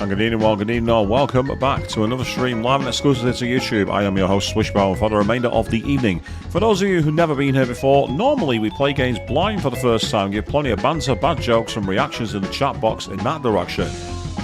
And good evening, well, good evening, all. Welcome back to another stream live and exclusively to YouTube. I am your host, Swishbow, for the remainder of the evening. For those of you who've never been here before, normally we play games blind for the first time, give plenty of banter, bad jokes, and reactions in the chat box in that direction.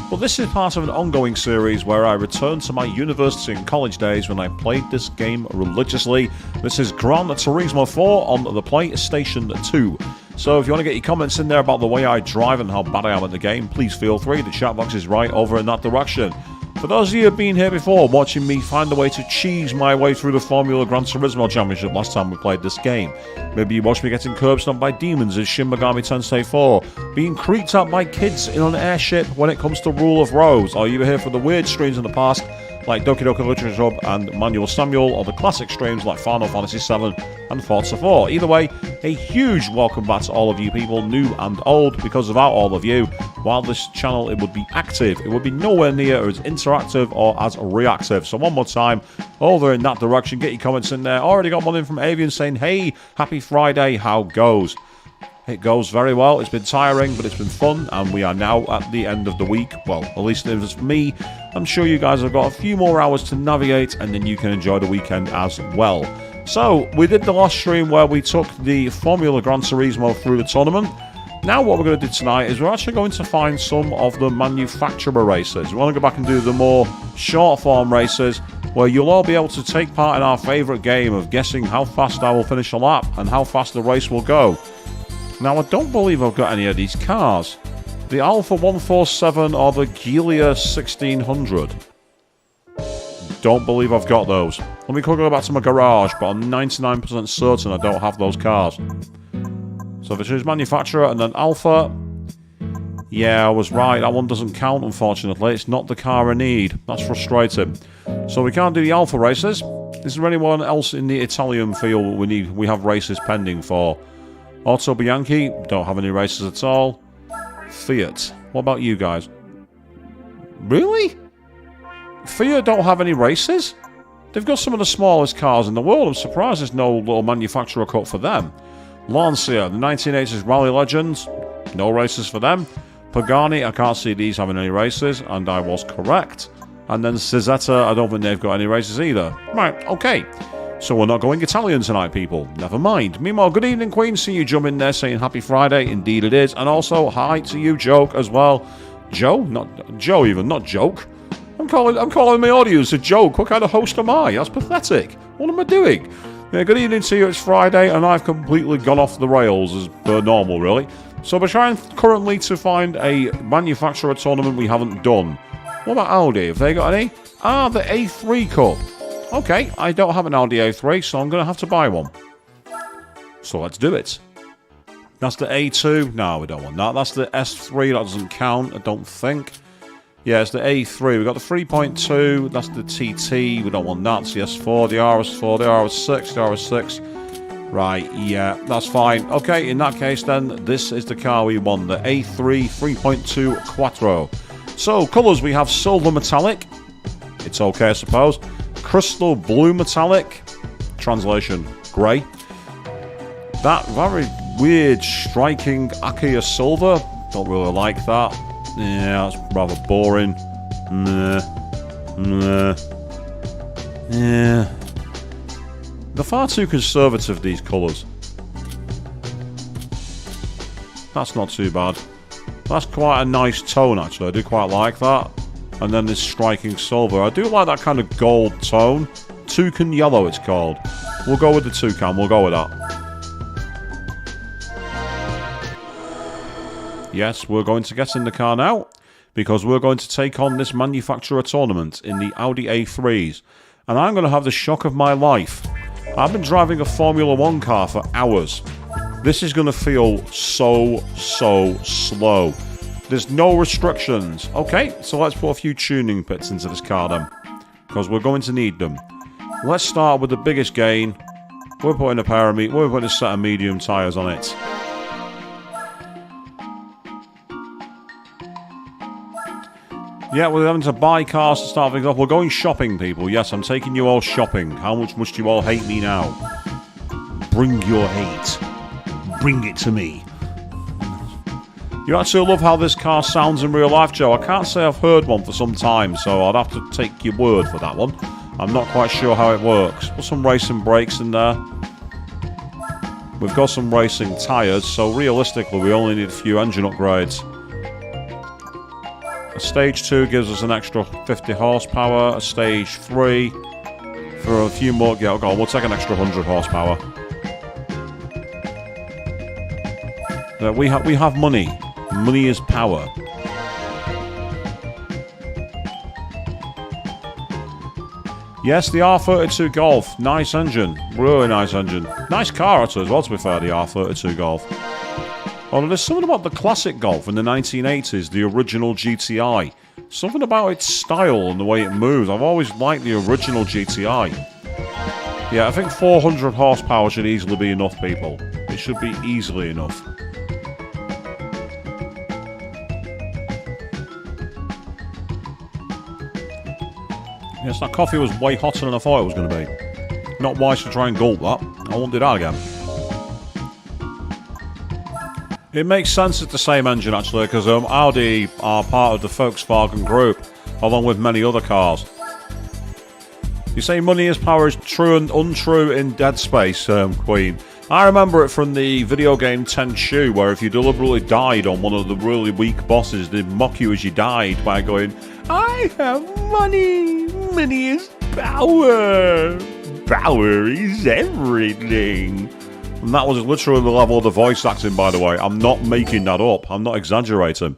But this is part of an ongoing series where I return to my university and college days when I played this game religiously. This is Gran Turismo 4 on the PlayStation 2. So if you want to get your comments in there about the way I drive and how bad I am at the game, please feel free. The chat box is right over in that direction. For those of you who have been here before, watching me find a way to cheese my way through the Formula Gran Turismo Championship last time we played this game. Maybe you watched me getting curb stomped by demons in Shin Megami Tensei 4, being creeped out by kids in an airship when it comes to Rule of Rose, or you were here for the weird streams in the past like Doki Doki Literature Hub and Manual Samuel, or the classic streams like Final Fantasy 7 and Forza 4. Either way, a huge welcome back to all of you people, new and old, because without all of you, while this channel it would be active, it would be nowhere near as interactive or as reactive. So one more time, over in that direction, get your comments in there. Already got one in from Avian saying, hey, happy Friday, how goes? It goes very well. It's been tiring, but it's been fun, and we are now at the end of the week. Well, at least it was for me. I'm sure you guys have got a few more hours to navigate, and then you can enjoy the weekend as well. So, we did the last stream where we took the Formula Gran Turismo through the tournament. Now what we're going to do tonight is we're actually going to find some of the manufacturer races. We want to go back and do the more short-form races, where you'll all be able to take part in our favourite game of guessing how fast I will finish a lap and how fast the race will go. Now, I don't believe I've got any of these cars. The Alpha 147 or the Giulia 1600. Don't believe I've got those. Let me go back to my garage, but I'm 99% certain I don't have those cars. So if I choose manufacturer and then Alpha... Yeah, I was right. That one doesn't count, unfortunately. It's not the car I need. That's frustrating. So we can't do the Alpha races. Is there anyone else in the Italian field we have races pending for? Auto Bianchi, don't have any races at all. Fiat, what about you guys? Really? Fiat don't have any races? They've got some of the smallest cars in the world. I'm surprised there's no little manufacturer cut for them. Lancia, the 1980s Rally Legends, no races for them. Pagani, I can't see these having any races, and I was correct. And then Cizetta, I don't think they've got any races either. Right, okay. So we're not going Italian tonight, people. Never mind. Meanwhile, good evening, Queen. See you jump in there saying happy Friday. Indeed it is. And also, hi to you, Joke, as well. Joe? Not Joe even, not Joke. I'm calling my audience a joke. What kind of host am I? That's pathetic. What am I doing? Yeah, good evening to you. It's Friday, and I've completely gone off the rails as per normal, really. So we're trying currently to find a manufacturer tournament we haven't done. What about Audi? Have they got any? Ah, the A3 Cup. Okay, I don't have an Audi A3, so I'm going to have to buy one. So let's do it. That's the A2. No, we don't want that. That's the S3. That doesn't count, I don't think. Yeah, it's the A3. We've got the 3.2. That's the TT. We don't want that. It's the S4, the RS4, the RS6, the RS6. Right, yeah, that's fine. Okay, in that case, then, this is the car we want. The A3 3.2 Quattro. So, colours, we have silver metallic. It's okay, I suppose. Crystal blue metallic, translation grey. That very weird striking Akia silver, don't really like that. Yeah, that's rather boring. Nah. Yeah, they're far too conservative, these colours. That's not too bad. That's quite a nice tone, actually. I do quite like that. And then this striking silver. I do like that kind of gold tone. Toucan yellow, it's called. We'll go with the toucan. We'll go with that. Yes, we're going to get in the car now, because we're going to take on this manufacturer tournament in the Audi A3s. And I'm going to have the shock of my life. I've been driving a Formula 1 car for hours. This is going to feel so slow. There's no restrictions. Okay, so let's put a few tuning bits into this car then, because we're going to need them. Let's start with the biggest gain. We're putting a set of medium tyres on it. Yeah, we're having to buy cars to start things off. We're going shopping, people. Yes, I'm taking you all shopping. How much must you all hate me now? Bring your hate. Bring it to me. You actually love how this car sounds in real life, Joe. I can't say I've heard one for some time, so I'd have to take your word for that one. I'm not quite sure how it works. Put some racing brakes in there. We've got some racing tyres, so realistically we only need a few engine upgrades. A stage 2 gives us an extra 50 horsepower. A stage 3 for a few more. Yeah, go on, we'll take an extra 100 horsepower. We have money. Money is power. Yes, the R32 Golf. Nice engine. Really nice engine. Nice car actually as well, to be fair, the R32 Golf. Oh, there's something about the classic Golf in the 1980s, the original GTI. Something about its style and the way it moves. I've always liked the original GTI. Yeah, I think 400 horsepower should easily be enough, people. It should be easily enough. Yes, that coffee was way hotter than I thought it was going to be. Not wise to try and gulp that. I won't do that again. It makes sense it's the same engine actually, because Audi are part of the Volkswagen group, along with many other cars. You say money is power is true and untrue in Dead Space, Queen. I remember it from the video game Tenchu, where if you deliberately died on one of the really weak bosses, they'd mock you as you died by going, I have money! Money is power! Power is everything! And that was literally the level of the voice acting, by the way. I'm not making that up. I'm not exaggerating.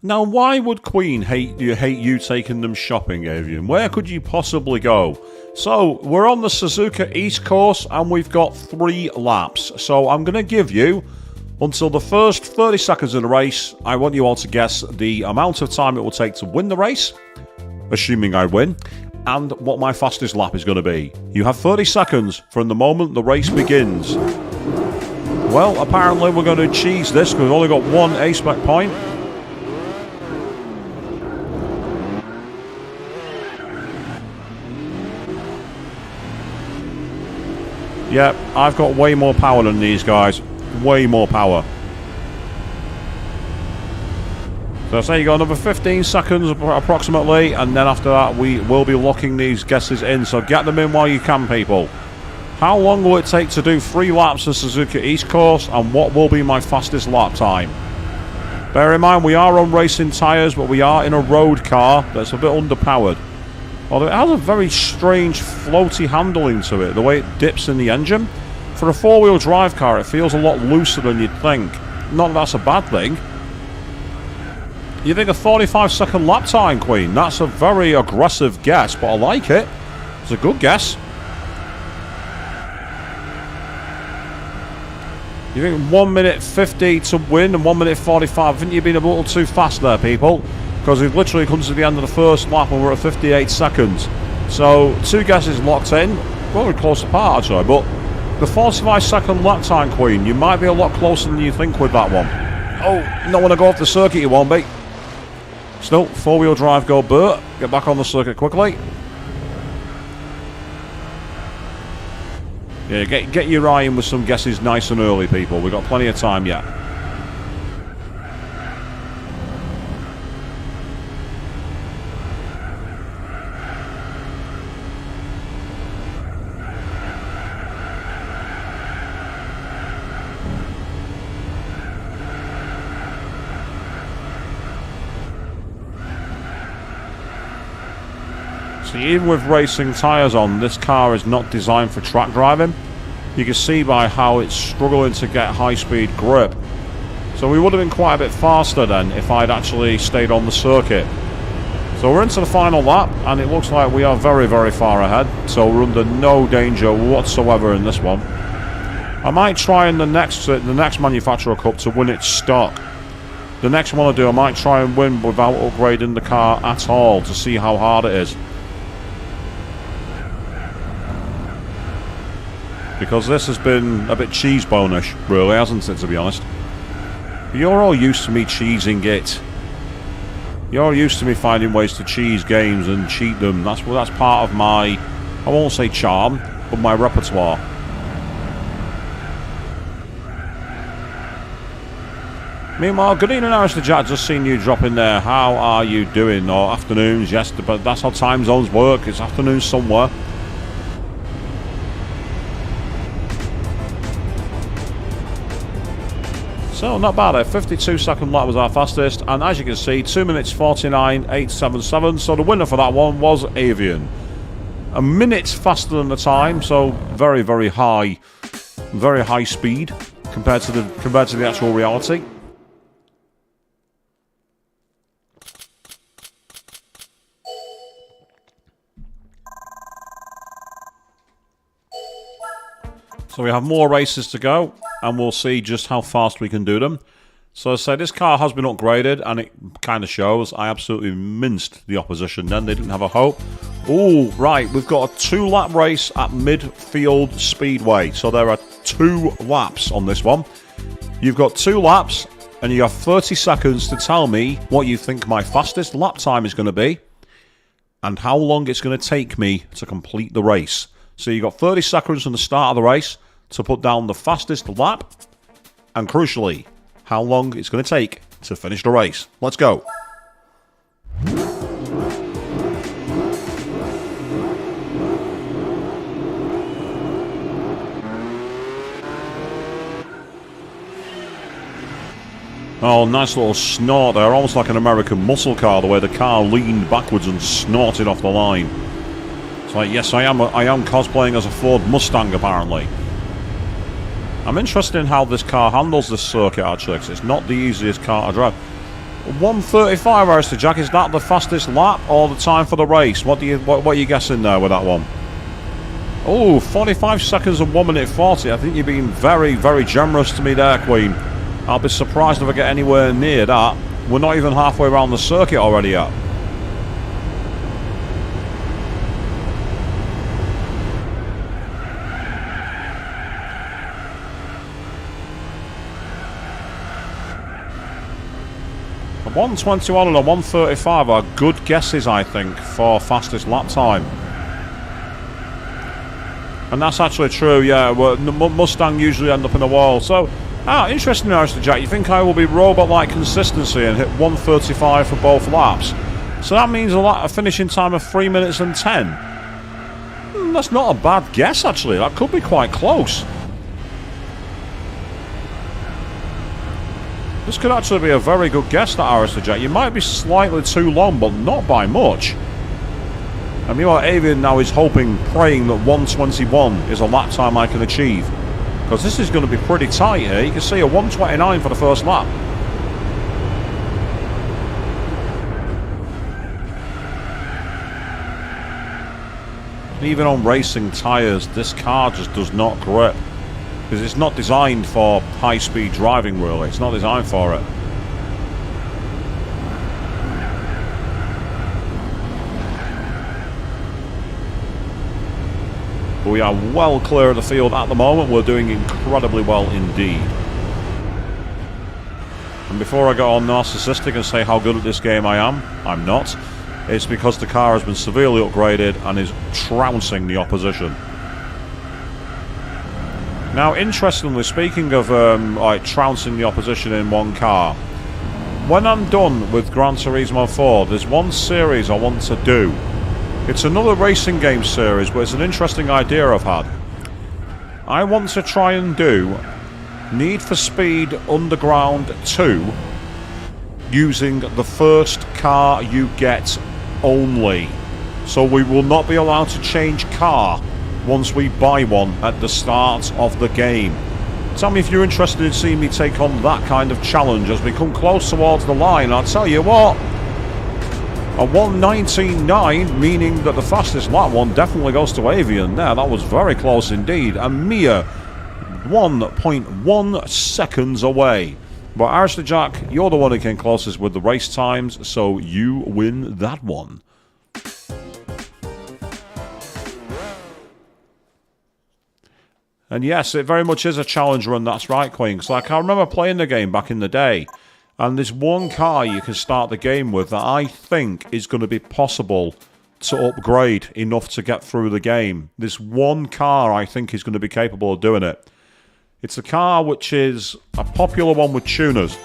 Now, why would Queen hate you taking them shopping, Avian? Where could you possibly go? So, we're on the Suzuka East course, and we've got 3 laps. So, I'm going to give you, until the first 30 seconds of the race, I want you all to guess the amount of time it will take to win the race, assuming I win, and what my fastest lap is going to be. You have 30 seconds from the moment the race begins. Well, apparently we're going to cheese this because we've only got 1 A-spec point. Yeah, I've got way more power than these guys. Way more power. So I say you got another 15 seconds approximately, and then after that we will be locking these guesses in. So get them in while you can, people. How long will it take to do 3 laps of Suzuka East course, and what will be my fastest lap time? Bear in mind we are on racing tyres, but we are in a road car that's a bit underpowered. Although it has a very strange floaty handling to it, the way it dips in the engine. For a 4-wheel drive car it feels a lot looser than you'd think. Not that that's a bad thing. You think a 45-second lap time, Queen? That's a very aggressive guess, but I like it. It's a good guess. You think 1 minute 50 to win and 1 minute 45? I think you've been a little too fast there, people. Because we've literally come to the end of the first lap and we're at 58 seconds. So, 2 guesses locked in. Well, we're close apart, actually. But the 45-second lap time, Queen, you might be a lot closer than you think with that one. Oh, not want to go off the circuit, you won't be. Still, 4-wheel drive, go Bert. Get back on the circuit quickly. Yeah, get your eye in with some guesses nice and early, people. We've got plenty of time yet. See, even with racing tyres on, this car is not designed for track driving. You can see by how it's struggling to get high-speed grip. So we would have been quite a bit faster then if I'd actually stayed on the circuit. So we're into the final lap, and it looks like we are very, very far ahead. So we're under no danger whatsoever in this one. I might try in the next Manufacturer Cup to win its stock. The next one I do, I might try and win without upgrading the car at all to see how hard it is. Because this has been a bit cheese-bone-ish, really, hasn't it, to be honest? You're all used to me cheesing it. You're used to me finding ways to cheese games and cheat them. That's part of my, I won't say charm, but my repertoire. Meanwhile, good evening, Irish the Jack. Just seen you drop in there. How are you doing? Or afternoons, yes, but that's how time zones work. It's afternoons somewhere. So, not bad. A 52-second lap was our fastest. And as you can see, 2 minutes 49.877. So the winner for that one was Avian. A minute faster than the time. So, very, very high speed compared to the actual reality. So we have more races to go, and we'll see just how fast we can do them. So as I say, this car has been upgraded, and it kind of shows. I absolutely minced the opposition then. They didn't have a hope. Oh, right, we've got a 2-lap race at Midfield Speedway. So there are 2 laps on this one. You've got 2 laps, and you have 30 seconds to tell me what you think my fastest lap time is going to be, and how long it's going to take me to complete the race. So you've got 30 seconds from the start of the race to put down the fastest lap, and crucially, how long it's going to take to finish the race. Let's go. Oh, nice little snort there, almost like an American muscle car, the way the car leaned backwards and snorted off the line. It's like, yes, I am cosplaying as a Ford Mustang, apparently. I'm interested in how this car handles this circuit, actually, because it's not the easiest car to drive. 1:35, Arrested Jack, is that the fastest lap or the time for the race? What are you guessing there with that one? Oh, 45 seconds and 1 minute 40. I think you're being very, very generous to me there, Queen. I'll be surprised if I get anywhere near that. We're not even halfway around the circuit already yet. A 1:21 and a 1:35 are good guesses, I think, for fastest lap time. And that's actually true, yeah. Mustang usually end up in the wall. So, interesting, Arrested Jack. You think I will be robot-like consistency and hit 1:35 for both laps? So that means a finishing time of 3 minutes and 10. That's not a bad guess, actually. That could be quite close. This could actually be a very good guess, that Arrested Jack. You might be slightly too long, but not by much. I mean, Avian now is hoping, praying that 1:21 is a lap time I can achieve. Because this is going to be pretty tight here. You can see a 1:29 for the first lap. Even on racing tyres, this car just does not grip. Because it's not designed for high-speed driving, really. It's not designed for it. We are well clear of the field at the moment. We're doing incredibly well indeed. And before I go on narcissistic and say how good at this game I am, I'm not. It's because the car has been severely upgraded and is trouncing the opposition. Now, interestingly, speaking of trouncing the opposition in one car, when I'm done with Gran Turismo 4, there's one series I want to do. It's another racing game series, but it's an interesting idea I've had. I want to try and do Need for Speed Underground 2 using the first car you get only. So we will not be allowed to change car once we buy one at the start of the game. Tell me if you're interested in seeing me take on that kind of challenge as we come close towards the line. I'll tell you what, a 1:19.9, meaning that the fastest lap one definitely goes to Avian there. That was very close indeed. A mere 1.1 seconds away. But Arrested Jack, you're the one who came closest with the race times, so you win that one. And yes, it very much is a challenge run, that's right, Queen. Because like, I remember playing the game back in the day, and there's one car you can start the game with that I think is going to be possible to upgrade enough to get through the game. This one car I think is going to be capable of doing it. It's a car which is a popular one with tuners.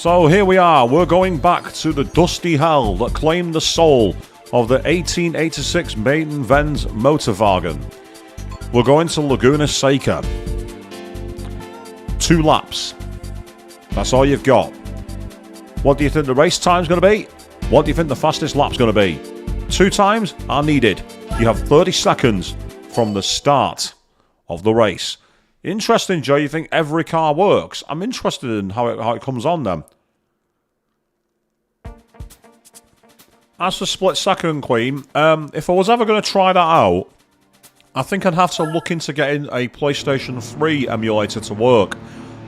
So here we are, we're going back to the dusty hell that claimed the soul of the 1886 Maiden-Vens Motorwagen. We're going to Laguna Seca. 2 laps. That's all you've got. What do you think the race time's going to be? What do you think the fastest lap's going to be? 2 times are needed. You have 30 seconds from the start of the race. Interesting, Joe. You think every car works? I'm interested in how it comes on then. As for split second, Queen, if I was ever going to try that out, I think I'd have to look into getting a PlayStation 3 emulator to work,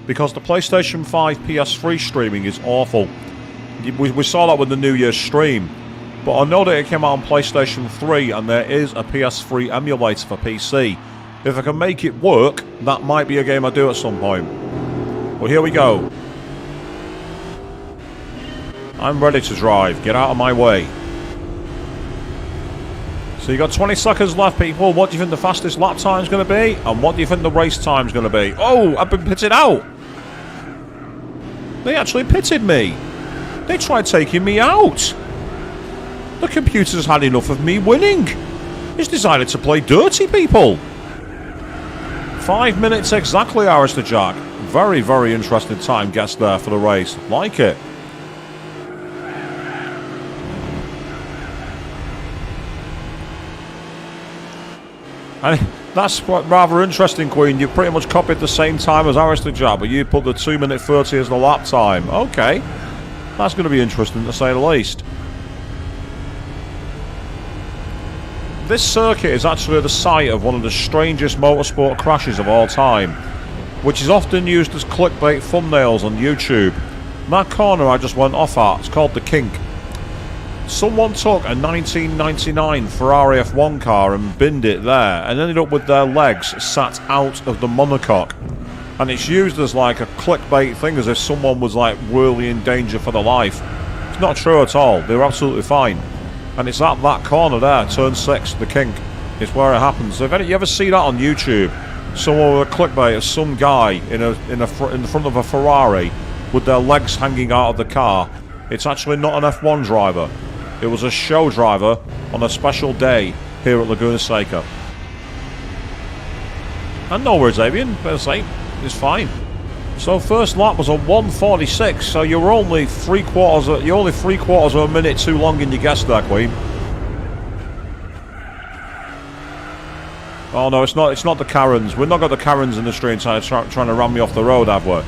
because the PlayStation 5 PS3 streaming is awful. We saw that with the New Year's stream, but I know that it came out on PlayStation 3 and there is a PS3 emulator for PC. If I can make it work, that might be a game I do at some point. Well, here we go. I'm ready to drive. Get out of my way. So you got 20 seconds left, people. What do you think the fastest lap time is going to be? And what do you think the race time is going to be? Oh, I've been pitted out. They actually pitted me. They tried taking me out. The computer's had enough of me winning. It's decided to play dirty, people. 5 minutes exactly, Alistair Jack. Very, very interesting time gets there for the race. Like it. And that's rather interesting, Queen. You pretty much copied the same time as Alistair Jack, but you put the 2 minute 30 as the lap time. Okay. That's going to be interesting to say the least. This circuit is actually the site of one of the strangest motorsport crashes of all time, which is often used as clickbait thumbnails on YouTube. That corner I just went off at, it's called the Kink. Someone took a 1999 Ferrari F1 car and binned it there, and ended up with their legs sat out of the monocoque. And it's used as like a clickbait thing, as if someone was like really in danger for their life. It's not true at all, they were absolutely fine. And it's at that corner there, turn 6, the Kink. It's where it happens. So if you ever see that on YouTube, someone with a clickbait of some guy in the front of a Ferrari with their legs hanging out of the car, it's actually not an F1 driver. It was a show driver on a special day here at Laguna Seca. And no worries, Avian. Better say, it's fine. So first lap was a 1:46, so you're only three quarters of a minute too long in your guess there, Queen. Oh no, it's not the Karens. We've not got the Karens in the street trying to ram me off the road, have we?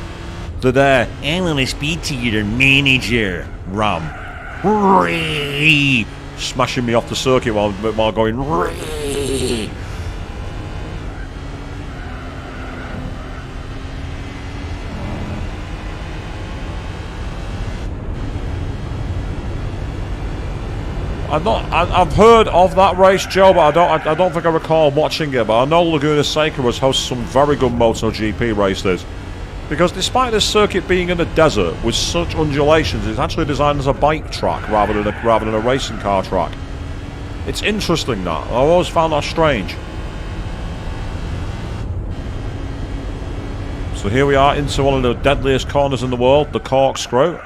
They're there. I want to speak to your manager, Ram. Smashing me off the circuit while going. I've heard of that race, Joe, but I don't think I recall watching it. But I know Laguna Seca has hosted some very good MotoGP races, because despite this circuit being in a desert with such undulations, it's actually designed as a bike track rather than a racing car track. It's interesting that. I've always found that strange. So here we are into one of the deadliest corners in the world, the corkscrew.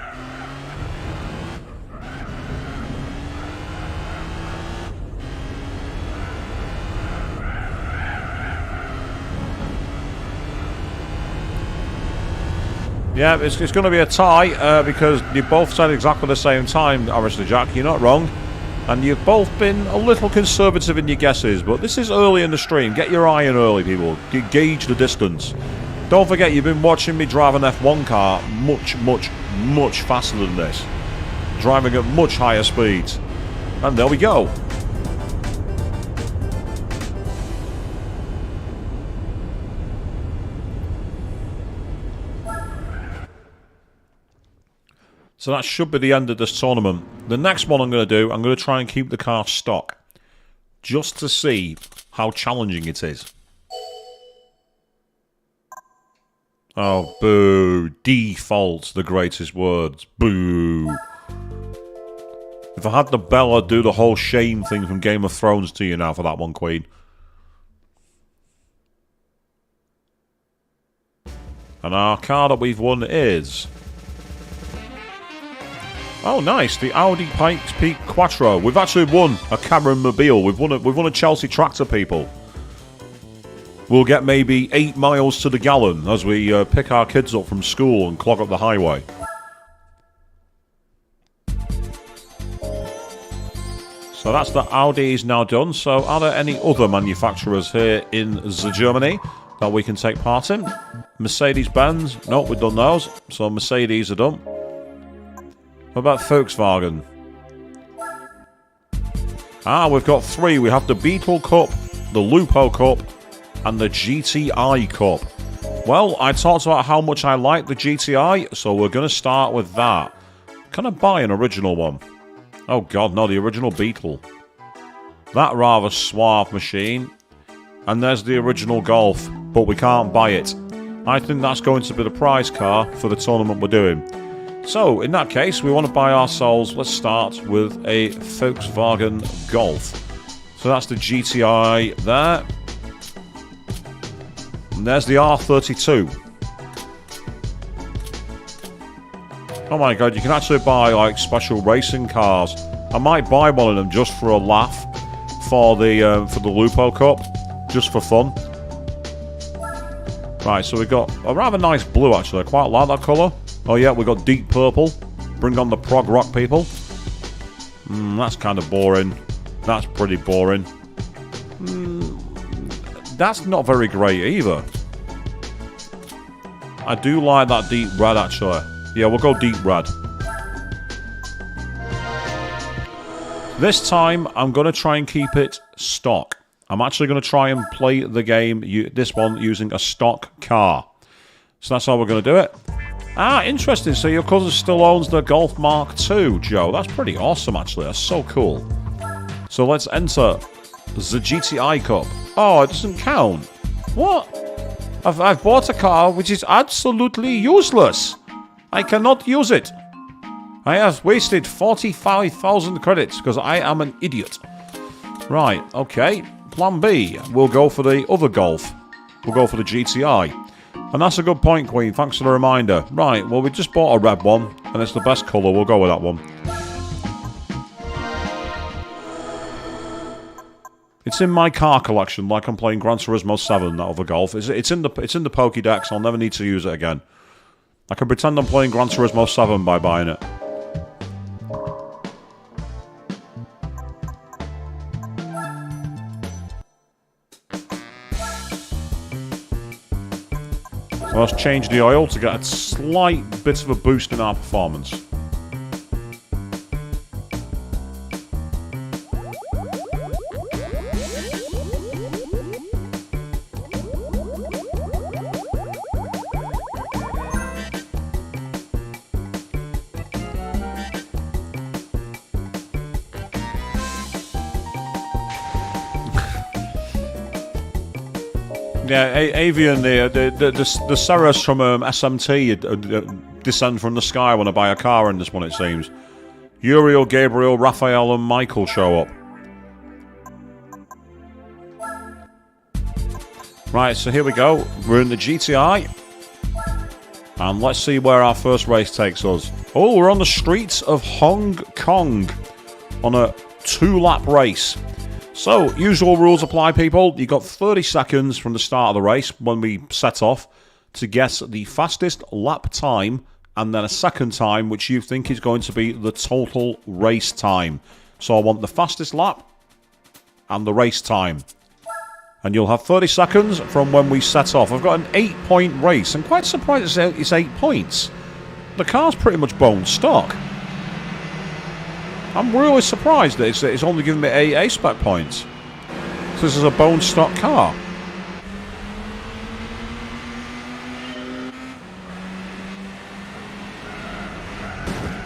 Yeah, it's going to be a tie because you both said exactly the same time, Alistair Jack. You're not wrong. And you've both been a little conservative in your guesses, but this is early in the stream. Get your eye in early, people. Gauge the distance. Don't forget, you've been watching me drive an F1 car much faster than this. Driving at much higher speeds. And there we go. So that should be the end of this tournament. The next one I'm going to do, I'm going to try and keep the car stock, just to see how challenging it is. Oh, boo. Default, the greatest words. Boo. If I had the bell, I'd do the whole shame thing from Game of Thrones to you now for that one, Queen. And our car that we've won is Oh, nice. The Audi Pikes Peak Quattro. We've actually won a Cameron Mobile. We've won a Chelsea tractor, people. We'll get maybe 8 miles to the gallon as we pick our kids up from school and clog up the highway. So that's the Audi is now done. So are there any other manufacturers here in Germany that we can take part in? Mercedes-Benz? No, we've done those. So Mercedes are done. What about Volkswagen? Ah, we've got 3. We have the Beetle Cup, the Lupo Cup, and the GTI Cup. Well, I talked about how much I like the GTI, so we're going to start with that. Can I buy an original one? Oh god, no, the original Beetle. That rather suave machine. And there's the original Golf, but we can't buy it. I think that's going to be the prize car for the tournament we're doing. So, in that case, we want to buy ourselves, let's start with a Volkswagen Golf. So that's the GTI there. And there's the R32. Oh my god, you can actually buy like special racing cars. I might buy one of them just for a laugh for the Lupo Cup, just for fun. Right, so we've got a rather nice blue actually, I quite like that colour. Oh yeah, we've got deep purple. Bring on the prog rock, people. That's kind of boring. That's pretty boring. That's not very great either. I do like that deep red actually. Yeah, we'll go deep red. This time, I'm going to try and keep it stock. I'm actually going to try and play the game, this one, using a stock car. So that's how we're going to do it. Ah, interesting. So your cousin still owns the Golf Mark II, Joe. That's pretty awesome, actually. That's so cool. So let's enter the GTI Cup. Oh, it doesn't count. What? I've bought a car which is absolutely useless. I cannot use it. I have wasted 45,000 credits because I am an idiot. Right, okay. Plan B. We'll go for the other Golf. We'll go for the GTI. And that's a good point, Queen. Thanks for the reminder. Right, well, we just bought a red one, and it's the best colour. We'll go with that one. It's in my car collection, like I'm playing Gran Turismo 7, that other Golf. It's in the Pokédex. I'll never need to use it again. I can pretend I'm playing Gran Turismo 7 by buying it. So let's change the oil to get a slight bit of a boost in our performance. Yeah, Avian, the Ceres from SMT descend from the sky when I buy a car in this one, it seems. Uriel, Gabriel, Raphael and Michael show up. Right, so here we go. We're in the GTI. And let's see where our first race takes us. Oh, we're on the streets of Hong Kong on a 2-lap race. So, usual rules apply, people. You've got 30 seconds from the start of the race when we set off to guess the fastest lap time and then a second time which you think is going to be the total race time. So I want the fastest lap and the race time. And you'll have 30 seconds from when we set off. I've got an 8-point race. I'm quite surprised it's 8 points. The car's pretty much bone stock. I'm really surprised that it's only giving me 8 A-spec points. So this is a bone stock car.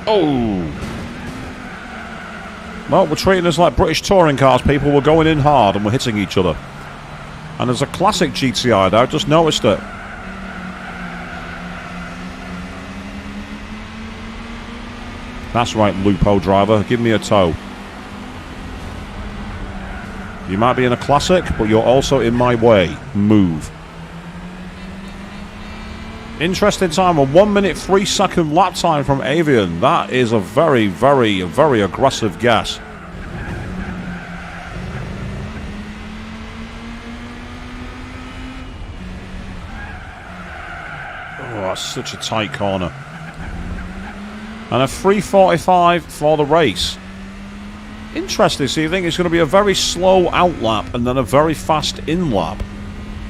Oh! Well, we're treating us like British touring cars, people. We're going in hard and we're hitting each other. And there's a classic GTI there, I just noticed it. That's right, Lupo driver, give me a tow. You might be in a classic, but you're also in my way. Move. Interesting time, a 1 minute 3 second lap time from Avian. That is a very, very, very aggressive guess. Oh, that's such a tight corner. And a 3:45 for the race. Interesting, so you think it's going to be a very slow out lap and then a very fast in lap.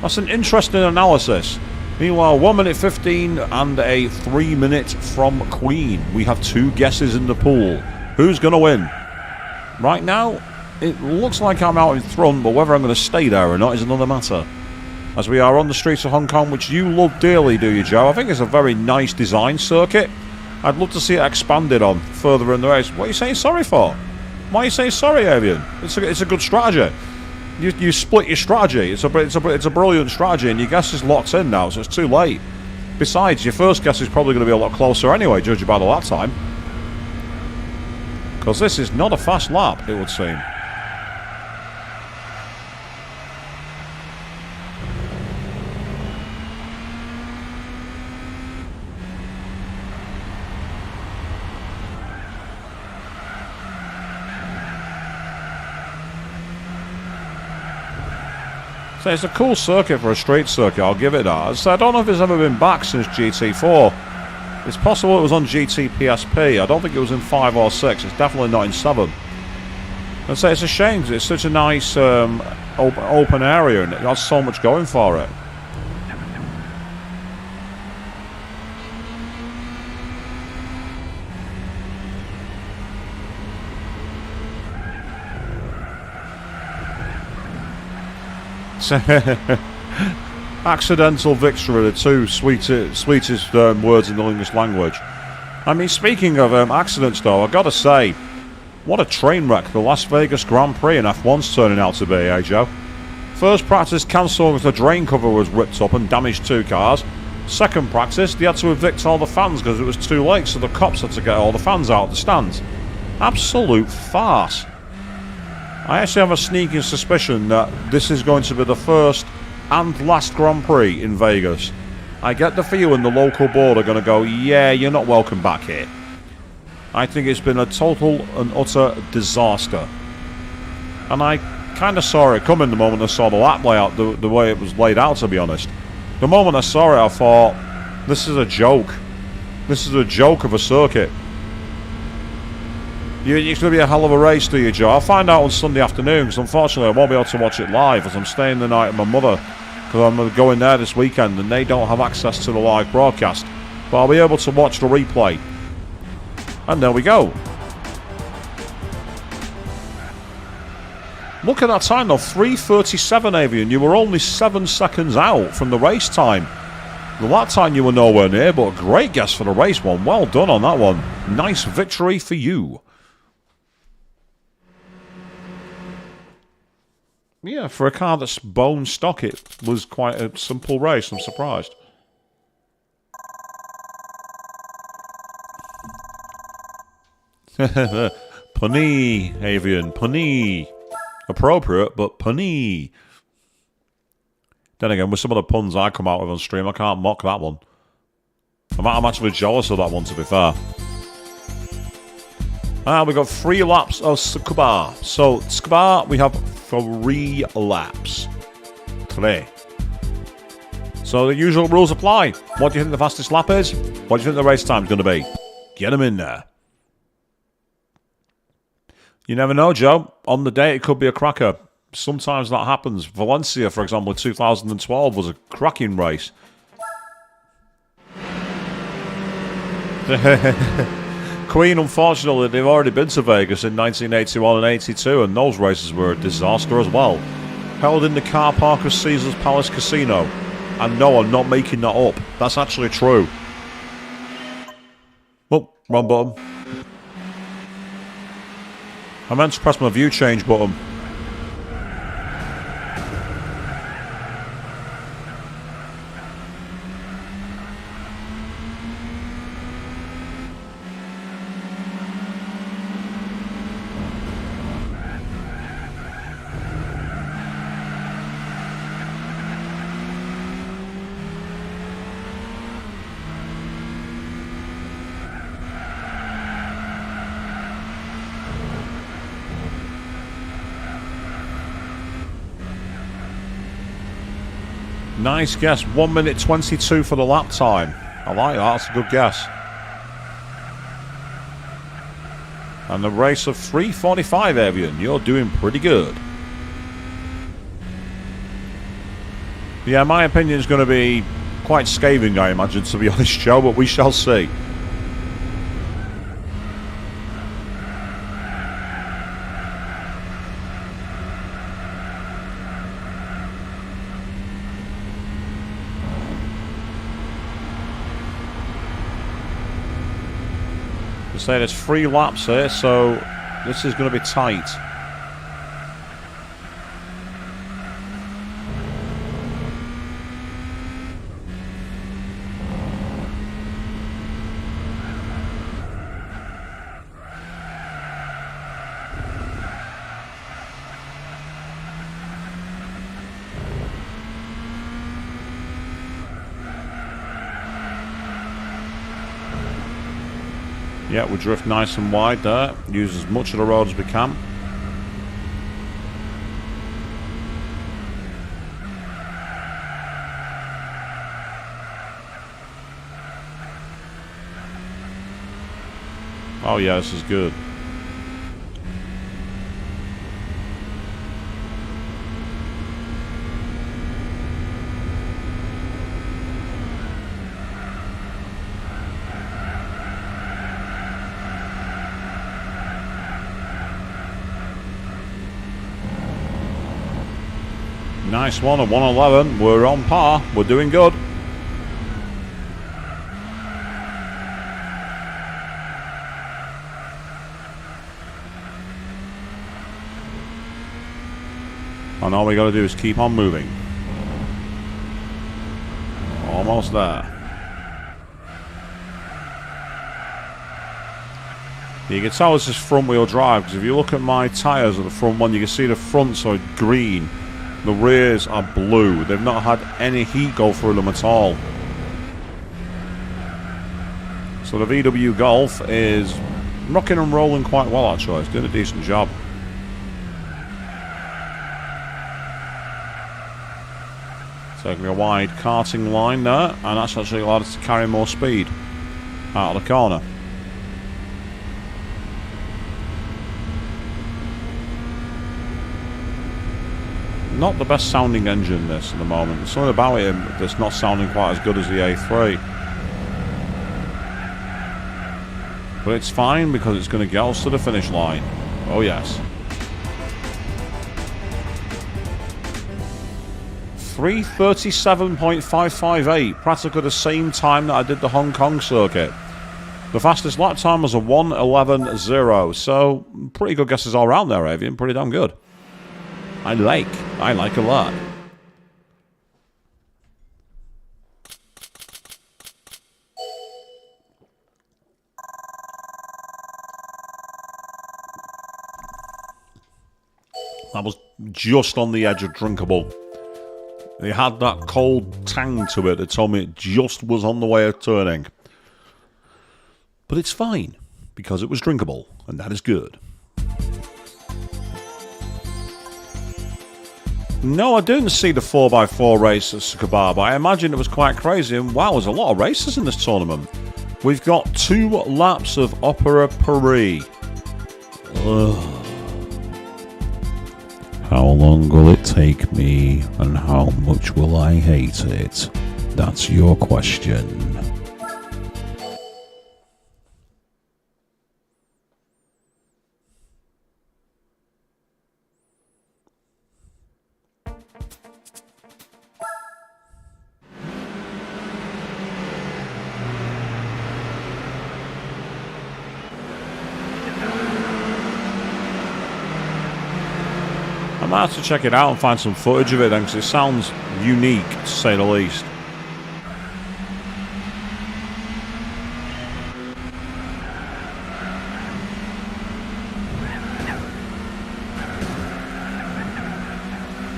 That's an interesting analysis. Meanwhile, 1 minute 15 and a 3 minute from Queen. We have 2 guesses in the pool. Who's going to win? Right now, it looks like I'm out in front, but whether I'm going to stay there or not is another matter. As we are on the streets of Hong Kong, which you love dearly, do you, Joe? I think it's a very nice design circuit. I'd love to see it expanded on further in the race. What are you saying sorry for? Why are you saying sorry, Avian? It's a good strategy. You split your strategy. It's a brilliant strategy, and your guess is locked in now, so it's too late. Besides, your first guess is probably going to be a lot closer anyway, judging by the lap time. Because this is not a fast lap, it would seem. So it's a cool circuit for a street circuit, I'll give it that. So I don't know if it's ever been back since GT4. It's possible it was on GT PSP. I don't think it was in 5 or 6. It's definitely not in 7. And so it's a shame because it's such a nice open area and it has so much going for it. Accidental victory, the 2 sweetest words in the English language. I mean, speaking of accidents though, I've got to say, what a train wreck the Las Vegas Grand Prix in F1's turning out to be, eh, Joe? First practice cancelled because the drain cover was ripped up and damaged 2 cars. Second practice, they had to evict all the fans because it was too late, so the cops had to get all the fans out of the stands. Absolute farce. I actually have a sneaking suspicion that this is going to be the first and last Grand Prix in Vegas. I get the feeling the local board are going to go, yeah, you're not welcome back here. I think it's been a total and utter disaster. And I kind of saw it coming the moment I saw the lap layout, the way it was laid out, to be honest. The moment I saw it, I thought, this is a joke. This is a joke of a circuit. It's going to be a hell of a race, do you, Joe? I'll find out on Sunday afternoon, because unfortunately I won't be able to watch it live, as I'm staying the night with my mother, because I'm going there this weekend, and they don't have access to the live broadcast. But I'll be able to watch the replay. And there we go. Look at that time, though. 3:37, Avian. You were only 7 seconds out from the race time. The lap time you were nowhere near, but a great guess for the race one. Well done on that one. Nice victory for you. Yeah, for a car that's bone stock, it was quite a simple race. I'm surprised. Punny, Avian, punny. Appropriate, but punny. Then again, with some of the puns I come out with on stream, I can't mock that one. I'm actually jealous of that one, to be fair. We got 3 laps of Scuba. So, Scuba, we have 3 laps. 3. So, the usual rules apply. What do you think the fastest lap is? What do you think the race time's going to be? Get them in there. You never know, Joe. On the day, it could be a cracker. Sometimes that happens. Valencia, for example, in 2012 was a cracking race. Queen, unfortunately, they've already been to Vegas in 1981 and 82, and those races were a disaster as well. Held in the car park of Caesars Palace Casino. And no, I'm not making that up. That's actually true. Oh, wrong button. I meant to press my view change button. Nice guess. 1 minute 22 for the lap time. I like that. That's a good guess. And the race of 3:45, Avian. You're doing pretty good. Yeah, my opinion is going to be quite scathing, I imagine, to be honest, Joe, but we shall see. They say there's 3 laps here, so this is going to be tight. Yeah, we drift nice and wide there. Use as much of the road as we can. Oh yeah, this is good. Nice one at 1:11. We're on par. We're doing good. And all we got to do is keep on moving. Almost there. You can tell this is front wheel drive, because if you look at my tyres at the front one, you can see the fronts are green. The rears are blue. They've not had any heat go through them at all. So the VW Golf is rocking and rolling quite well, actually. It's doing a decent job. Taking a wide karting line there, and that's actually allowed us to carry more speed out of the corner. Not the best sounding engine, this, at the moment. There's something about it that's not sounding quite as good as the A3. But it's fine, because it's going to get us to the finish line. Oh yes. 3:37.558, practically the same time that I did the Hong Kong circuit. The fastest lap time was a 1:11.0, so pretty good guesses all around there, Avian. Pretty damn good. I like a lot. That was just on the edge of drinkable. It had that cold tang to it that told me it just was on the way of turning. But it's fine, because it was drinkable, and that is good. No, I didn't see the 4x4 race at Sukuba, but I imagine it was quite crazy, and wow, there's a lot of races in this tournament. We've got 2 laps of Opera Paris. Ugh. How long will it take me, and how much will I hate it? That's your question. I might have to check it out and find some footage of it then, because it sounds unique, to say the least.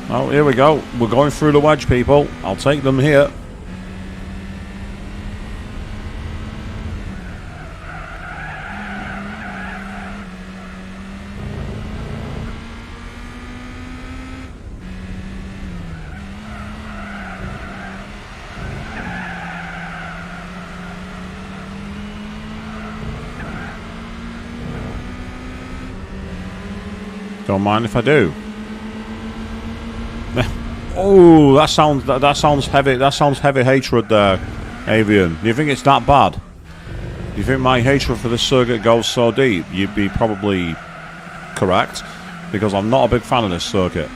Oh, here we go. We're going through the wedge, people. I'll take them here. Don't mind if I do. Oh, that sounds heavy. That sounds heavy hatred there, Avian. Do you think it's that bad? Do you think my hatred for this circuit goes so deep? You'd be probably correct, because I'm not a big fan of this circuit.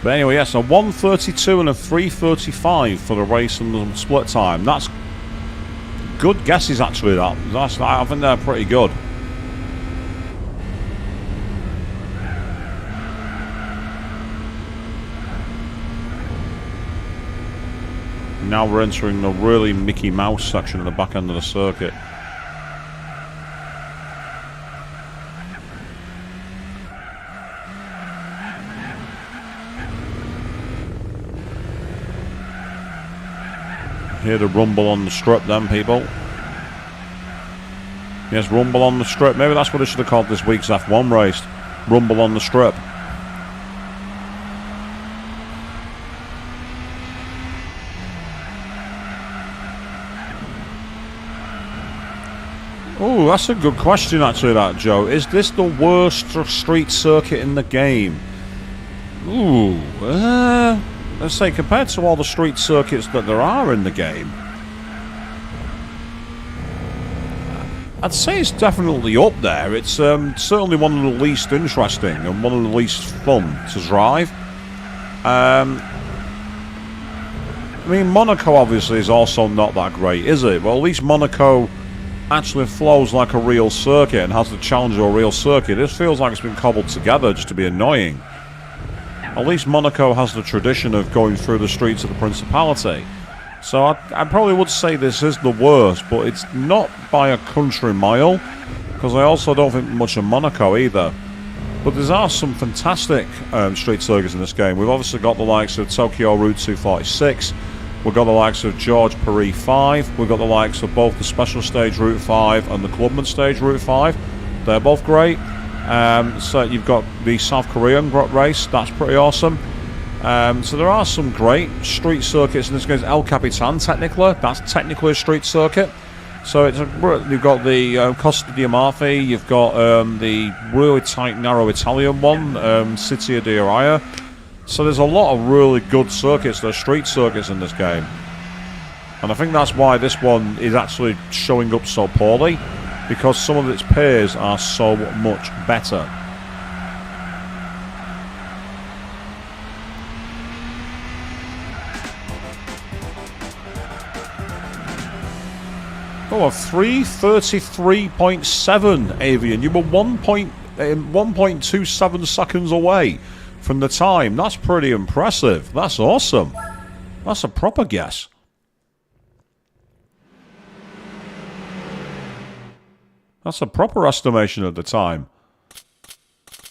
But anyway, yes, a 1:32 and a 3:35 for the race and the split time. That's good guesses, actually. I think they're pretty good. Now we're entering the really Mickey Mouse section at the back end of the circuit. Hear the rumble on the strip then, people. Yes, rumble on the strip. Maybe that's what I should have called this week's F1 race. Rumble on the strip. Oh, that's a good question, actually, that, Joe. Is this the worst street circuit in the game? Ooh, let's say, compared to all the street circuits that there are in the game, I'd say it's definitely up there. It's certainly one of the least interesting and one of the least fun to drive. I mean, Monaco obviously is also not that great, is it? Well, at least Monaco actually flows like a real circuit and has the challenge of a real circuit. This feels like it's been cobbled together just to be annoying. At least Monaco has the tradition of going through the streets of the Principality. So I probably would say this is the worst, but it's not by a country mile, because I also don't think much of Monaco either. But there are some fantastic street circuits in this game. We've obviously got the likes of Tokyo Route 246, we've got the likes of George Paris 5, we've got the likes of both the Special Stage Route 5 and the Clubman Stage Route 5. They're both great. So you've got the South Korean race, that's pretty awesome. So there are some great street circuits in this game. El Capitan, technically, that's technically a street circuit. So you've got the Costa di Amalfi, you've got the really tight, narrow Italian one, City di Araya. So there's a lot of really good circuits, there's street circuits in this game. And I think that's why this one is actually showing up so poorly, because some of its peers are so much better. Oh, a 3:33.7, Avian. You were 1.27 seconds away from the time. That's pretty impressive. That's awesome. That's a proper guess. That's a proper estimation of the time.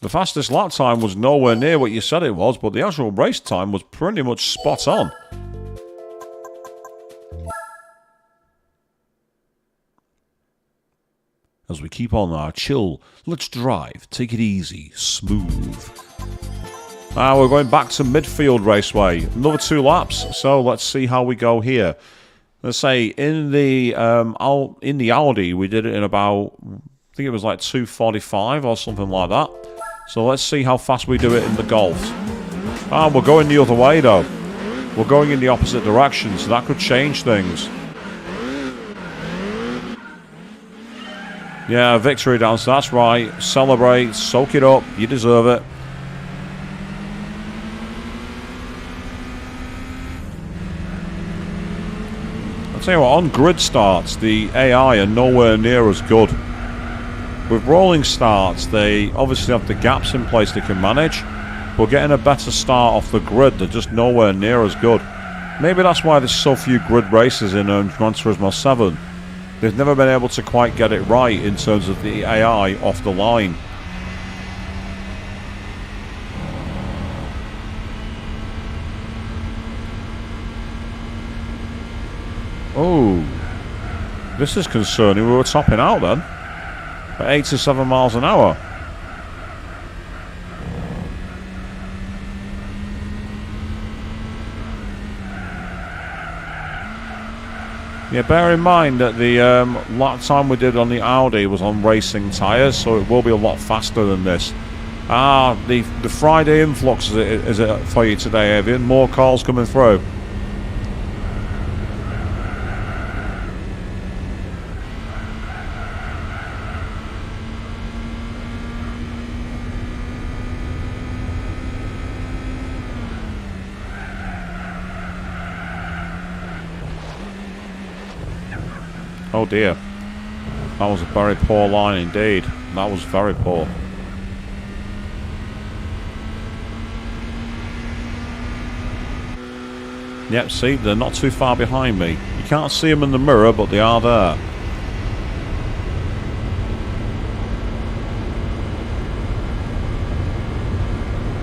The fastest lap time was nowhere near what you said it was, but the actual race time was pretty much spot on. As we keep on our chill, let's drive, take it easy, smooth. We're going back to Midfield Raceway. Another 2 laps, so let's see how we go here. Let's say in the Audi, we did it in about, I think it was like 2:45 or something like that. So let's see how fast we do it in the Golf. We're going the other way though. We're going in the opposite direction, so that could change things. Yeah, victory dance, that's right. Celebrate, soak it up, you deserve it. I'll tell you what, on grid starts, the AI are nowhere near as good. With rolling starts, they obviously have the gaps in place they can manage. But getting a better start off the grid, they're just nowhere near as good. Maybe that's why there's so few grid races in Gran Turismo 7. They've never been able to quite get it right in terms of the AI off the line. Oh, this is concerning. We were topping out then at 87 miles an hour. Yeah, bear in mind that the lap time we did on the Audi was on racing tyres, so it will be a lot faster than this. The Friday influx is it for you today, Avian? More calls coming through. Oh dear. That was a very poor line indeed. That was very poor. Yep, see, they're not too far behind me. You can't see them in the mirror, but they are there.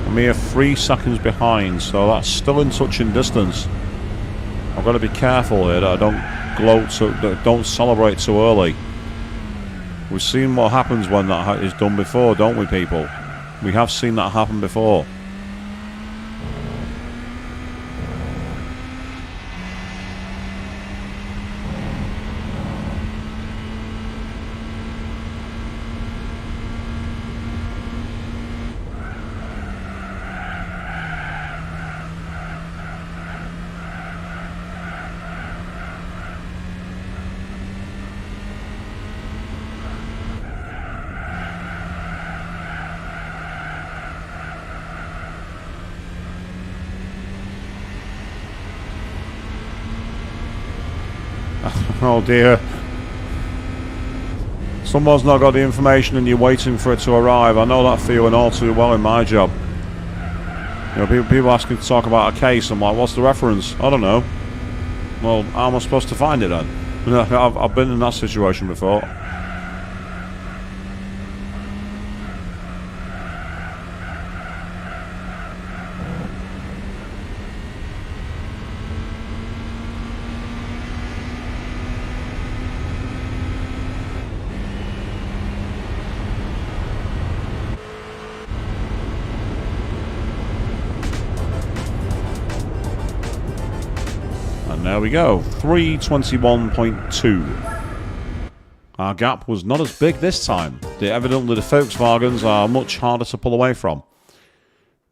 I'm here 3 seconds behind, so that's still in touching distance. I've got to be careful here that I don't don't celebrate too early. We've seen what happens when that is done before, don't we, people? We have seen that happen before. Oh dear. Someone's not got the information and you're waiting for it to arrive. I know that feeling all too well in my job. You know, people asking to talk about a case. I'm like, what's the reference? I don't know. Well, how am I supposed to find it then? I've been in that situation before. There we go, 321.2. Our gap was not as big this time. Evidently the Volkswagens are much harder to pull away from.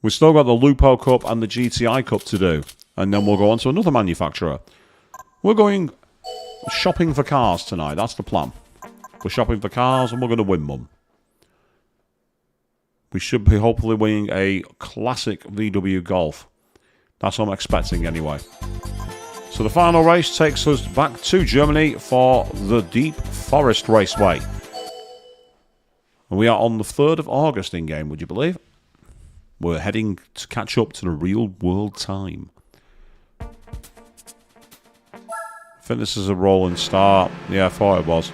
We've still got the Lupo Cup and the GTI Cup to do, and then we'll go on to another manufacturer. We're going shopping for cars tonight, that's the plan. We're shopping for cars and we're going to win one. We should be hopefully winning a classic VW Golf. That's what I'm expecting anyway. So the final race takes us back to Germany for the Deep Forest Raceway. And we are on the 3rd of August in game, would you believe? We're heading to catch up to the real world time. I think this is a rolling start. Yeah, I thought it was.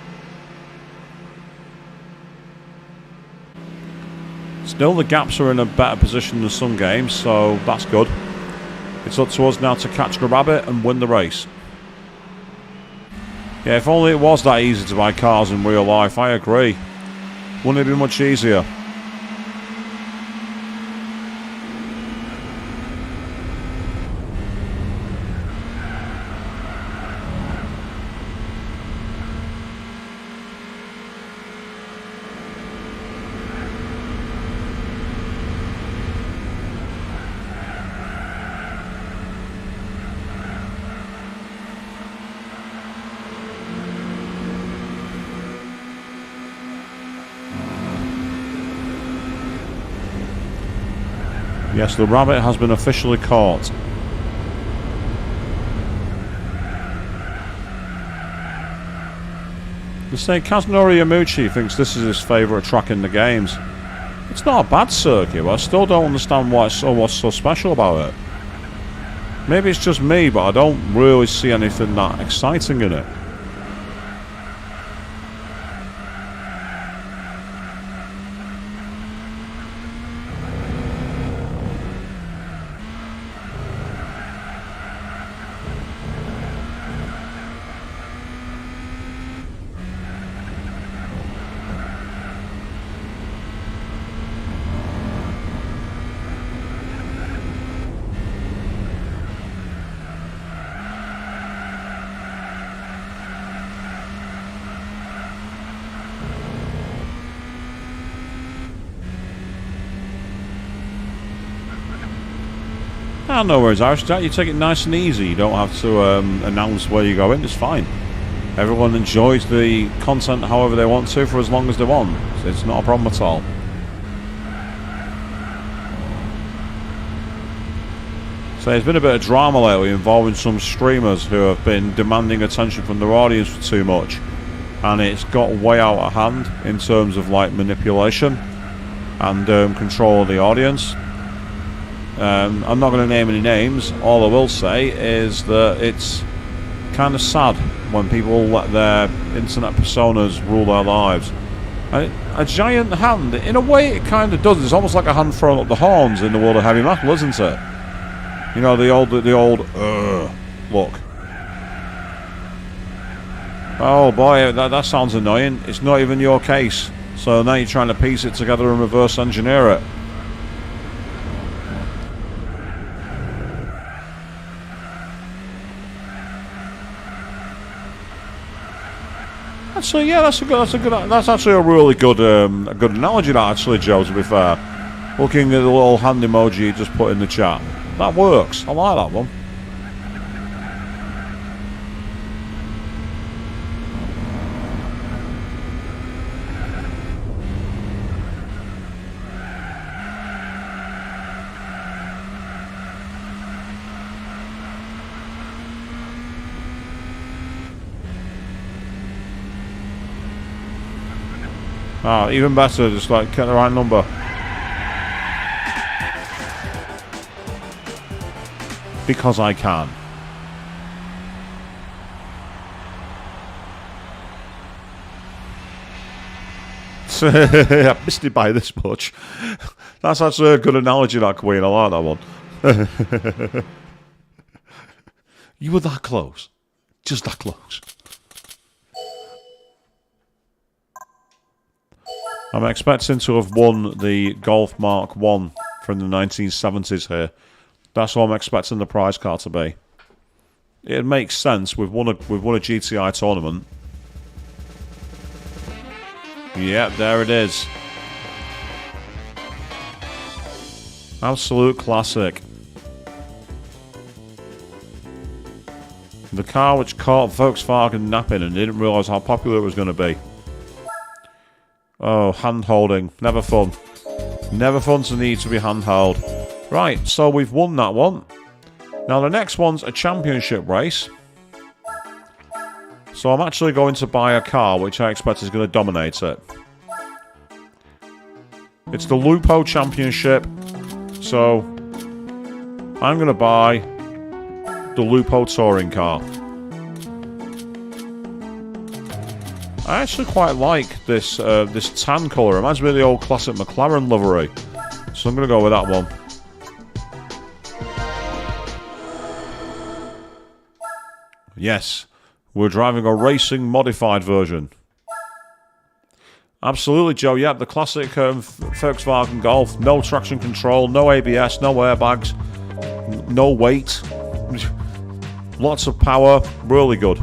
Still, the gaps are in a better position than some games, so that's good. It's up to us now to catch the rabbit and win the race. Yeah, if only it was that easy to buy cars in real life, I agree. Wouldn't it be much easier? Yes, the rabbit has been officially caught. They say Kazunori Yamuchi thinks this is his favourite track in the games. It's not a bad circuit, but I still don't understand what's so special about it. Maybe it's just me, but I don't really see anything that exciting in it. Ah, no worries, Irish Jack. You take it nice and easy. You don't have to announce where you're going. It's fine. Everyone enjoys the content however they want to for as long as they want. It's not a problem at all. So there's been a bit of drama lately involving some streamers who have been demanding attention from their audience for too much. And it's got way out of hand in terms of like manipulation and control of the audience. I'm not going to name any names. All I will say is that it's kind of sad when people let their internet personas rule their lives. And a giant hand, in a way it kind of does. It's almost like a hand throwing up the horns in the world of heavy metal, isn't it? You know, the old look. Oh boy, that sounds annoying. It's not even your case. So now you're trying to piece it together and reverse engineer it. So yeah, that's actually a really good analogy, that actually, Joe. To be fair, looking at the little hand emoji you just put in the chat, that works. I like that one. Ah, even better, just like get the right number. Because I can. I missed it by this much. That's actually a good analogy, that, Queen. I like that one. You were that close. Just that close. I'm expecting to have won the Golf Mark 1 from the 1970s here. That's what I'm expecting the prize card to be. It makes sense. We've won a GTI tournament. Yep, there it is. Absolute classic. The car which caught Volkswagen napping and didn't realise how popular it was going to be. Oh, hand-holding. Never fun. Never fun to need to be hand-held. Right, so we've won that one. Now the next one's a championship race. So I'm actually going to buy a car which I expect is going to dominate it. It's the Lupo Championship. So I'm going to buy the Lupo Touring car. I actually quite like this this tan colour. It reminds me of the old classic McLaren livery. So I'm going to go with that one. Yes, we're driving a racing modified version. Absolutely, Joe. Yep, the classic Volkswagen Golf. No traction control, no ABS, no airbags, no weight. Lots of power. Really good.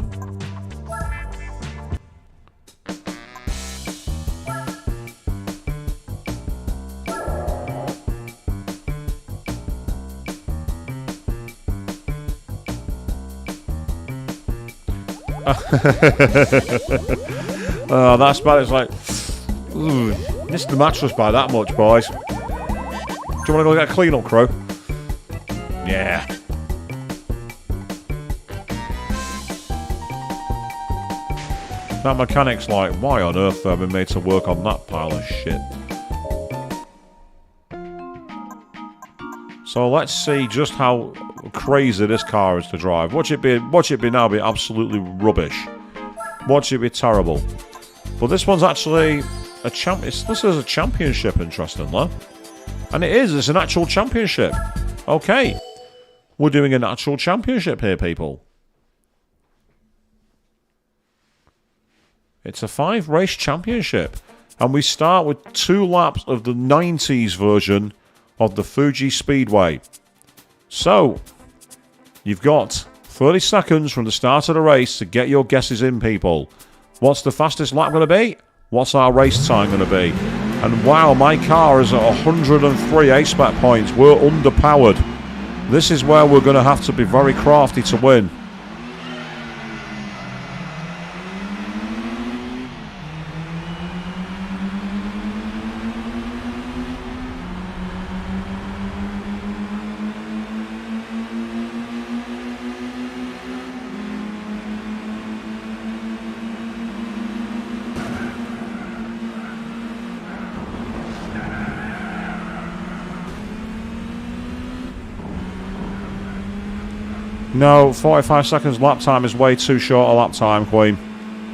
Oh, that's bad. It's like, ooh, missed the mattress by that much, boys. Do you want to go get a clean-up crew? Yeah. That mechanic's like, why on earth have I been made to work on that pile of shit? So let's see just how crazy this car is to drive. Watch it be now be absolutely rubbish. Watch it be terrible. But this one's actually a this is a championship, interestingly. And it's an actual championship. Okay. We're doing an actual championship here, people. It's a 5-race championship. And we start with 2 laps of the 90s version of the Fuji Speedway. So, you've got 30 seconds from the start of the race to get your guesses in, people. What's the fastest lap going to be? What's our race time going to be? And wow, my car is at 103 A-spec points. We're underpowered. This is where we're going to have to be very crafty to win. No, 45 seconds lap time is way too short a lap time, Queen.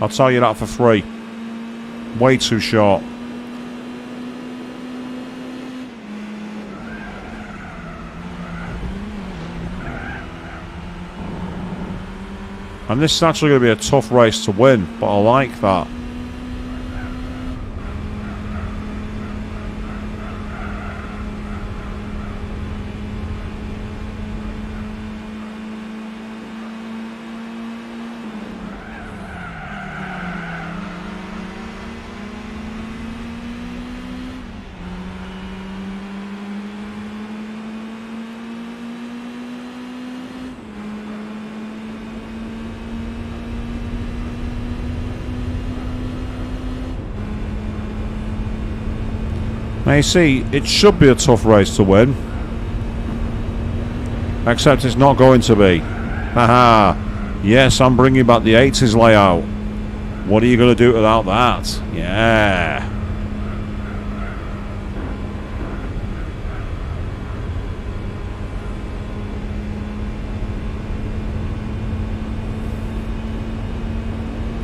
I'll tell you that for free. Way too short. And this is actually going to be a tough race to win, but I like that. Now you see, it should be a tough race to win. Except it's not going to be. Haha. Yes, I'm bringing back the 80s layout. What are you going to do without that? Yeah.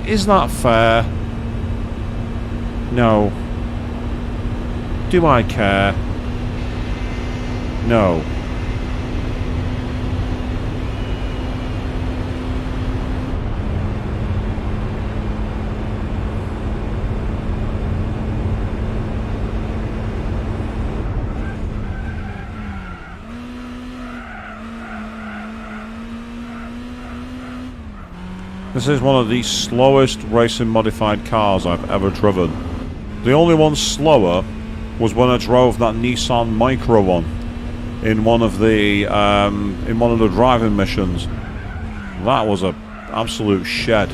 Is that fair? No. Do I care? No. This is one of the slowest racing modified cars I've ever driven. The only one slower was when I drove that Nissan Micra one in one of the driving missions. That was a absolute shed.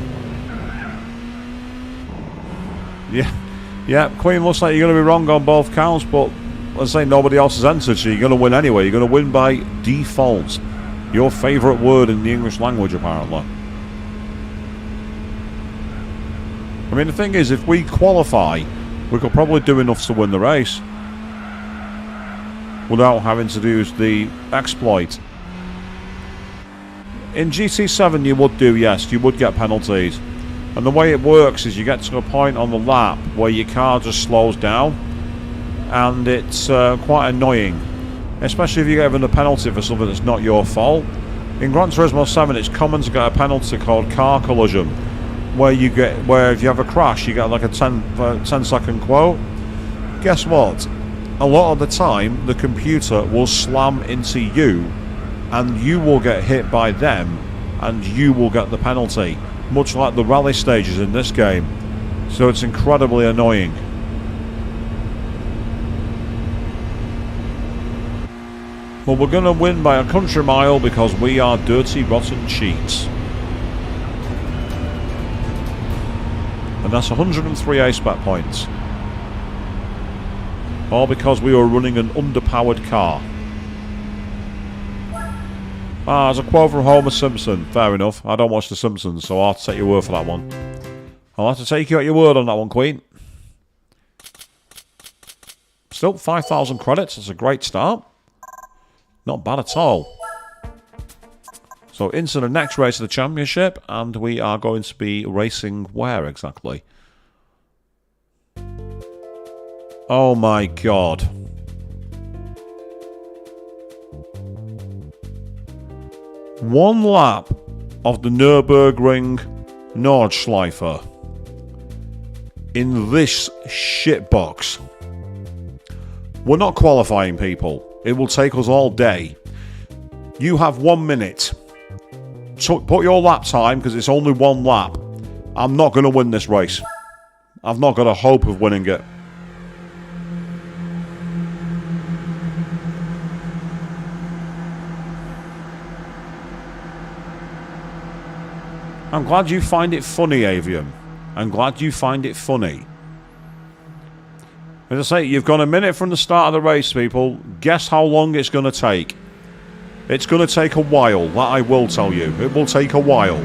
Yeah, Queen, looks like you're going to be wrong on both counts, but let's say nobody else has entered, so you're going to win anyway. You're going to win by default. Your favourite word in the English language, apparently. I mean, the thing is, if we qualify, we could probably do enough to win the race without having to do the exploit. In GT7 you would do, yes, you would get penalties. And the way it works is you get to a point on the lap where your car just slows down, and it's quite annoying, especially if you're given a penalty for something that's not your fault. In Gran Turismo 7 it's common to get a penalty called car collision, where if you have a crash you get like a 10-second quote. Guess what? A lot of the time the computer will slam into you and you will get hit by them and you will get the penalty, much like the rally stages in this game. So it's incredibly annoying. But we're going to win by a country mile because we are dirty, rotten cheats. And that's 103 A-spec points. All because we were running an underpowered car. There's a quote from Homer Simpson. Fair enough. I don't watch The Simpsons, so I'll have to take your word for that one. I'll have to take you at your word on that one, Queen. Still, 5,000 credits. That's a great start. Not bad at all. So into the next race of the championship, and we are going to be racing where exactly? Oh my god. One lap of the Nürburgring Nordschleife in this shitbox. We're not qualifying, people. It will take us all day. You have 1 minute. So put your lap time, because it's only one lap. I'm not going to win this race. I've not got a hope of winning it. I'm glad you find it funny, Avian. I'm glad you find it funny. As I say, you've got a minute from the start of the race, people. Guess how long it's going to take. It's going to take a while, that I will tell you. It will take a while.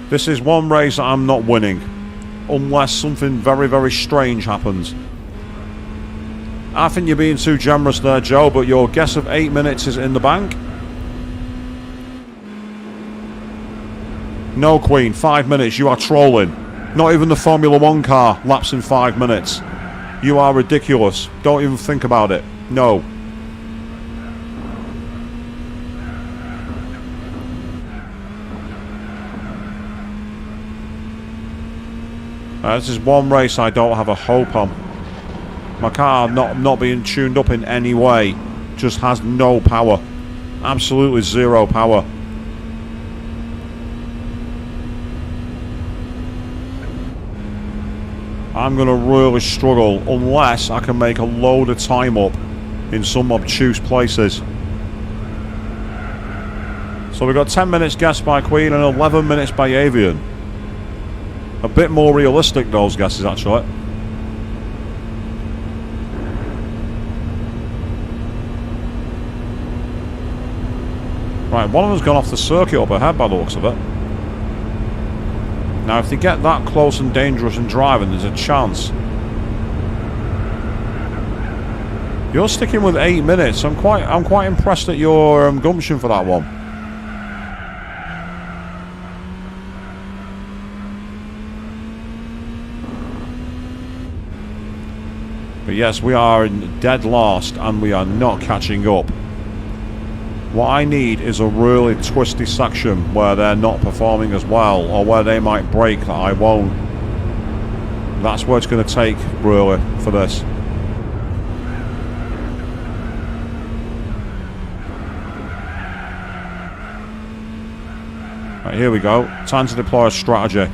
This is one race that I'm not winning. Unless something very, very strange happens. I think you're being too generous there, Joe, but your guess of 8 minutes is in the bank. No, Queen, 5 minutes. You are trolling. Not even the Formula 1 car laps in 5 minutes. You are ridiculous. Don't even think about it. No. This is one race I don't have a hope on. My car not being tuned up in any way. Just has no power. Absolutely zero power. I'm going to really struggle unless I can make a load of time up in some obtuse places. So we've got 10 minutes guessed by Queen and 11 minutes by Avian. A bit more realistic, those guesses, actually. Right, one of them's gone off the circuit up ahead by the looks of it. Now, if they get that close and dangerous and driving, there's a chance. You're sticking with 8 minutes. I'm quite impressed at your gumption for that one. But yes, we are in dead last and we are not catching up. What I need is a really twisty section where they're not performing as well, or where they might break that I won't. That's what it's going to take, really, for this. Right, here we go. Time to deploy a strategy.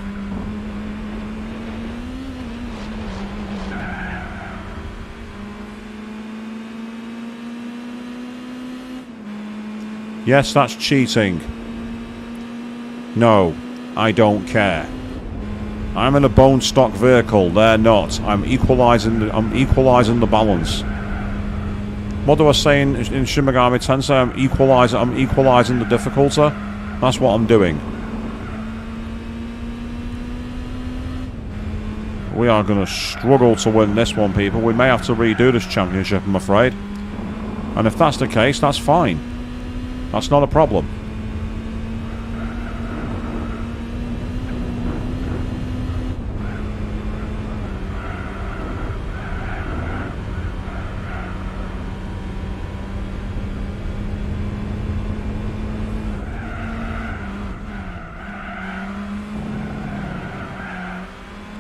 Yes, that's cheating. No, I don't care. I'm in a bone stock vehicle. They're not. I'm equalising the balance. What do I say in Shin Megami Tensei? I'm equalising the difficulty. That's what I'm doing. We are going to struggle to win this one, people. We may have to redo this championship, I'm afraid. And if that's the case, that's fine. That's not a problem.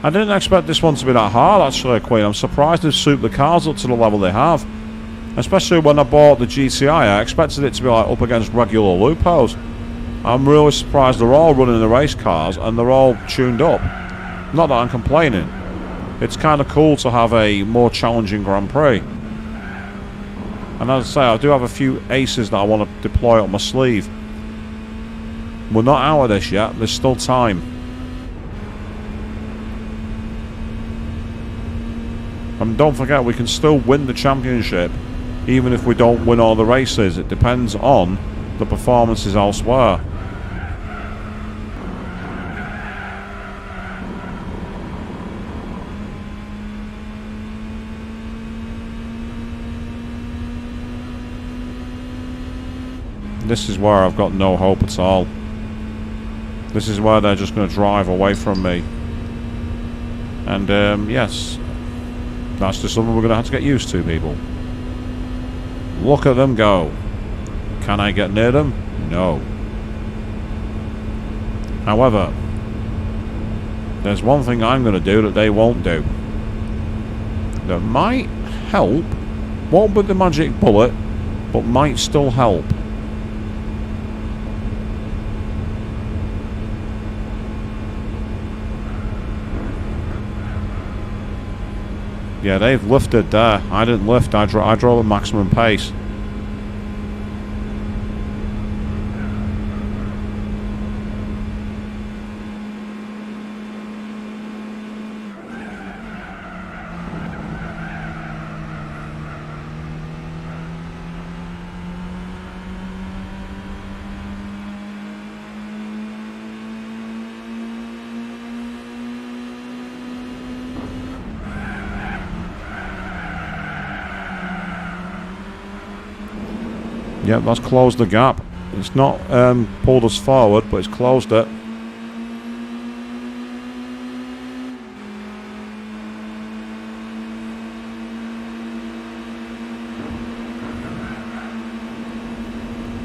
I didn't expect this one to be that hard, actually, Queen. I'm surprised they've souped the cars up to the level they have. Especially when I bought the GTI, I expected it to be like up against regular Lupos. I'm really surprised they're all running the race cars and they're all tuned up. Not that I'm complaining. It's kind of cool to have a more challenging Grand Prix. And as I say, I do have a few aces that I want to deploy up my sleeve. We're not out of this yet, there's still time. And don't forget, we can still win the championship even if we don't win all the races. It depends on the performances elsewhere. This is where I've got no hope at all. This is where they're just going to drive away from me. And yes, that's just something we're going to have to get used to, people. Look at them go. Can I get near them? No. However, there's one thing I'm going to do that they won't do. That might help. Won't be the magic bullet, but might still help. Yeah, they've lifted there. I didn't lift. I drove at maximum pace. Yep, that's closed the gap. It's not pulled us forward, but it's closed it.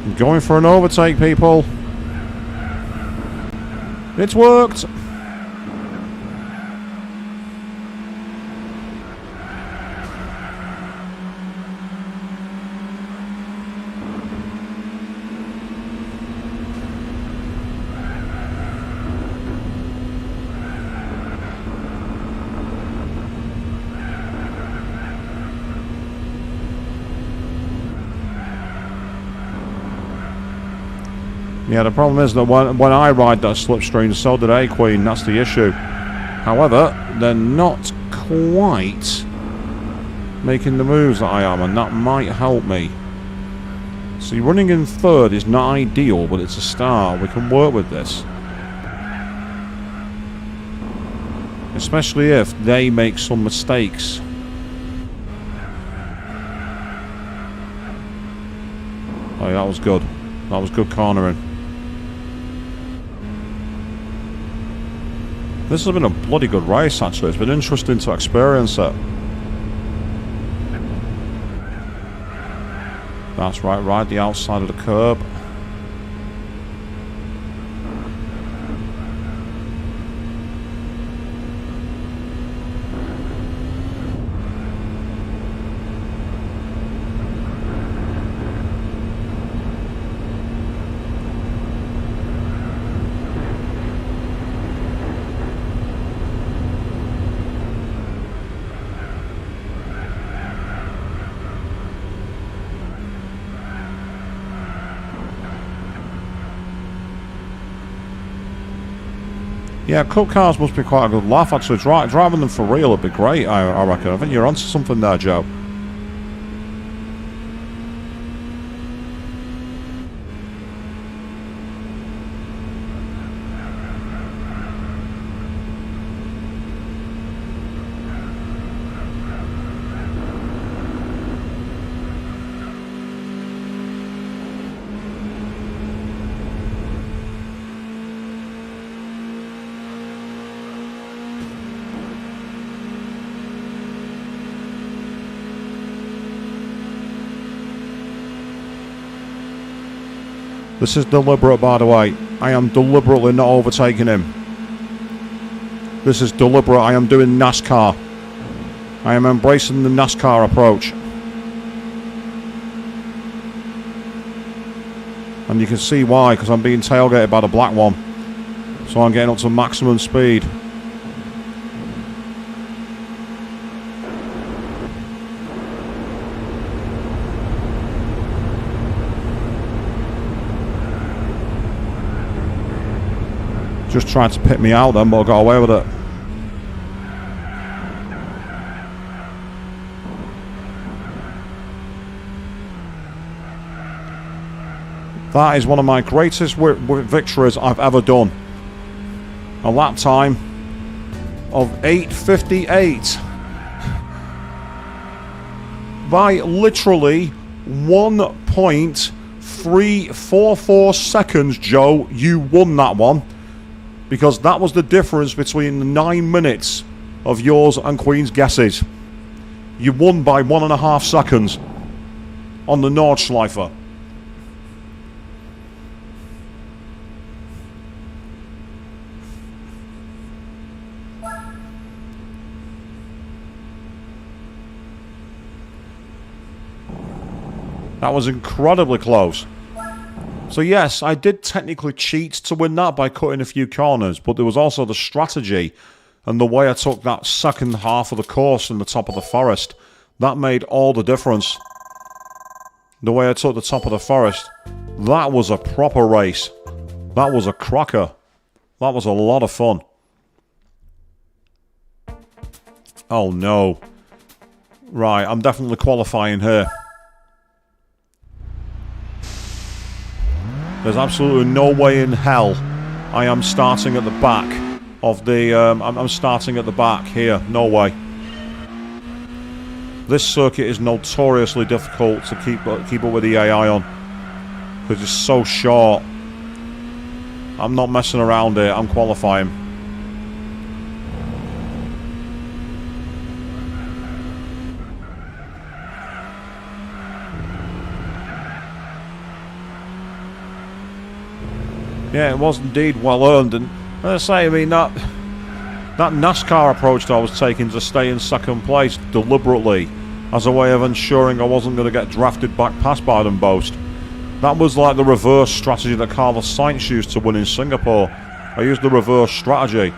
I'm going for an overtake, people. It's worked. Yeah, the problem is that when I ride that slipstream, so did A-Queen. That's the issue. However, they're not quite making the moves that I am, and that might help me. See, running in third is not ideal, but it's a start. We can work with this. Especially if they make some mistakes. Oh, yeah, that was good. That was good cornering. This has been a bloody good race, actually. It's been interesting to experience it. That's right, ride the outside of the curb. Yeah, cup cars must be quite a good laugh, actually. Driving them for real would be great, I reckon. I think you're onto something there, Joe. This is deliberate, by the way. I am deliberately not overtaking him. This is deliberate. I am doing NASCAR. I am embracing the NASCAR approach. And you can see why, because I'm being tailgated by the black one. So I'm getting up to maximum speed. Just tried to pit me out then, but I got away with it. That is one of my greatest victories I've ever done. A lap time of 8:58 by literally 1.344 seconds. Joe, you won that one. Because that was the difference between the 9 minutes of yours and Queen's guesses. You won by 1.5 seconds on the Nordschleifer. That was incredibly close. So yes, I did technically cheat to win that by cutting a few corners, but there was also the strategy And the way I took that second half of the course in the top of the forest, that made all the difference. The way I took the top of the forest, that was a proper race. That was a cracker. That was a lot of fun. Oh no. Right, I'm definitely qualifying here. There's absolutely no way in hell I am starting at the back of the... I'm starting at the back here. No way. This circuit is notoriously difficult to keep up with the AI on. Because it's so short. I'm not messing around here. I'm qualifying. Yeah, it was indeed well earned, and as I say, I mean that NASCAR approach that I was taking to stay in second place deliberately as a way of ensuring I wasn't going to get drafted back past by them both. That was like the reverse strategy that Carlos Sainz used to win in Singapore. I used the reverse strategy.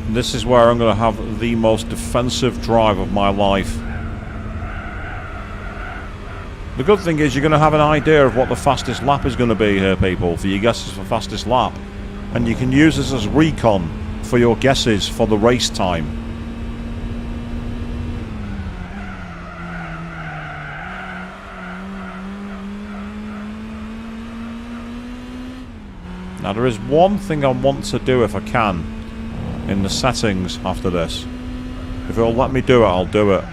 This is where I'm going to have the most defensive drive of my life. The good thing is you're going to have an idea of what the fastest lap is going to be here, people, for your guesses for fastest lap. And you can use this as recon for your guesses for the race time. Now there is one thing I want to do if I can in the settings after this. If it'll let me do it, I'll do it.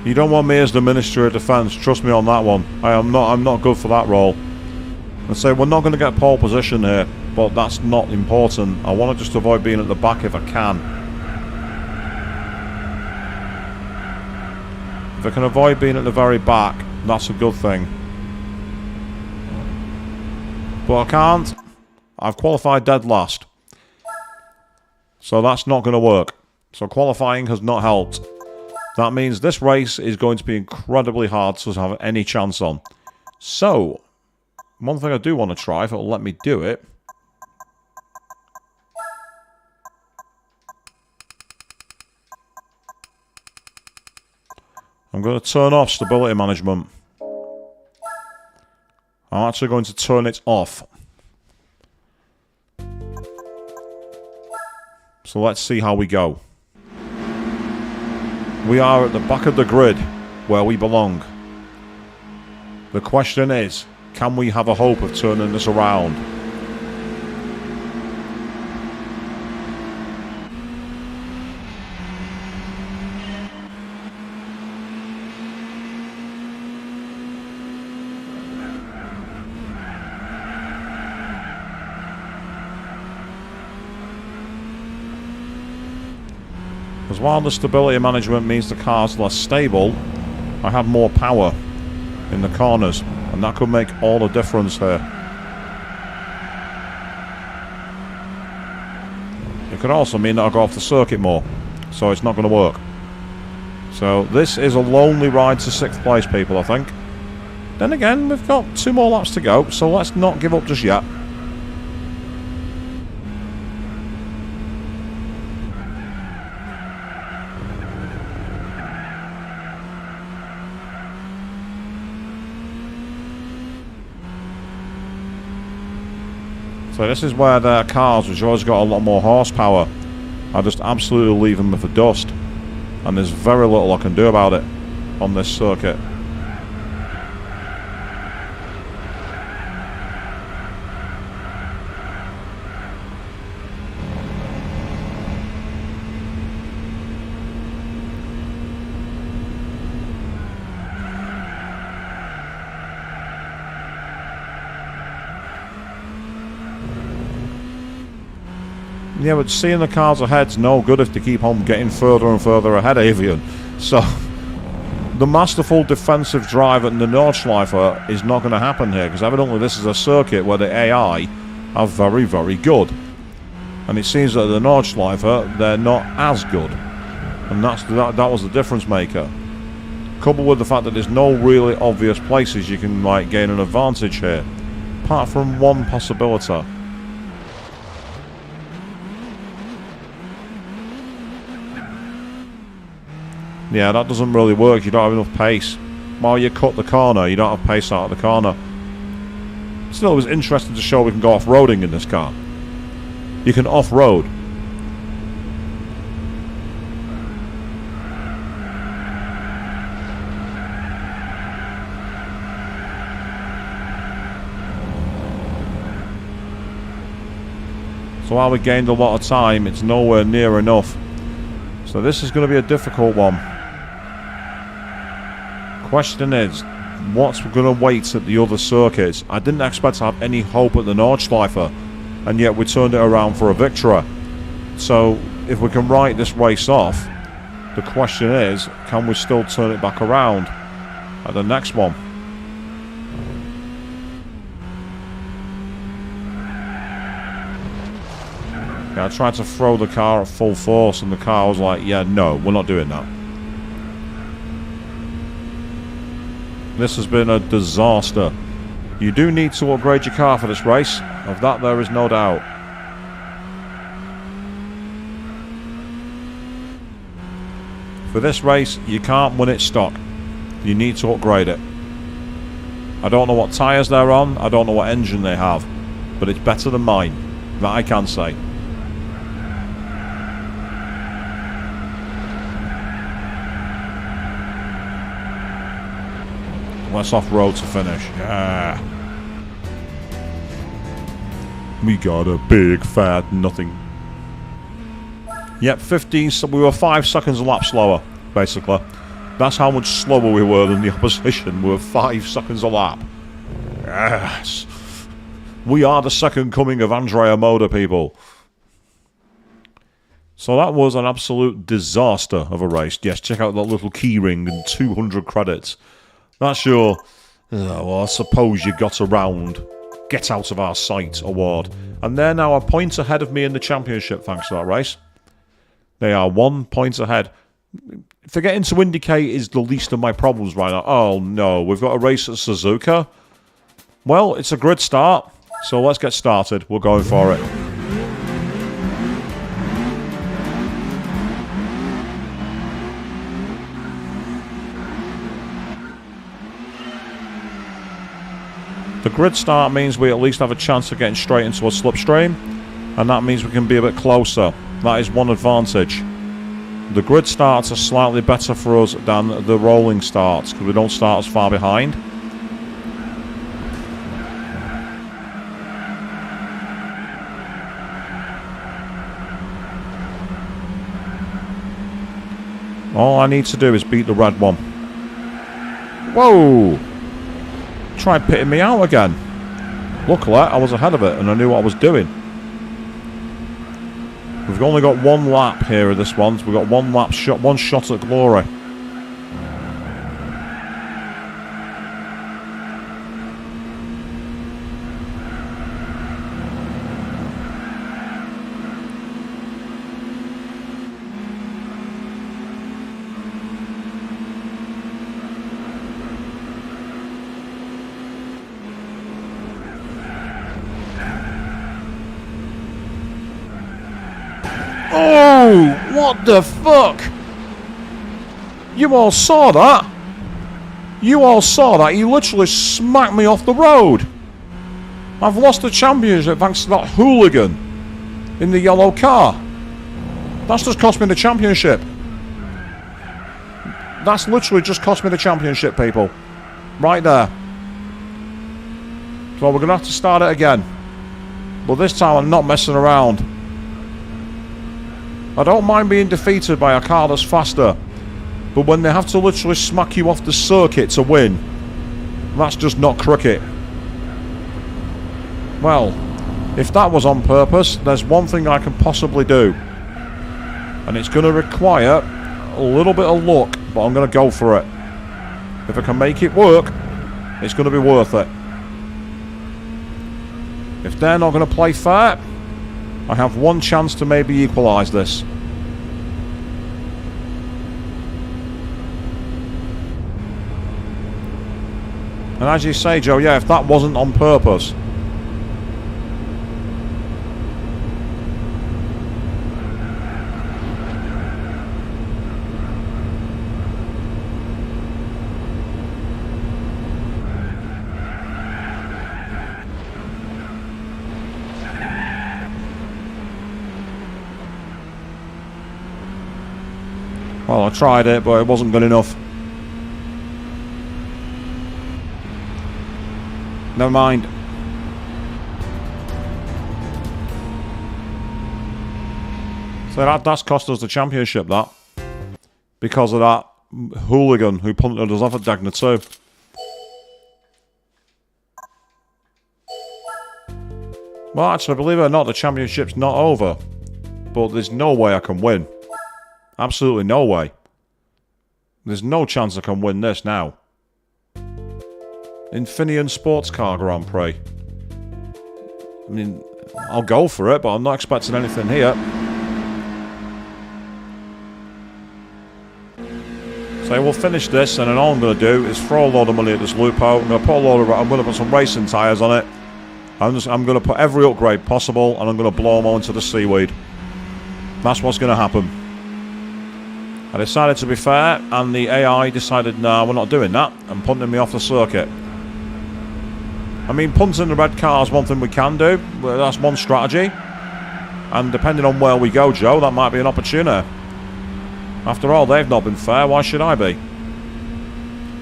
You don't want me as the Minister of Defence, trust me on that one. I'm not good for that role. I say we're not going to get pole position here, but that's not important. I want to just avoid being at the back if I can. If I can avoid being at the very back, that's a good thing. But I can't. I've qualified dead last. So that's not going to work. So qualifying has not helped. That means this race is going to be incredibly hard to have any chance on. So, one thing I do want to try, if it'll let me do it. I'm going to turn off stability management. I'm actually going to turn it off. So let's see how we go. We are at the back of the grid, where we belong. The question is, can we have a hope of turning this around? Because while the stability management means the car's less stable, I have more power in the corners, and that could make all the difference here. It could also mean that I'll go off the circuit more, so it's not going to work. So this is a lonely ride to 6th place, people, I think. Then again, we've got 2 more laps to go, so let's not give up just yet. So this is where their cars, which always got a lot more horsepower, are just absolutely leaving me for dust. And there's very little I can do about it on this circuit. Yeah, but seeing the cars ahead's no good if they keep on getting further and further ahead, Avian. So, the masterful defensive drive at the Nordschleife is not going to happen here, because evidently this is a circuit where the AI are very, very good. And it seems that the Nordschleife, they're not as good. And that was the difference maker. Coupled with the fact that there's no really obvious places you can like gain an advantage here. Apart from one possibility. Yeah, that doesn't really work. You don't have enough pace. While you cut the corner, you don't have pace out of the corner. Still, it was interesting to show we can go off-roading in this car. You can off-road. So while we gained a lot of time, it's nowhere near enough. So this is going to be a difficult one. Question is, what's going to wait at the other circuits? I didn't expect to have any hope at the Nordschleife, and yet we turned it around for a victory. So if we can write this race off, the question is, can we still turn it back around at the next one? Yeah, I tried to throw the car at full force, and the car was like, yeah, no, we're not doing that. This has been a disaster. You do need to upgrade your car for this race. Of that, there is no doubt. For this race, you can't win it stock. You need to upgrade it. I don't know what tyres they're on. I don't know what engine they have. But it's better than mine. That I can say. Let's off-road to finish. Yeah. We got a big fat nothing. Yep, 15. So we were 5 seconds a lap slower, basically. That's how much slower we were than the opposition. We were 5 seconds a lap. Yes. We are the second coming of Andrea Moda, people. So that was an absolute disaster of a race. Yes, check out that little keyring and 200 credits. That's your, well, I suppose you got around, get out of our sight award. And they're now a point ahead of me in the championship thanks to that race. They are 1 point ahead. Forgetting to indicate is the least of my problems right now. Oh no, we've got a race at Suzuka. Well, it's a grid start, so let's get started. We're going for it. The grid start means we at least have a chance of getting straight into a slipstream, and that means we can be a bit closer. That is one advantage. The grid starts are slightly better for us than the rolling starts, because we don't start as far behind. All I need to do is beat the red one. Whoa! Tried pitting me out again. Luckily, I was ahead of it and I knew what I was doing. We've only got 1 lap here of this one. So we've got 1 lap shot, 1 shot at glory. Oh, what the fuck? You all saw that? You all saw that? He literally smacked me off the road. I've lost the championship thanks to that hooligan in the yellow car. That's just cost me the championship. That's literally just cost me the championship, people. Right there. So we're going to have to start it again. But this time I'm not messing around. I don't mind being defeated by a car that's faster, but when they have to literally smack you off the circuit to win, that's just not cricket. Well, If that was on purpose, there's one thing I can possibly do. And it's going to require a little bit of luck, but I'm going to go for it. If I can make it work, it's going to be worth it. If they're not going to play fair, I have one chance to maybe equalise this. And as you say, Joe, yeah, if that wasn't on purpose. Well, I tried it, but it wasn't good enough. Never mind. So that's cost us the championship, that. Because of that hooligan who punted us off at Dagna 2. Well, actually, believe it or not, the championship's not over. But there's no way I can win. Absolutely no way. There's no chance I can win this now. Infineon Sports Car Grand Prix. I mean, I'll go for it, but I'm not expecting anything here. So we'll finish this, and then all I'm going to do is throw a load of money at this loophole. I'm going to put some racing tyres on it. I'm going to put every upgrade possible, and I'm going to blow them all into the seaweed. That's what's going to happen. I decided to be fair, and the AI decided, nah, we're not doing that, and punting me off the circuit. I mean, punting the red car is one thing we can do. That's one strategy. And depending on where we go, Joe, that might be an opportunity. After all, they've not been fair. Why should I be?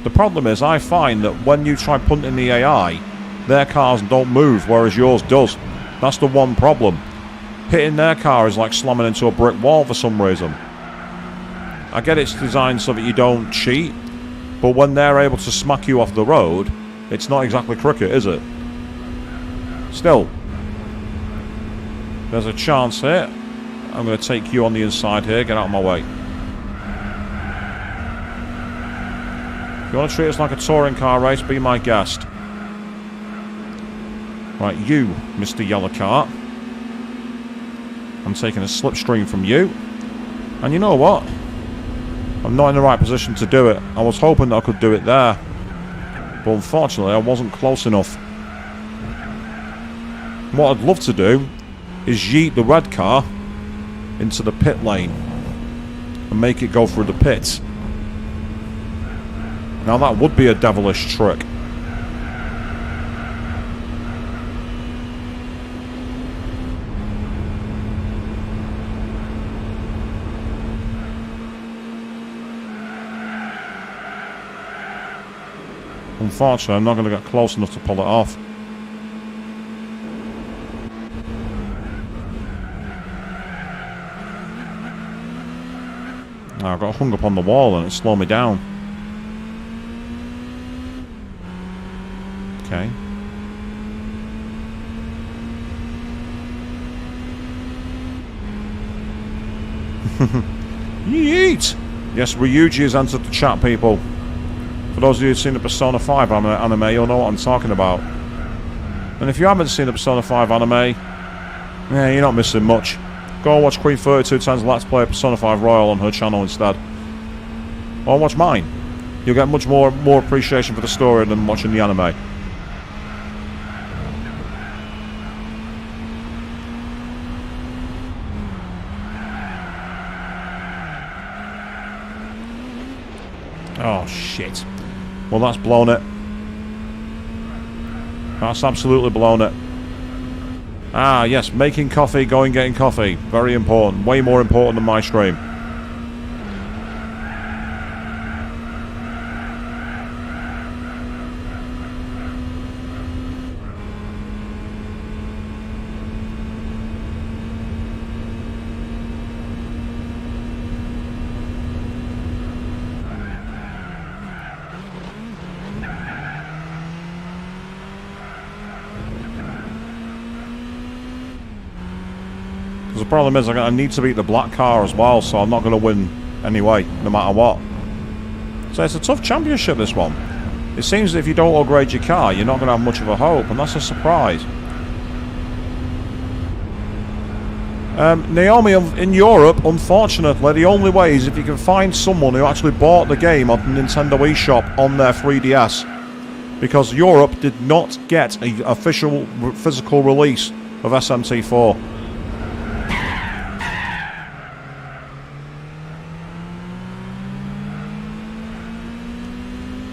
The problem is, I find that when you try punting the AI, their cars don't move, whereas yours does. That's the one problem. Hitting their car is like slamming into a brick wall for some reason. I get it's designed so that you don't cheat, but when they're able to smack you off the road, it's not exactly cricket, is it? Still, there's a chance here. I'm going to take you on the inside here. Get out of my way. If you want to treat us like a touring car race, be my guest. Right, you, Mr. Yellow Car. I'm taking a slipstream from you. And you know what? I'm not in the right position to do it. I was hoping that I could do it there. But unfortunately, I wasn't close enough. What I'd love to do is yeet the red car into the pit lane and make it go through the pits. Now that would be a devilish trick. Unfortunately, I'm not going to get close enough to pull it off. I got hung up on the wall and it slowed me down. Okay. Yeet! Yes, Ryuji has entered the chat, people. For those of you who've seen the Persona 5 anime, you'll know what I'm talking about. And if you haven't seen the Persona 5 anime, yeah, you're not missing much. Go and watch Queen 32 times Let's Play Persona 5 Royal on her channel instead. Or watch mine. You'll get much more appreciation for the story than watching the anime. Oh, shit. Well, that's blown it. That's absolutely blown it. Ah, yes, making coffee, going getting coffee. Very important. Way more important than my stream. Because the problem is I need to beat the black car as well, so I'm not going to win anyway, no matter what. So it's a tough championship, this one. It seems that if you don't upgrade your car, you're not going to have much of a hope, and that's a surprise. Naomi, in Europe, unfortunately, the only way is if you can find someone who actually bought the game on the Nintendo eShop on their 3DS. Because Europe did not get an official physical release of SMT4.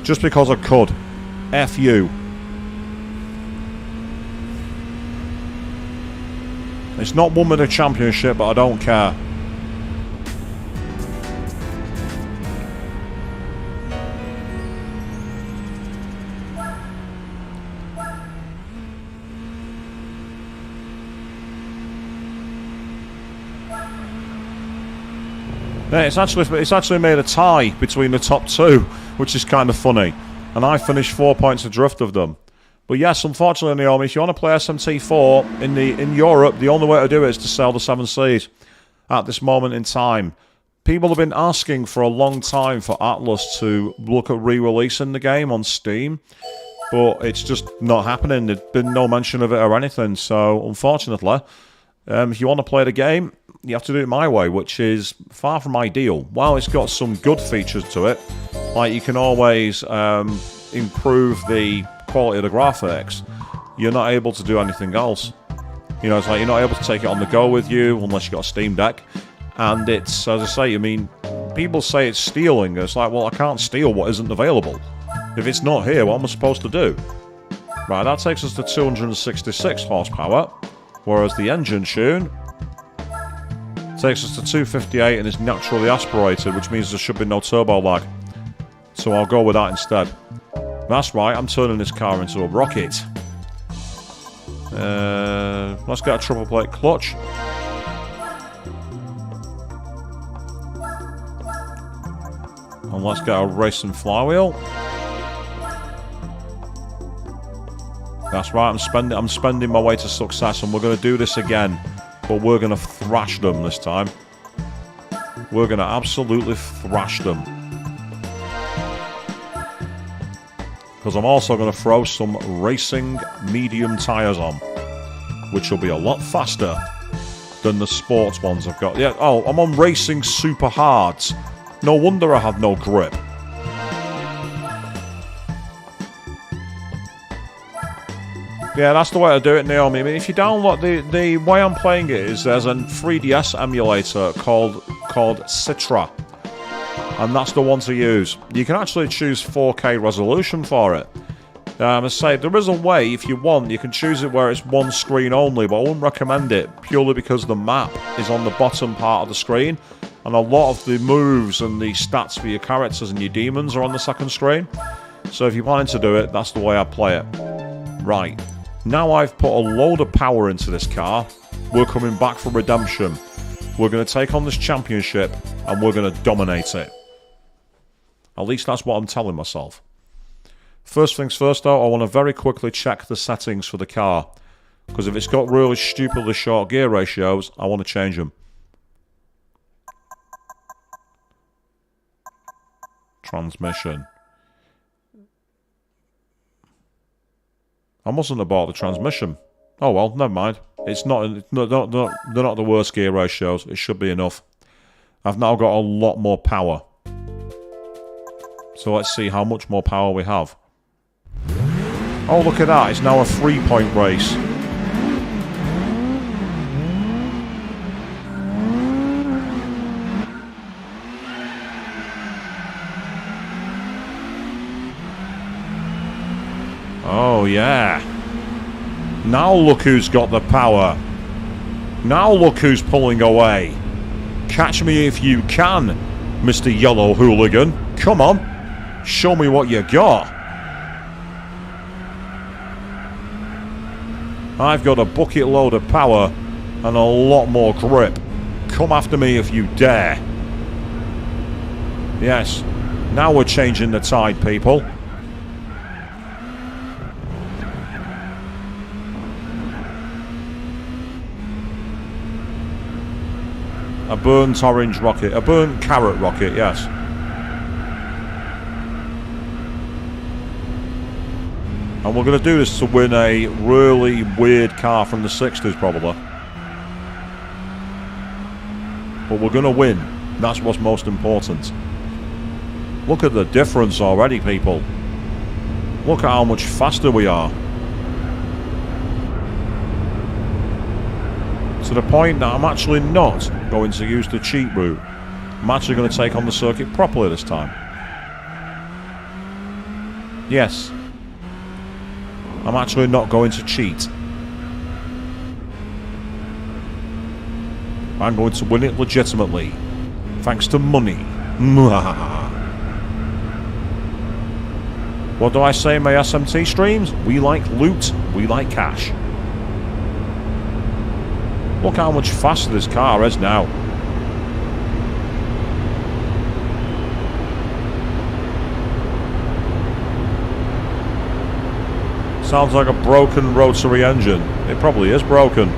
Just because I could. F you. It's not won with a championship, but I don't care. Yeah, it's actually made a tie between the top two, which is kind of funny. And I finished 4 points adrift of them. But yes, unfortunately, Naomi, if you want to play SMT4 in Europe, the only way to do it is to sell the 7 Seas at this moment in time. People have been asking for a long time for Atlas to look at re-releasing the game on Steam, but it's just not happening. There's been no mention of it or anything. So, unfortunately, if you want to play the game, you have to do it my way, which is far from ideal. While it's got some good features to it, like you can always improve the quality of the graphics, you're not able to do anything else. You know, it's like you're not able to take it on the go with you unless you've got a Steam Deck. And it's, as I say, I mean, people say it's stealing. It's like, well, I can't steal what isn't available. If it's not here, what am I supposed to do? Right, that takes us to 266 horsepower, whereas the engine tune takes us to 258 and is naturally aspirated, which means there should be no turbo lag. So I'll go with that instead. That's right, I'm turning this car into a rocket. Let's get a triple plate clutch. And let's get a racing flywheel. That's right, I'm spending my way to success, and we're going to do this again. But we're going to thrash them this time. We're going to absolutely thrash them. Because I'm also going to throw some racing medium tyres on, which will be a lot faster than the sports ones I've got. Yeah, oh, I'm on racing super hards. No wonder I have no grip. Yeah, that's the way to do it, Naomi. I mean, if you download the way I'm playing it is there's a 3DS emulator called Citra, and that's the one to use. You can actually choose 4K resolution for it. I say there is a way, if you want, you can choose it where it's one screen only, but I wouldn't recommend it purely because the map is on the bottom part of the screen, and a lot of the moves and the stats for your characters and your demons are on the second screen. So if you're planning to do it, that's the way I play it. Right. Now I've put a load of power into this car, we're coming back for redemption. We're going to take on this championship, and we're going to dominate it. At least that's what I'm telling myself. First things first, though, I want to very quickly check the settings for the car. Because if it's got really stupidly short gear ratios, I want to change them. Transmission. I mustn't have bought the transmission. Oh well, never mind. It's not. They're not the worst gear ratios. It should be enough. I've now got a lot more power. So let's see how much more power we have. Oh, look at that! It's now a 3-point race. Oh, yeah. Now look who's got the power. Now look who's pulling away. Catch me if you can, Mr. Yellow Hooligan. Come on. Show me what you got. I've got a bucket load of power and a lot more grip. Come after me if you dare. Yes. Now we're changing the tide, people. A burnt orange rocket. A burnt carrot rocket, yes. And we're going to do this to win a really weird car from the 60s, probably. But we're going to win. That's what's most important. Look at the difference already, people. Look at how much faster we are. To the point that I'm actually not going to use the cheat route. I'm actually going to take on the circuit properly this time. Yes. I'm actually not going to cheat. I'm going to win it legitimately. Thanks to money. What do I say in my SMT streams? We like loot, we like cash. Look how much faster this car is now. Sounds like a broken rotary engine. It probably is broken.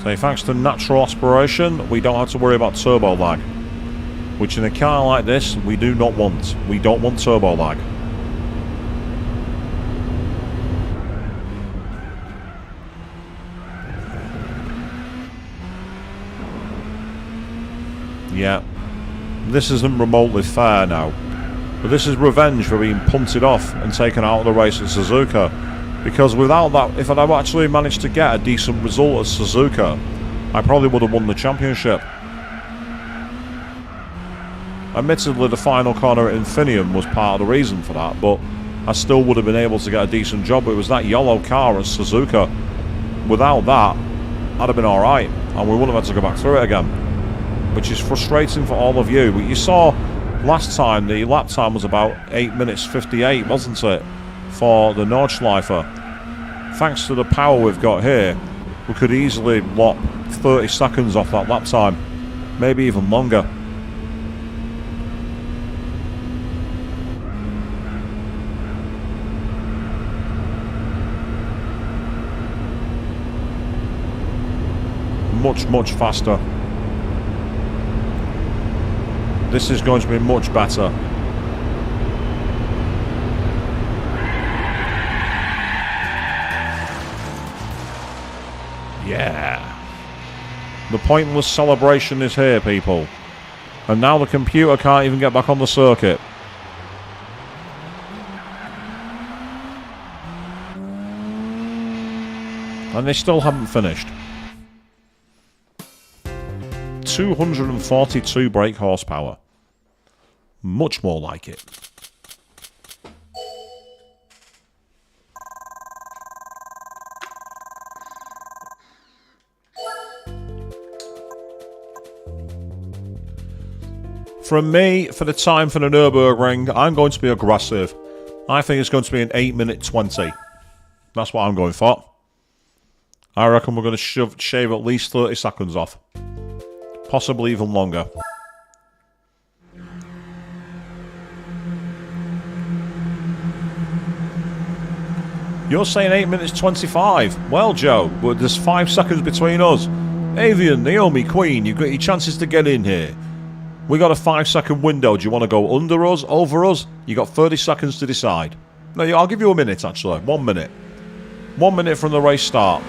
So thanks to natural aspiration, we don't have to worry about turbo lag. Which in a car like this, we do not want. We don't want turbo lag. Yeah, this isn't remotely fair now. But this is revenge for being punted off and taken out of the race at Suzuka. Because without that, if I'd have actually managed to get a decent result at Suzuka, I probably would have won the championship. Admittedly, the final corner at Infinium was part of the reason for that, but I still would have been able to get a decent job. It was that yellow car at Suzuka. Without that, I'd have been alright, and we wouldn't have had to go back through it again. Which is frustrating for all of you. But you saw last time the lap time was about 8 minutes 58, wasn't it? For the Nordschleifer. Thanks to the power we've got here, we could easily lop 30 seconds off that lap time. Maybe even longer. Much, much faster. This is going to be much better. Yeah. The pointless celebration is here, people. And now the computer can't even get back on the circuit. And they still haven't finished. 242 brake horsepower. Much more like it. From me, for the time for the Nürburgring, I'm going to be aggressive. I think it's going to be an 8 minute 20. That's what I'm going for. I reckon we're going to shave at least 30 seconds off. Possibly even longer. You're saying 8 minutes 25. Well, Joe, but there's 5 seconds between us. Avian, Naomi, Queen, you've got your chances to get in here. We got a 5-second window. Do you want to go under us, over us? You got 30 seconds to decide. No, I'll give you a minute, actually. 1 minute. 1 minute from the race start.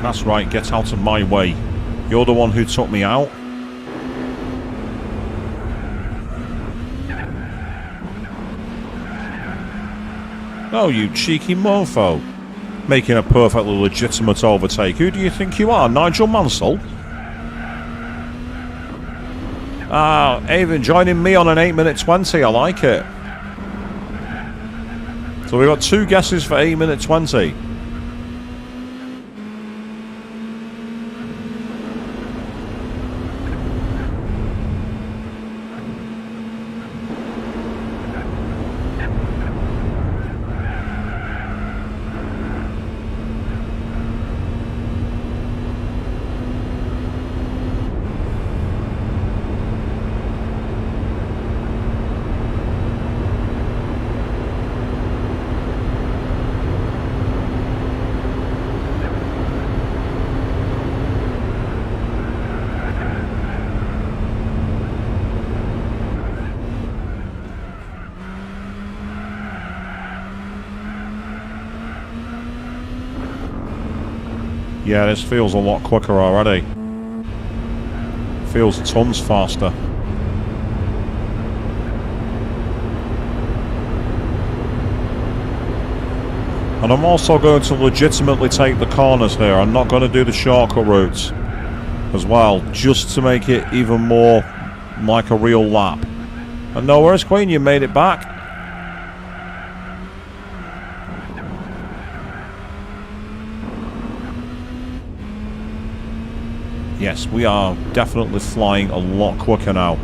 That's right, get out of my way. You're the one who took me out. Oh, you cheeky mofo. Making a perfectly legitimate overtake. Who do you think you are, Nigel Mansell? Ah, Avon joining me on an 8 minute 20, I like it. So we've got 2 guesses for 8 minute 20. Yeah, this feels a lot quicker already. Feels tons faster. And I'm also going to legitimately take the corners here. I'm not going to do the shortcut routes as well, just to make it even more like a real lap. And no worries, Queen, you made it back. Yes, we are definitely flying a lot quicker now.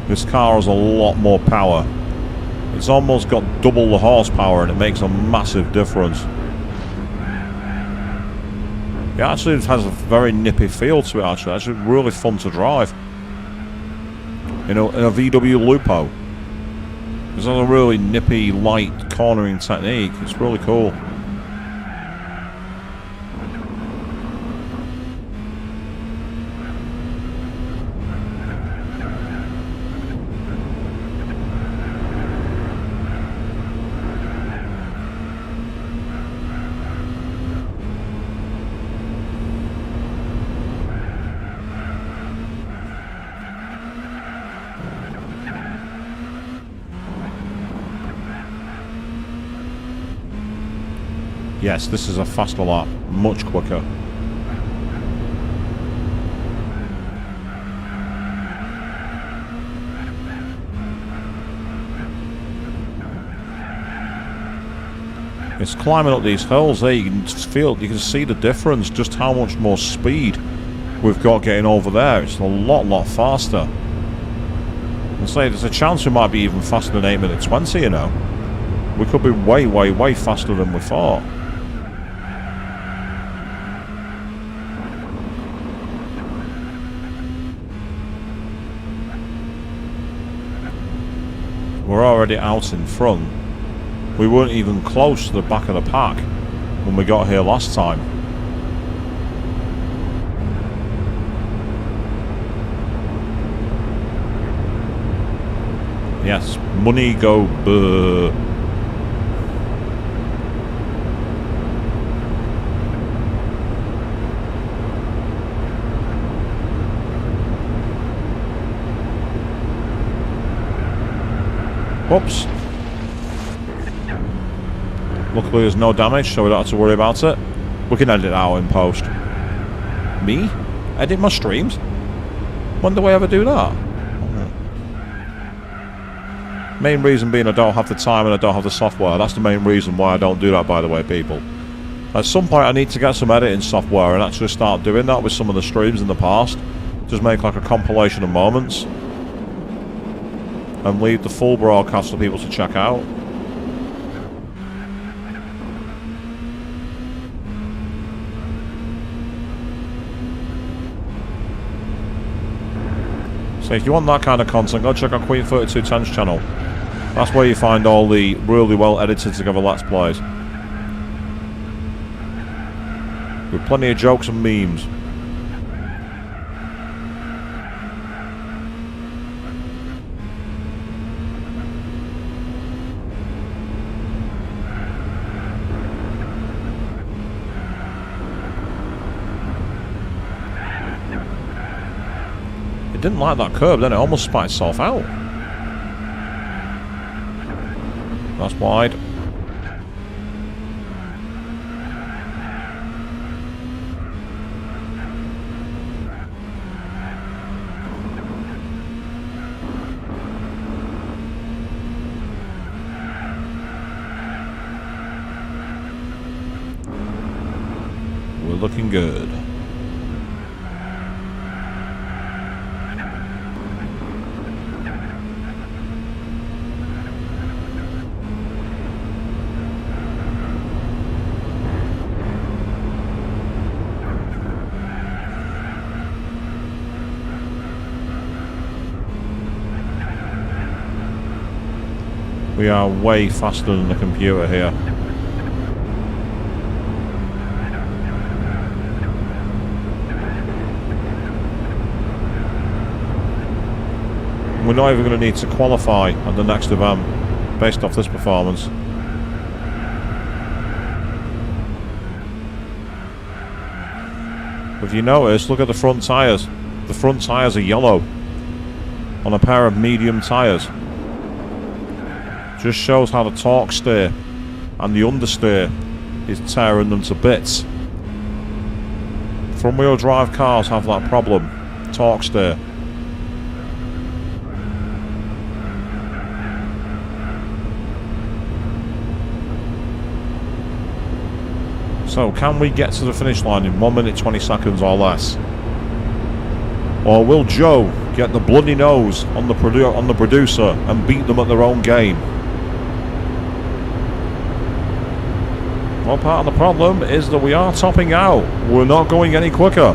This car has a lot more power. It's almost got double the horsepower and it makes a massive difference. It actually has a very nippy feel to it, actually. It's really fun to drive. You know, in a VW Lupo. It's a really nippy, light cornering technique. It's really cool. Yes, this is a faster lap, much quicker. It's climbing up these hills there, you can feel, you can see the difference, just how much more speed we've got getting over there. It's a lot faster. I say there's a chance we might be even faster than 8 minute 20, you know. We could be way faster than we thought. We're already out in front. We weren't even close to the back of the pack when we got here last time. Yes, money go brr. Whoops. Luckily there's no damage, so we don't have to worry about it. We can edit it out in post. Me? Edit my streams? When do I ever do that? Main reason being I don't have the time and I don't have the software. That's the main reason why I don't do that, by the way, people. At some point I need to get some editing software and actually start doing that with some of the streams in the past. Just make like a compilation of moments. And leave the full broadcast for people to check out. So if you want that kind of content, go check out Queen3210's channel. That's where you find all the really well edited together Let's Plays. With plenty of jokes and memes. Didn't like that curve, then it almost spat itself out. That's wide. We're looking good. We are way faster than the computer here. We're not even going to need to qualify at the next event based off this performance. If you notice, look at the front tyres. The front tyres are yellow on a pair of medium tyres. Just shows how the torque steer and the understeer is tearing them to bits. Front wheel drive cars have that problem. Torque steer. So, can we get to the finish line in 1 minute 20 seconds or less? Or will Joe get the bloody nose on the producer and beat them at their own game? Well, part of the problem is that we are topping out. We're not going any quicker.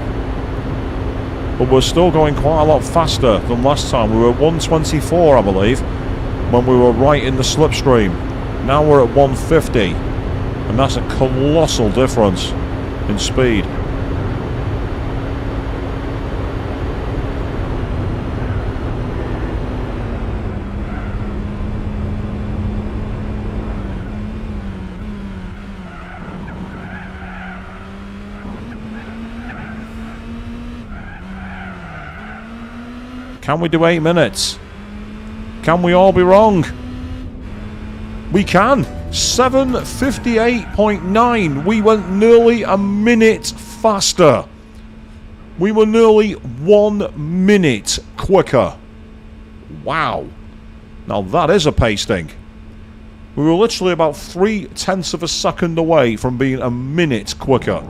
But we're still going quite a lot faster than last time. We were at 124, I believe, when we were right in the slipstream. Now we're at 150. And that's a colossal difference in speed. Can we do 8 minutes? Can we all be wrong? We can. 7:58.9. We went nearly a minute faster. We were nearly 1 minute quicker. Wow. Now that is a pasting. We were literally about 0.3 of a second away from being a minute quicker.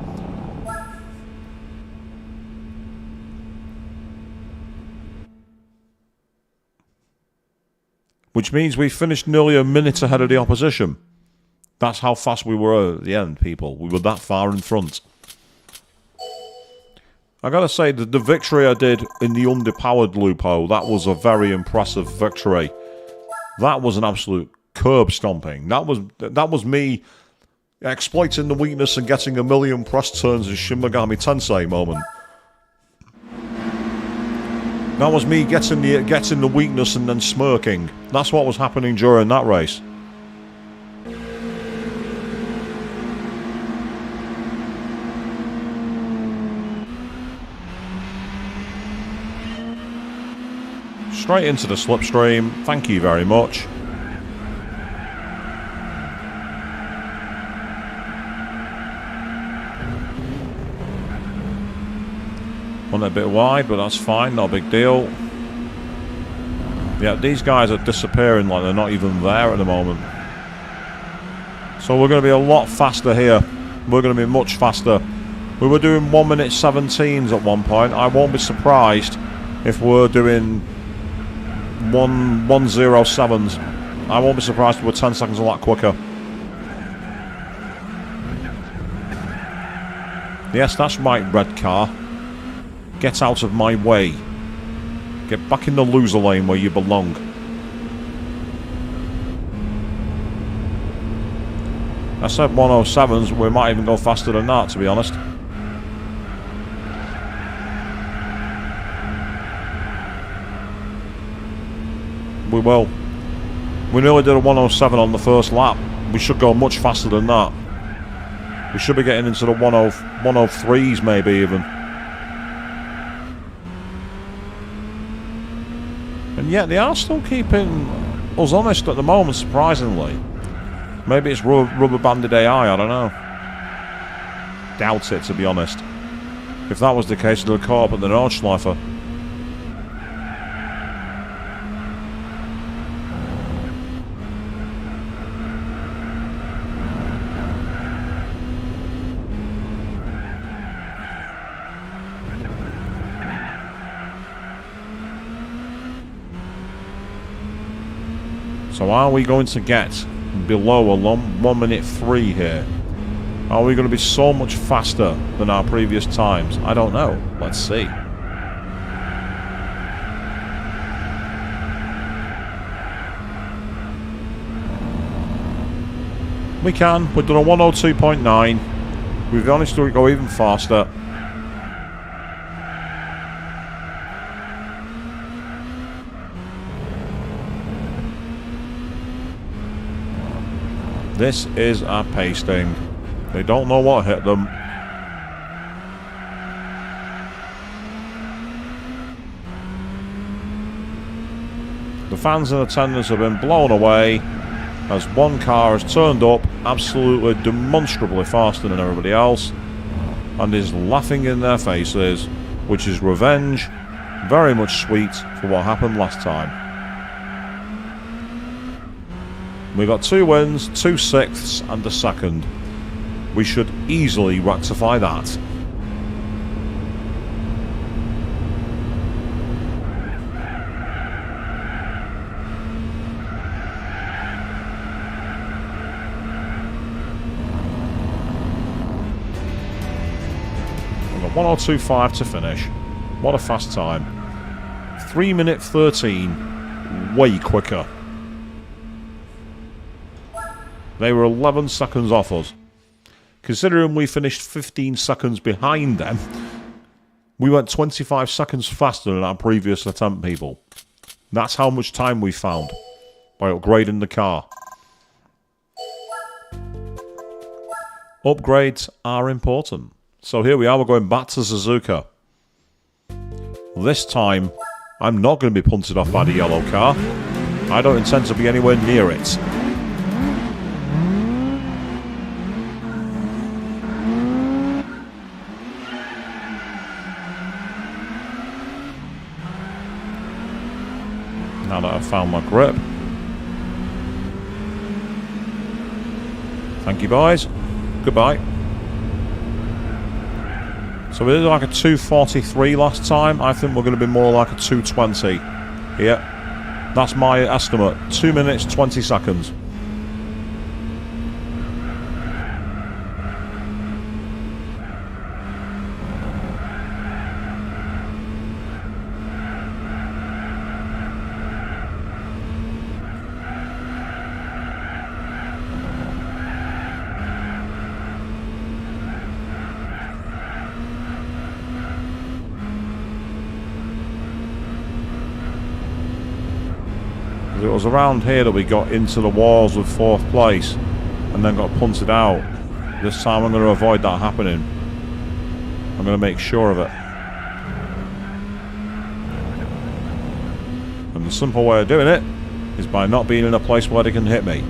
Which means we finished nearly a minute ahead of the opposition. That's how fast we were at the end, people. We were that far in front. I gotta say, the victory I did in the underpowered Lupo, that was a very impressive victory. That was an absolute curb stomping. That was me exploiting the weakness and getting a million press turns in Shin Megami Tensei moment. That was me getting the weakness and then smirking. That's what was happening during that race. Straight into the slipstream. Thank you very much. Went a bit wide, but that's fine, not a big deal. Yeah, these guys are disappearing like they're not even there at the moment. So we're going to be a lot faster here. We're going to be much faster. We were doing 1 minute 17s at one point. I won't be surprised if we're doing 1:07s. I won't be surprised if we're 10 seconds a lot quicker. Yes, that's right, red car. Get out of my way. Get back in the loser lane where you belong. I said 1:07s, we might even go faster than that, to be honest. We will. We nearly did a 1:07 on the first lap. We should go much faster than that. We should be getting into the 1:03s maybe even. And yet they are still keeping us honest at the moment, surprisingly. Maybe it's rubber banded AI, I don't know. Doubt it, to be honest. If that was the case, they'd have caught up at the Nordschleifer. So are we going to get below a 1 minute 3 here? Are we going to be so much faster than our previous times? I don't know. Let's see. We can. We've done a 1:02.9. We've managed to go even faster. This is a pasting. They don't know what hit them. The fans in attendance have been blown away as one car has turned up absolutely demonstrably faster than everybody else and is laughing in their faces, which is revenge, very much sweet for what happened last time. We got 2 wins, 2 sixths and a second. We should easily rectify that. We've got 1025 to finish. What a fast time. 3 minute 13, way quicker. They were 11 seconds off us. Considering we finished 15 seconds behind them, we went 25 seconds faster than our previous attempt, people. That's how much time we found by upgrading the car. Upgrades are important. So here we are, we're going back to Suzuka. This time, I'm not going to be punted off by the yellow car. I don't intend to be anywhere near it. Now that I've found my grip. Thank you, boys. Goodbye. So we did like a 2:43 last time. I think we're going to be more like a 2:20. Yeah, that's my estimate. 2 minutes, 20 seconds. It was around here that we got into the walls with 4th place and then got punted out. This time I'm going to avoid that happening. I'm going to make sure of it. And the simple way of doing it is by not being in a place where they can hit me.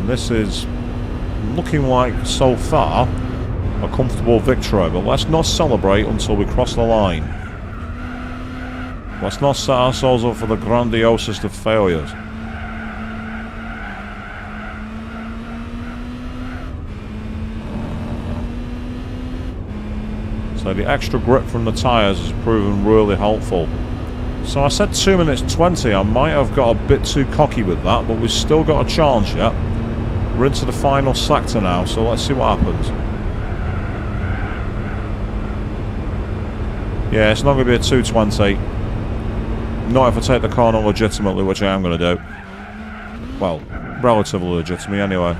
This is looking like, so far, a comfortable victory, but let's not celebrate until we cross the line. Let's not set ourselves up for the grandiosest of failures. So the extra grip from the tyres has proven really helpful. So I said 2 minutes 20, I might have got a bit too cocky with that, but we've still got a chance yet. We're into the final sector now, so let's see what happens. Yeah, it's not going to be a 2:20. Not if I take the corner legitimately, which I am going to do. Well, relatively legitimately anyway.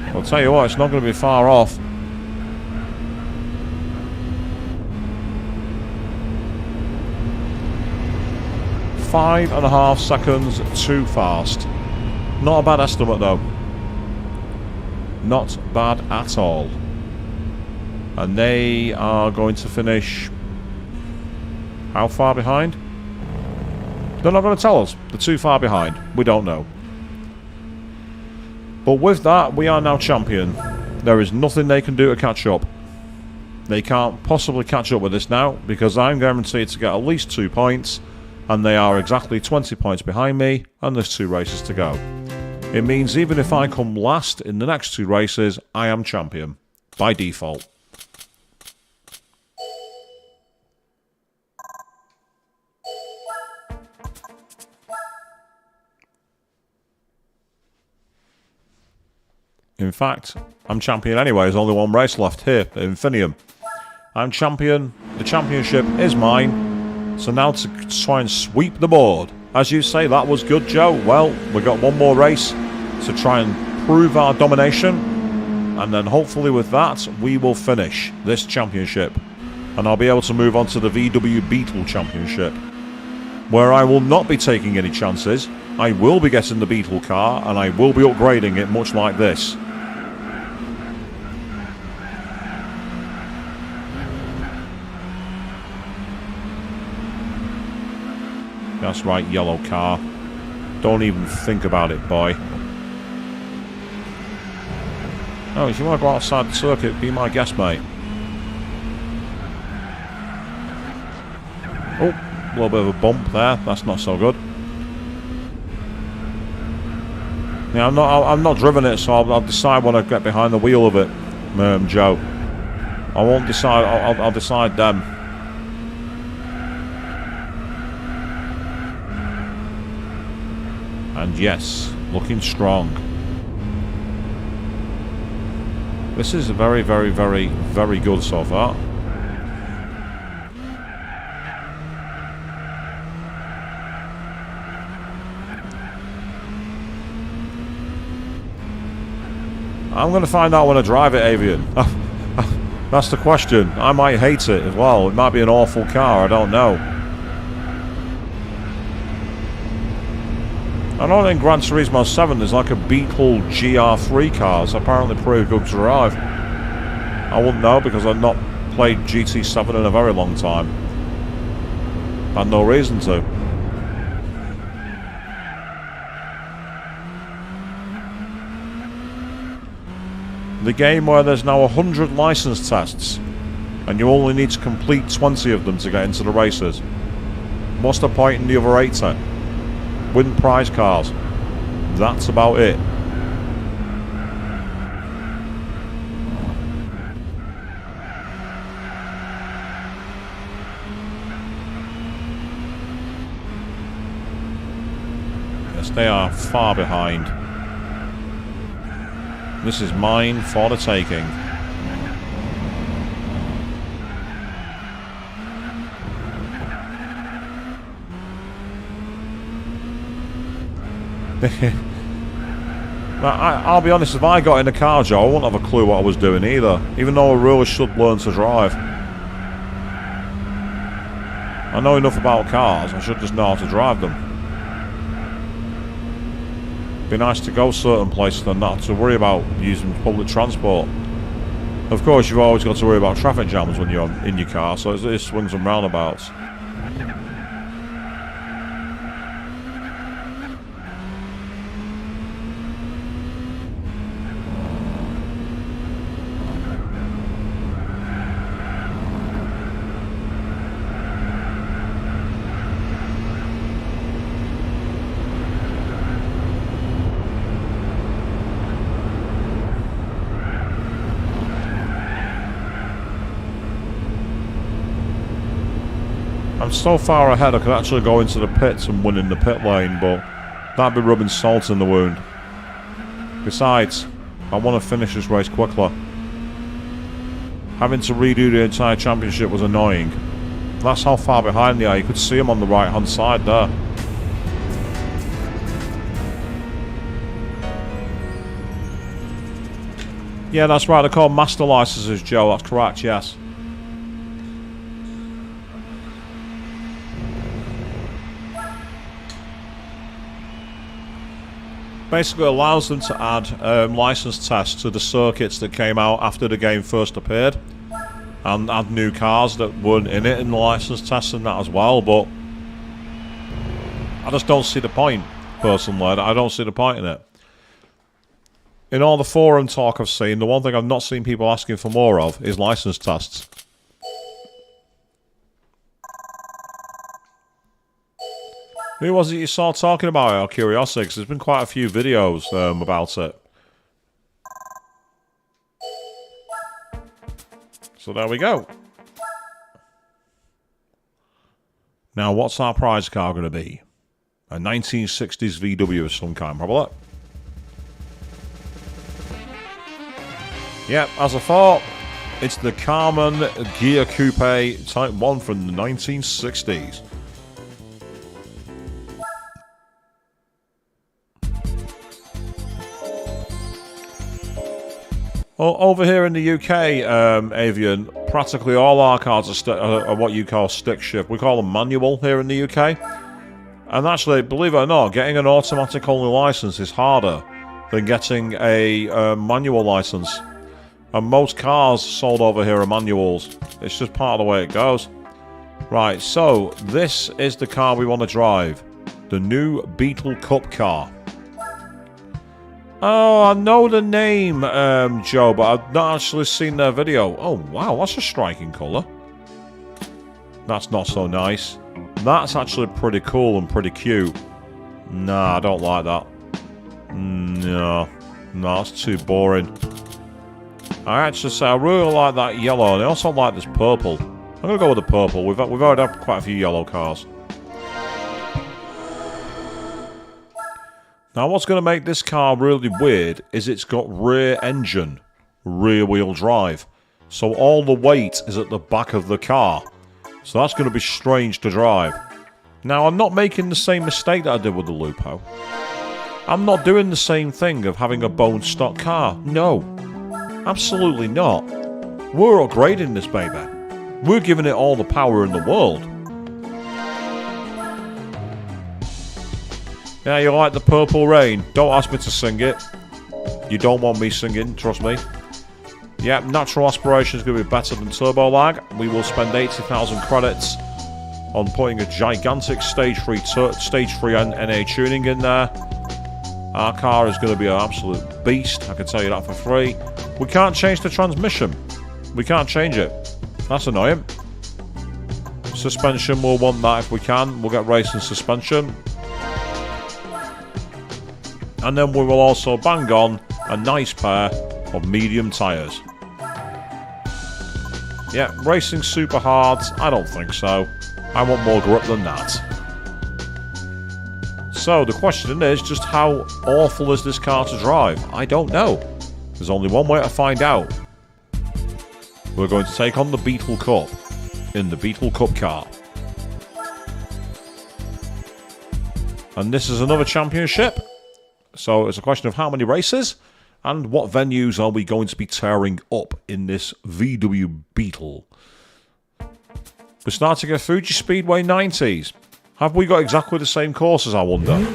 I'll tell you what, it's not going to be far off. Five and a half seconds too fast. Not a bad estimate though. Not bad at all. And they are going to finish how far behind? They're not going to tell us. They're too far behind. We don't know. But with that, we are now champion. There is nothing they can do to catch up. They can't possibly catch up with this now because I'm guaranteed to get at least 2 points. And they are exactly 20 points behind me, and there's 2 races to go. It means even if I come last in the next 2 races, I am champion, by default. In fact, I'm champion anyway, there's only 1 race left here at Infinium. I'm champion, the championship is mine. So now to try and sweep the board. As you say, that was good, Joe. Well, we've got 1 more race to try and prove our domination. And then hopefully with that, we will finish this championship. and I'll be able to move on to the VW Beetle Championship, where I will not be taking any chances. I will be getting the Beetle car, and I will be upgrading it much like this. That's right, yellow car. Don't even think about it, boy. Oh, if you want to go outside the circuit, be my guest, mate. Oh, a little bit of a bump there. That's not so good. Yeah, I'm not driven it, so I'll decide when I get behind the wheel of it, Joe. I won't decide. I'll decide then. And yes, looking strong. This is very, very, very, very good so far. I'm going to find out when I drive it, Avian. That's the question. I might hate it as well. It might be an awful car, I don't know. I know in Gran Turismo 7 there's like a Beetle GR3 car. It's apparently pretty good to drive. I wouldn't know because I've not played GT7 in a very long time. Had no reason to. The game where there's now 100 license tests and you only need to complete 20 of them to get into the races. What's the point in the other 80? Win prize cars. That's about it. Yes, they are far behind. This is mine for the taking. I'll be honest, if I got in the car, Joe, I wouldn't have a clue what I was doing either. Even though I really should learn to drive. I know enough about cars, I should just know how to drive them. Be nice to go certain places and not to worry about using public transport. Of course, you've always got to worry about traffic jams when you're in your car, so it swings and roundabouts. I'm so far ahead I could actually go into the pits and win in the pit lane, but that'd be rubbing salt in the wound. Besides, I want to finish this race quickly. Having to redo the entire championship was annoying. That's how far behind they are. You could see them on the right hand side there. Yeah, that's right, they're called master licenses, Joe, that's correct, yes. Basically allows them to add license tests to the circuits that came out after the game first appeared, and add new cars that weren't in it in the license tests and that as well, but I just don't see the point, personally. I don't see the point in it. In all the forum talk I've seen, the one thing I've not seen people asking for more of is license tests. Who was it you saw talking about it, out of curiosity? Because there's been quite a few videos about it. So there we go. Now, what's our prize car going to be? A 1960s VW of some kind, probably. Yep, as I thought, it's the Carmen Gear Coupe Type 1 from the 1960s. Well, over here in the UK, Avian, practically all our cars are what you call stick shift. We call them manual here in the UK. And actually, believe it or not, getting an automatic only license is harder than getting a manual license. And most cars sold over here are manuals. It's just part of the way it goes. Right, so this is the car we want to drive. The new Beetle Cup car. Oh, I know the name, Joe, but I've not actually seen their video. Oh, wow, that's a striking colour. That's not so nice. That's actually pretty cool and pretty cute. Nah, I don't like that. No, that's too boring. I actually say I really like that yellow, and I also like this purple. I'm going to go with the purple. We've already had quite a few yellow cars. Now, what's going to make this car really weird is it's got rear engine, rear wheel drive. So all the weight is at the back of the car. So that's going to be strange to drive. Now, I'm not making the same mistake that I did with the Lupo. I'm not doing the same thing of having a bone stock car. No, absolutely not. We're upgrading this baby. We're giving it all the power in the world. Yeah, you like the Purple Rain? Don't ask me to sing it. You don't want me singing, trust me. Yep, Natural Aspiration is going to be better than Turbo Lag. We will spend 80,000 credits on putting a gigantic stage 3 NA tuning in there. Our car is going to be an absolute beast, I can tell you that for free. We can't change the transmission. We can't change it. That's annoying. Suspension, we'll want that if we can. We'll get racing suspension. And then we will also bang on a nice pair of medium tyres. Yeah, racing super hard? I don't think so. I want more grip than that. So the question is just how awful is this car to drive? I don't know. There's only one way to find out. We're going to take on the Beetle Cup in the Beetle Cup car. And this is another championship. So it's a question of how many races and what venues are we going to be tearing up in this VW Beetle. We're starting at Fuji Speedway 90s. Have we got exactly the same courses, I wonder?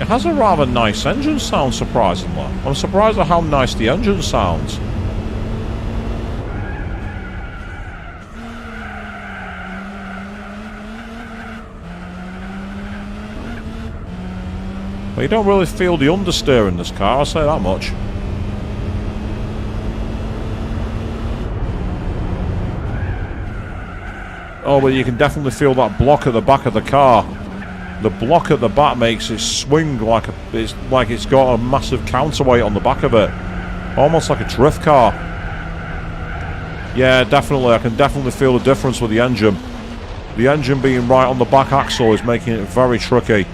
It has a rather nice engine sound, surprisingly. I'm surprised at how nice the engine sounds. But you don't really feel the understeer in this car, I'll say that much. Oh, but you can definitely feel that block at the back of the car. The block at the back makes it swing like it's got a massive counterweight on the back of it. Almost like a drift car. Yeah, definitely. I can definitely feel the difference with the engine. The engine being right on the back axle is making it very tricky.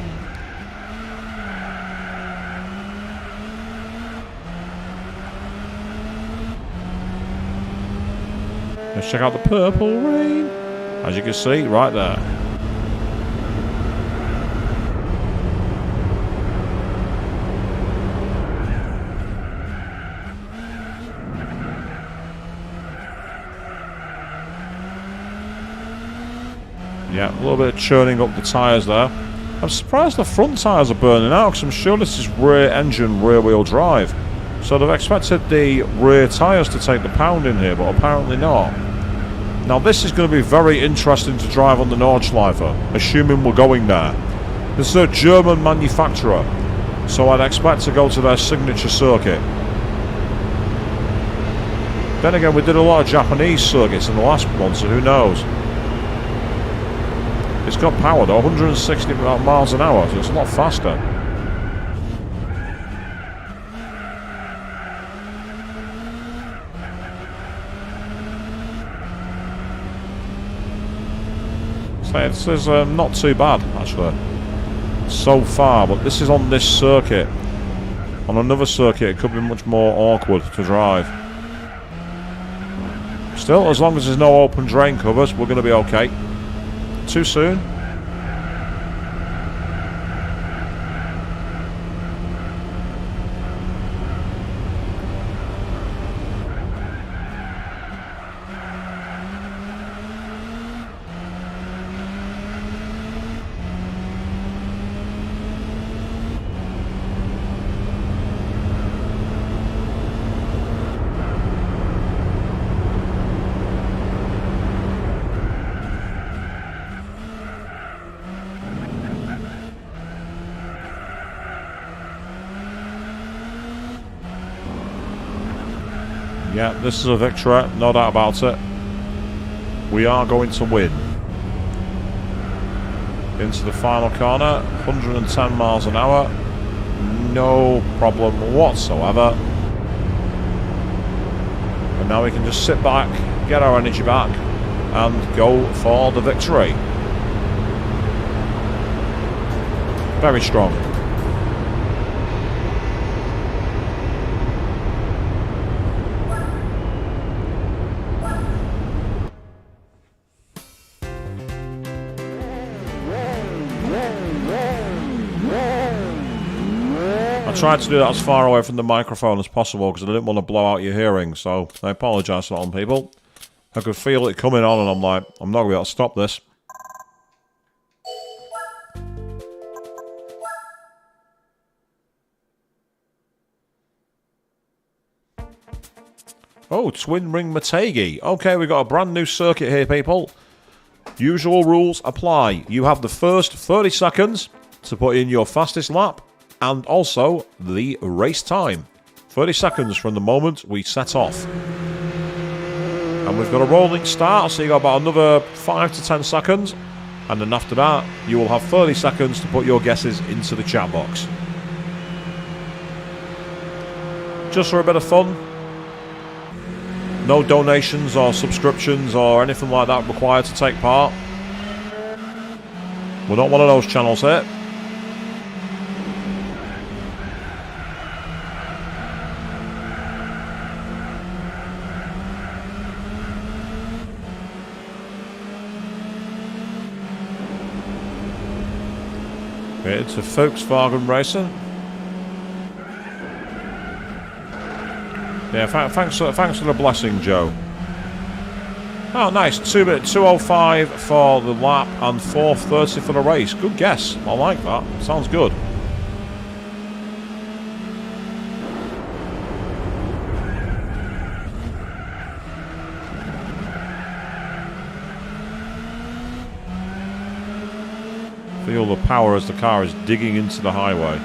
Let's check out the Purple Rain. As you can see, right there. Yeah, a little bit of churning up the tyres there. I'm surprised the front tyres are burning out because I'm sure this is rear engine, rear wheel drive. So they've expected the rear tyres to take the pounding here, but apparently not. Now this is going to be very interesting to drive on the Nordschleife, assuming we're going there. This is a German manufacturer, so I'd expect to go to their signature circuit. Then again, we did a lot of Japanese circuits in the last one, so who knows? It's got power though, 160 miles an hour, so it's a lot faster. So this is not too bad, actually, so far, but this is on this circuit. On another circuit, it could be much more awkward to drive. Still, as long as there's no open drain covers, we're going to be okay. Too soon? Yeah, this is a victory, no doubt about it. We are going to win. Into the final corner, 110 miles an hour. No problem whatsoever. And now we can just sit back, get our energy back, and go for the victory. Very strong. I tried to do that as far away from the microphone as possible because I didn't want to blow out your hearing, so I apologise to all people. I could feel it coming on and I'm like, I'm not going to be able to stop this. Oh, Twin Ring Mategi. Okay, we've got a brand new circuit here, people. Usual rules apply. You have the first 30 seconds to put in your fastest lap and also the race time. 30 seconds from the moment we set off. And we've got a rolling start, so you got about another 5 to 10 seconds. And then after that, you will have 30 seconds to put your guesses into the chat box. Just for a bit of fun. No donations or subscriptions or anything like that required to take part. We're not one of those channels here. It's a Volkswagen racer. Yeah, thanks for the blessing, Joe. Oh, nice. 2:05 for the lap and 4:30 for the race. Good guess. I like that. Sounds good. Feel the power as the car is digging into the highway.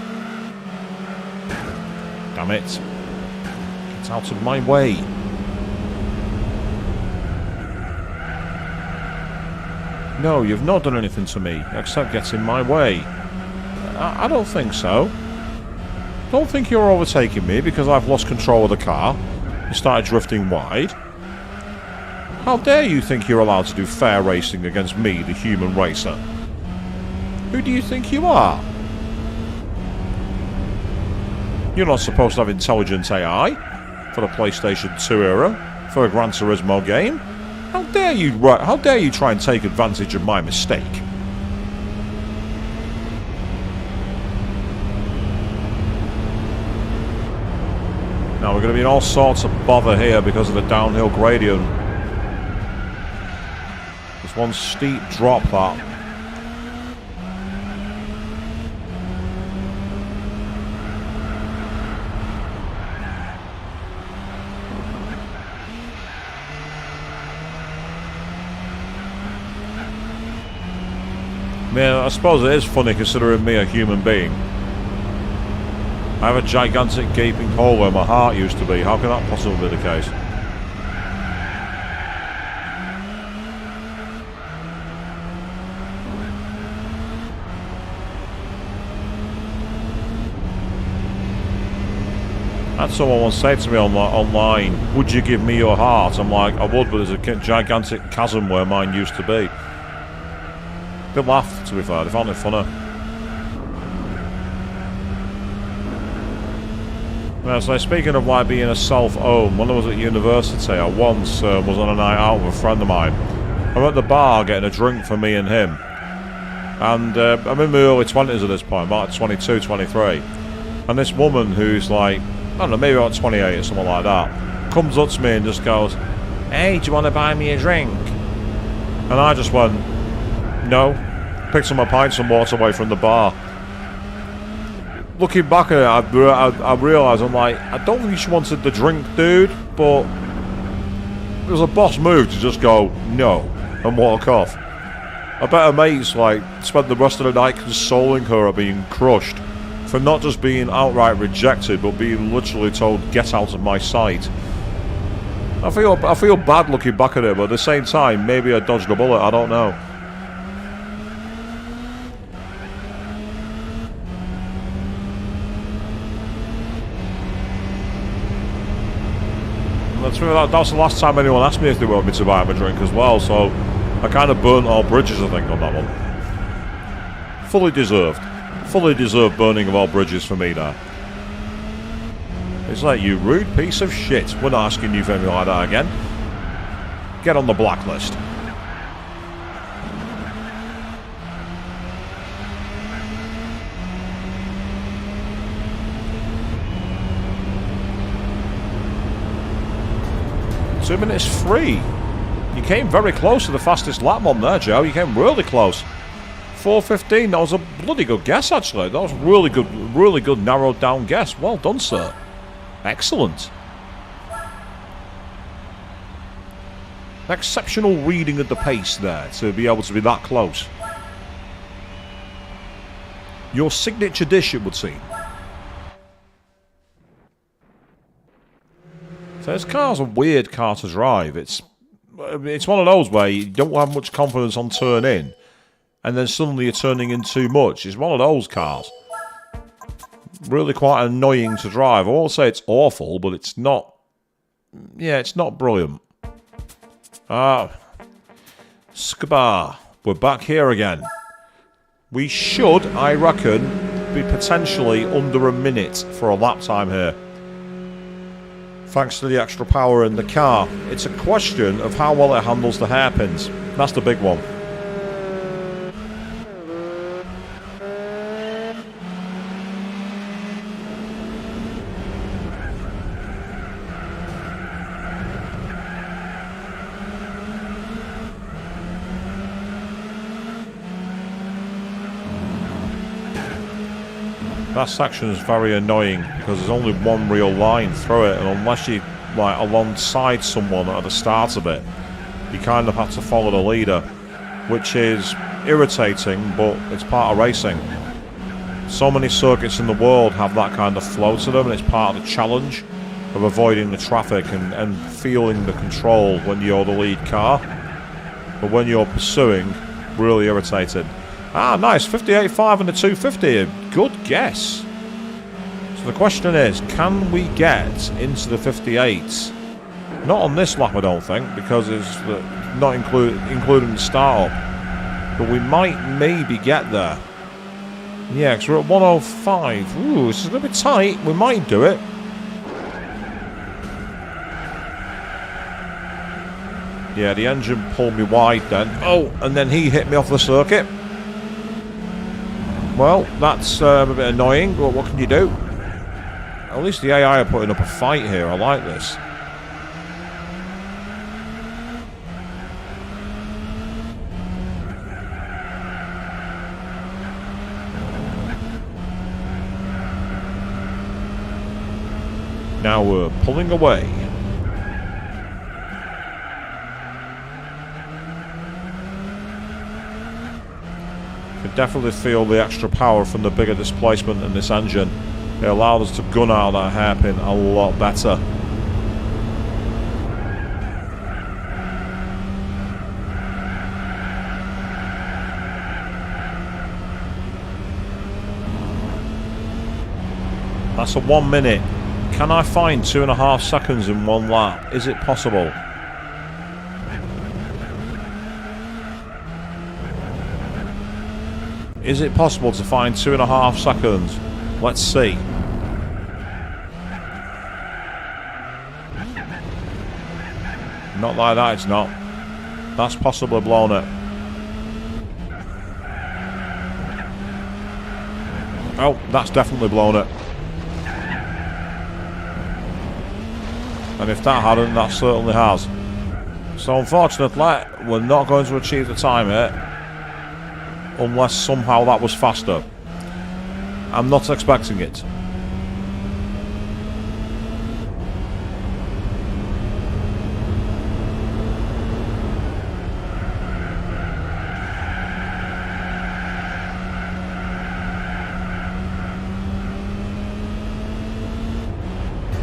Damn it. Get out of my way. No, you've not done anything to me, except get in my way. I don't think so. Don't think you're overtaking me because I've lost control of the car and started drifting wide. How dare you think you're allowed to do fair racing against me, the human racer? Who do you think you are? You're not supposed to have intelligent AI for the PlayStation 2 era, for a Gran Turismo game. How dare you try and take advantage of my mistake? Now we're going to be in all sorts of bother here because of the downhill gradient. There's one steep drop that. Yeah, I suppose it is funny considering me a human being. I have a gigantic gaping hole where my heart used to be. How can that possibly be the case? I had someone once say to me online, would you give me your heart? I'm like, I would, but there's a gigantic chasm where mine used to be. They laughed, to be fair. They found it funny. So speaking of like being a self-owned, when I was at university, I once was on a night out with a friend of mine. I'm at the bar getting a drink for me and him. And I'm in my early 20s at this point, about 22, 23. And this woman who's like, I don't know, maybe about 28 or something like that, comes up to me and just goes, "Hey, do you want to buy me a drink?" And I just went, "No." Picked up my pints and walked away from the bar. Looking back at it, I realised, I'm like, I don't think she wanted the drink, dude, but it was a boss move to just go, "No," and walk off. I bet her mates, like, spent the rest of the night consoling her of being crushed for not just being outright rejected, but being literally told, "Get out of my sight." I feel bad looking back at it, but at the same time, maybe I dodged a bullet, I don't know. That was the last time anyone asked me if they wanted me to buy them a drink as well, so I kind of burnt all bridges, I think, on that one. Fully deserved. Fully deserved burning of all bridges for me now. It's like, you rude piece of shit. We're not asking you for anything like that again. Get on the blacklist. Two minutes free. You came very close to the fastest lap one there, Joe. You came really close. 4:15. That was a bloody good guess, actually. That was really good narrowed down guess. Well done, sir. Excellent. Exceptional reading of the pace there to be able to be that close. Your signature dish, it would seem. So this car's a weird car to drive. It's one of those where you don't have much confidence on turn in, and then suddenly you're turning in too much. It's one of those cars. Really quite annoying to drive. I won't say it's awful, but it's not... Yeah, it's not brilliant. Skabar. We're back here again. We should, I reckon, be potentially under a minute for a lap time here. Thanks to the extra power in the car. It's a question of how well it handles the hairpins. That's the big one. That section is very annoying because there's only one real line through it, and unless you like alongside someone at the start of it, you kind of have to follow the leader, which is irritating, but it's part of racing. So many circuits in the world have that kind of flow to them, and it's part of the challenge of avoiding the traffic and feeling the control when you're the lead car. But when you're pursuing, really irritating. Ah, nice, 58.5 and the 250, good guess. So the question is, can we get into the 58s? Not on this lap, I don't think, because it's not including the start-up. But we might maybe get there. Yeah, because we're at 105. Ooh, this is a little bit tight. We might do it. Yeah, the engine pulled me wide then. Oh, and then he hit me off the circuit. Well, that's a bit annoying, but what can you do? At least the AI are putting up a fight here. I like this. Now we're pulling away. Can definitely feel the extra power from the bigger displacement in this engine. It allowed us to gun out that hairpin a lot better. That's a 1 minute. Can I find 2.5 seconds in one lap? Is it possible? Is it possible to find 2.5 seconds? Let's see. Not like that, it's not. That's possibly blown it. Oh, that's definitely blown it. And if that hadn't, that certainly has. So unfortunately, we're not going to achieve the time here. Unless somehow that was faster. I'm not expecting it.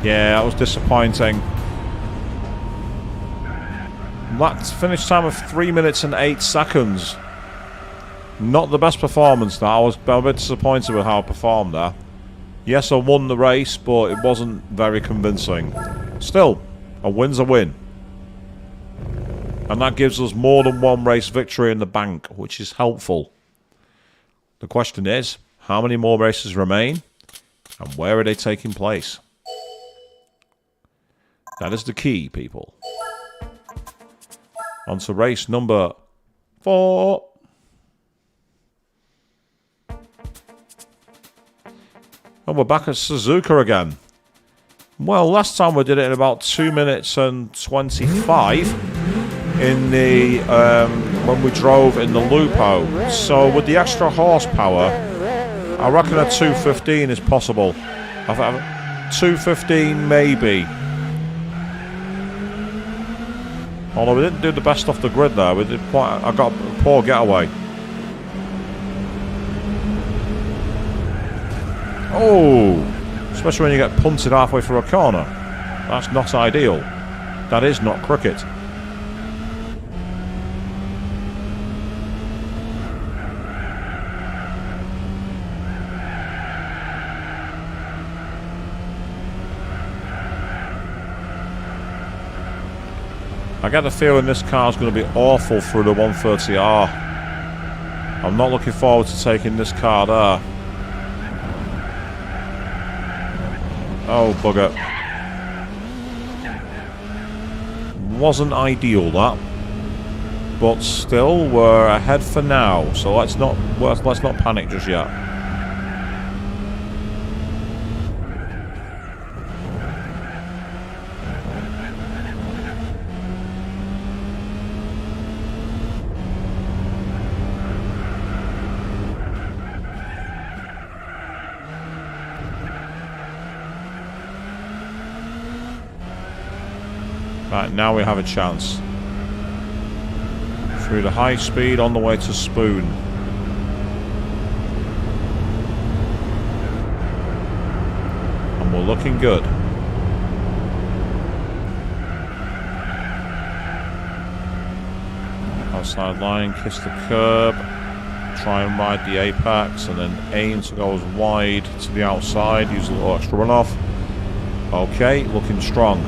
Yeah, that was disappointing. That finish time of 3 minutes and 8 seconds. Not the best performance there. I was a bit disappointed with how I performed there. Yes, I won the race, but it wasn't very convincing. Still, a win's a win. And that gives us more than one race victory in the bank, which is helpful. The question is, how many more races remain? And where are they taking place? That is the key, people. On to race number 4. And we're back at Suzuka again. Well, last time we did it in about 2 minutes and 25 in the when we drove in the Lupo. So with the extra horsepower, I reckon a 2:15 is possible. 2:15 maybe. Although we didn't do the best off the grid there. We did quite. I got a poor getaway. Oh, especially when you get punted halfway through a corner. That's not ideal. That is not cricket. I get the feeling this car's going to be awful through the 130R. I'm not looking forward to taking this car there. Oh, bugger. Wasn't ideal, that. But still, we're ahead for now. So let's not panic just yet. Right, now we have a chance. Through the high speed on the way to Spoon. And we're looking good. Outside line, kiss the curb. Try and ride the apex and then aim to go as wide to the outside. Use a little extra runoff. Okay, looking strong.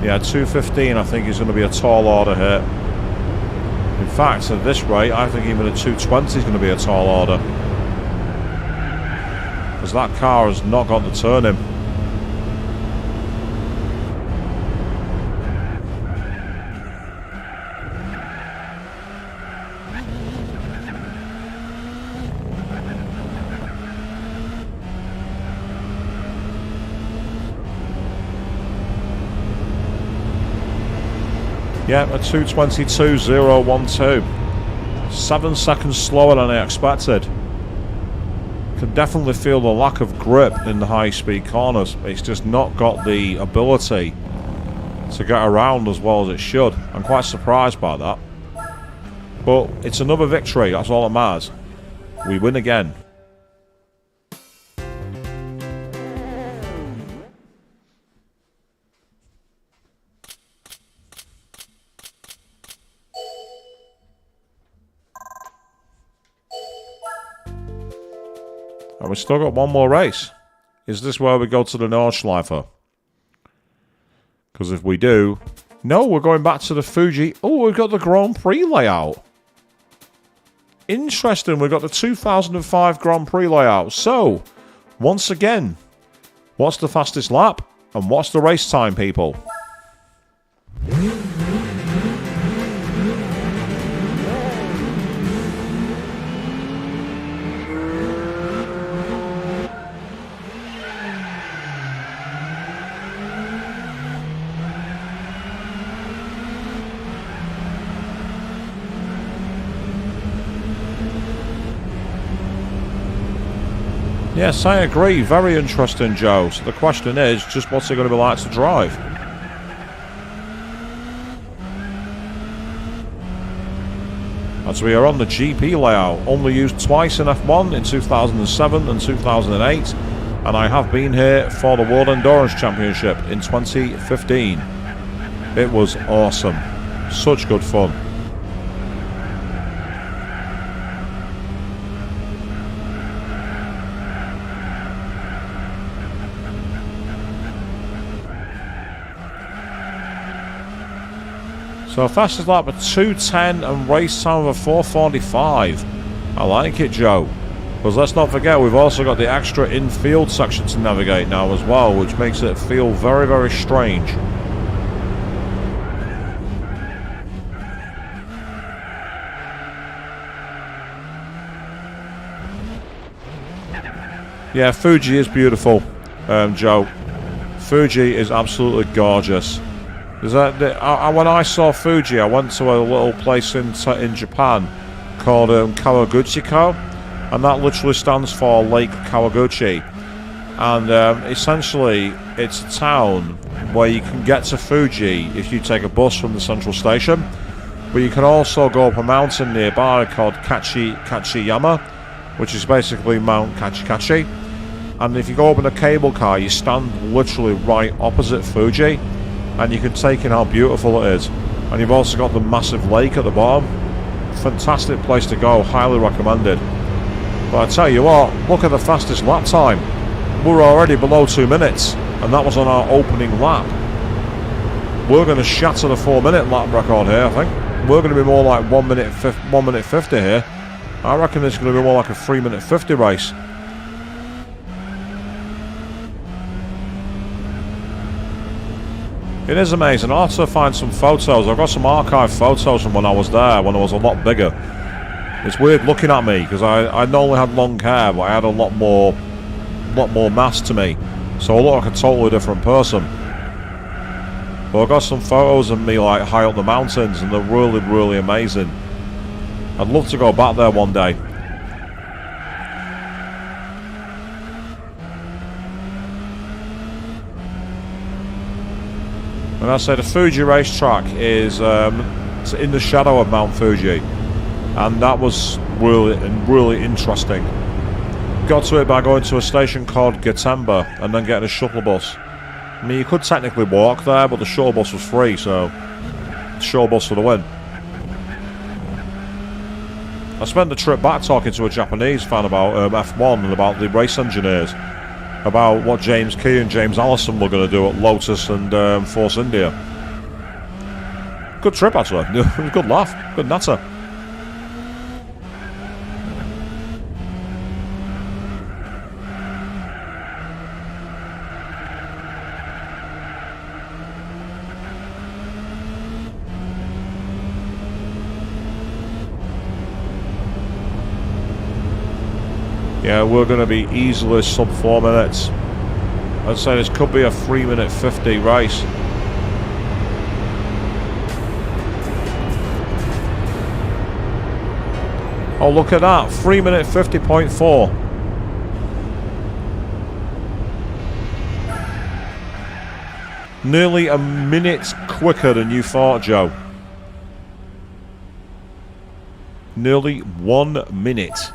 Yeah, 2:15 I think is going to be a tall order here. In fact, at this rate, I think even a 2:20 is going to be a tall order. Because that car has not got the turning. Yeah, a 2:22.012. 7 seconds slower than I expected. Can definitely feel the lack of grip in the high-speed corners. It's just not got the ability to get around as well as it should. I'm quite surprised by that. But it's another victory, that's all that matters. We win again. And we've still got one more race. Is this where we go to the Nordschleife? Because if we do... No, we're going back to the Fuji. Oh, we've got the Grand Prix layout. Interesting, we've got the 2005 Grand Prix layout. So, once again, what's the fastest lap? And what's the race time, people? Yes, I agree. Very interesting, Joe. So the question is, just what's it going to be like to drive? As we are on the GP layout, only used twice in F1 in 2007 and 2008, and I have been here for the World Endurance Championship in 2015. It was awesome. Such good fun. So fastest lap of 2:10 and race time of a 4:45. I like it, Joe. Because let's not forget, we've also got the extra infield section to navigate now as well, which makes it feel very, very strange. Yeah, Fuji is beautiful, Joe. Fuji is absolutely gorgeous. When I saw Fuji, I went to a little place in Japan called Kawaguchiko, and that literally stands for Lake Kawaguchi. And essentially, it's a town where you can get to Fuji if you take a bus from the central station, but you can also go up a mountain nearby called Kachiyama, which is basically Mount Kachikachi. And if you go up in a cable car, you stand literally right opposite Fuji, and you can take in how beautiful it is. And you've also got the massive lake at the bottom. Fantastic place to go, highly recommended. But I tell you what, look at the fastest lap time. We're already below 2 minutes, and that was on our opening lap. We're going to shatter the 4-minute lap record here, I think. We're going to be more like 1 minute 50 here. I reckon it's going to be more like a 3-minute 50 race. It is amazing. I'll have to find some photos. I've got some archive photos from when I was there, when I was a lot bigger. It's weird looking at me, because I not only had long hair, but I had a lot more mass to me. So I look like a totally different person. But I've got some photos of me like high up the mountains, and they're really, really amazing. I'd love to go back there one day. And I say the Fuji racetrack is in the shadow of Mount Fuji, and that was really interesting. Got to it by going to a station called Gatemba and then getting a shuttle bus. I mean, you could technically walk there, but the shuttle bus was free, so the shuttle bus for the win. I spent the trip back talking to a Japanese fan about F1 and about the race engineers, about what James Key and James Allison were going to do at Lotus and Force India. Good trip, actually. Good laugh. Good natter. Yeah, we're going to be easily sub 4 minutes. I'd say this could be a 3-minute 50 race. Oh, look at that. 3-minute 50.4. Nearly a minute quicker than you thought, Joe. Nearly 1 minute.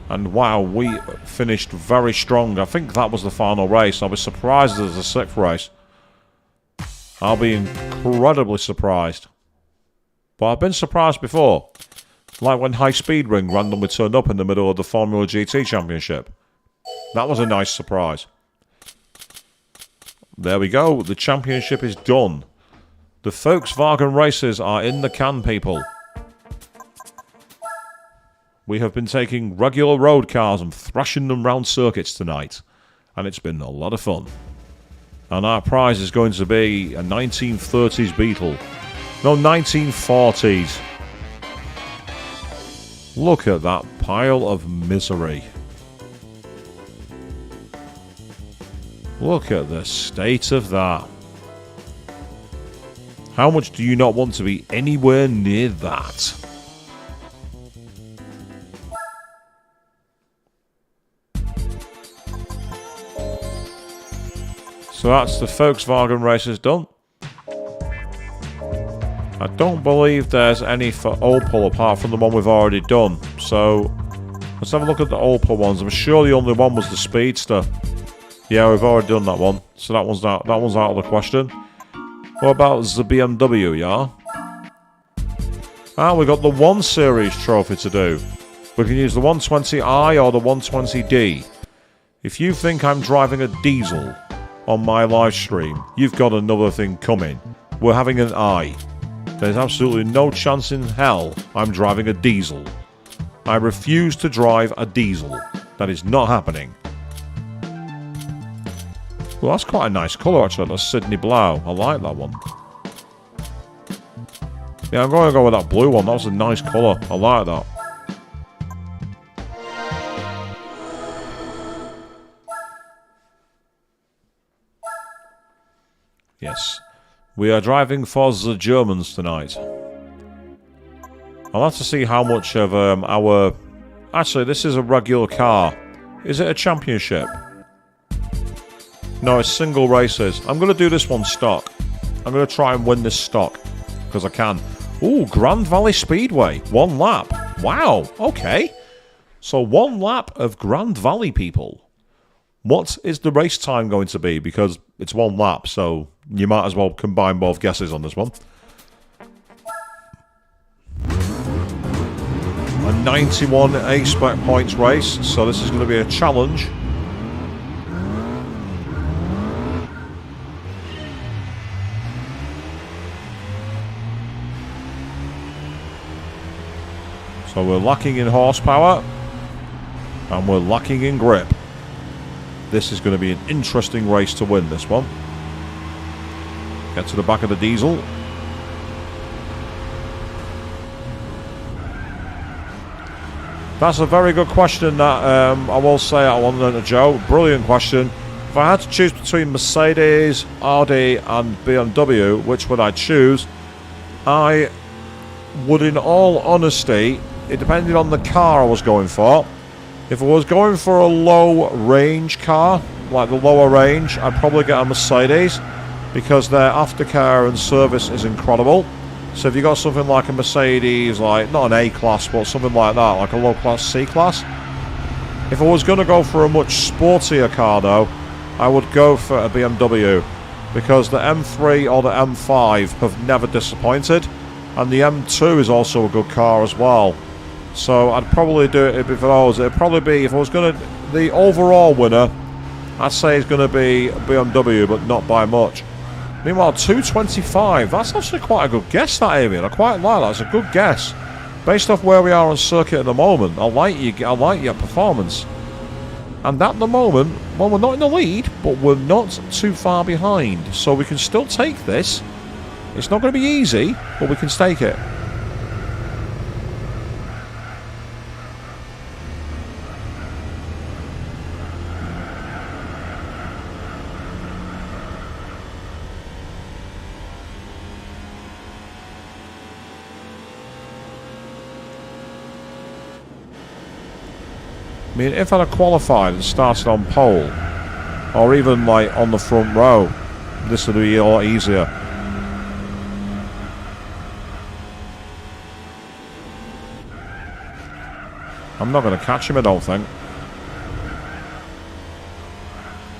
And wow, we finished very strong. I think that was the final race. I'll be surprised as the 6th race. I'll be incredibly surprised. But I've been surprised before. Like when High Speed Ring randomly turned up in the middle of the Formula GT Championship. That was a nice surprise. There we go. The championship is done. The Volkswagen races are in the can, people. We have been taking regular road cars and thrashing them round circuits tonight, and it's been a lot of fun. And our prize is going to be a 1930s Beetle. No, 1940s. Look at that pile of misery. Look at the state of that. How much do you not want to be anywhere near that? So that's the Volkswagen races done. I don't believe there's any for Opel apart from the one we've already done. So let's have a look at the Opel ones. I'm sure the only one was the Speedster. Yeah, we've already done that one. So that one's out of the question. What about the BMW, yeah? Ah, we've got the 1 Series trophy to do. We can use the 120i or the 120d. If you think I'm driving a diesel on my live stream, you've got another thing coming. We're having an I. There's absolutely no chance in hell I'm driving a diesel. I refuse to drive a diesel. That is not happening. Well, that's quite a nice colour actually, that's Sydney Blue. I like that one. Yeah, I'm going to go with that blue one. That was a nice colour. I like that. Yes. We are driving for the Germans tonight. I'll have to see how much of our... Actually, this is a regular car. Is it a championship? No, it's single races. I'm going to do this one stock. I'm going to try and win this stock. Because I can. Ooh, Grand Valley Speedway. 1 lap. Wow, okay. So 1 lap of Grand Valley, people. What is the race time going to be? Because it's 1 lap, so you might as well combine both guesses on this one. A 91 A-spec points race, so this is going to be a challenge. So we're lacking in horsepower, and we're lacking in grip. This is going to be an interesting race to win, this one. Get to the back of the diesel. That's a very good question that I will say I wanted to Joe. Brilliant question. If I had to choose between Mercedes, Audi and BMW, which would I choose? I would, in all honesty, it depended on the car I was going for. If I was going for a low range car, like the lower range, I'd probably get a Mercedes because their aftercare and service is incredible. So if you got something like a Mercedes, like not an A-class, but something like that, like a low-class C-class. If I was going to go for a much sportier car though, I would go for a BMW because the M3 or the M5 have never disappointed, and the M2 is also a good car as well. So I'd probably do it for those. It'd probably be, if I was going to, the overall winner, I'd say it's going to be BMW, but not by much. Meanwhile, 225, that's actually quite a good guess, that, Amy. I quite like that. It's a good guess. Based off where we are on circuit at the moment, I like your performance. And at the moment, well, we're not in the lead, but we're not too far behind. So we can still take this. It's not going to be easy, but we can stake it. I mean, if I'd have qualified and started on pole, or even like on the front row, this would be a lot easier. I'm not going to catch him, I don't think.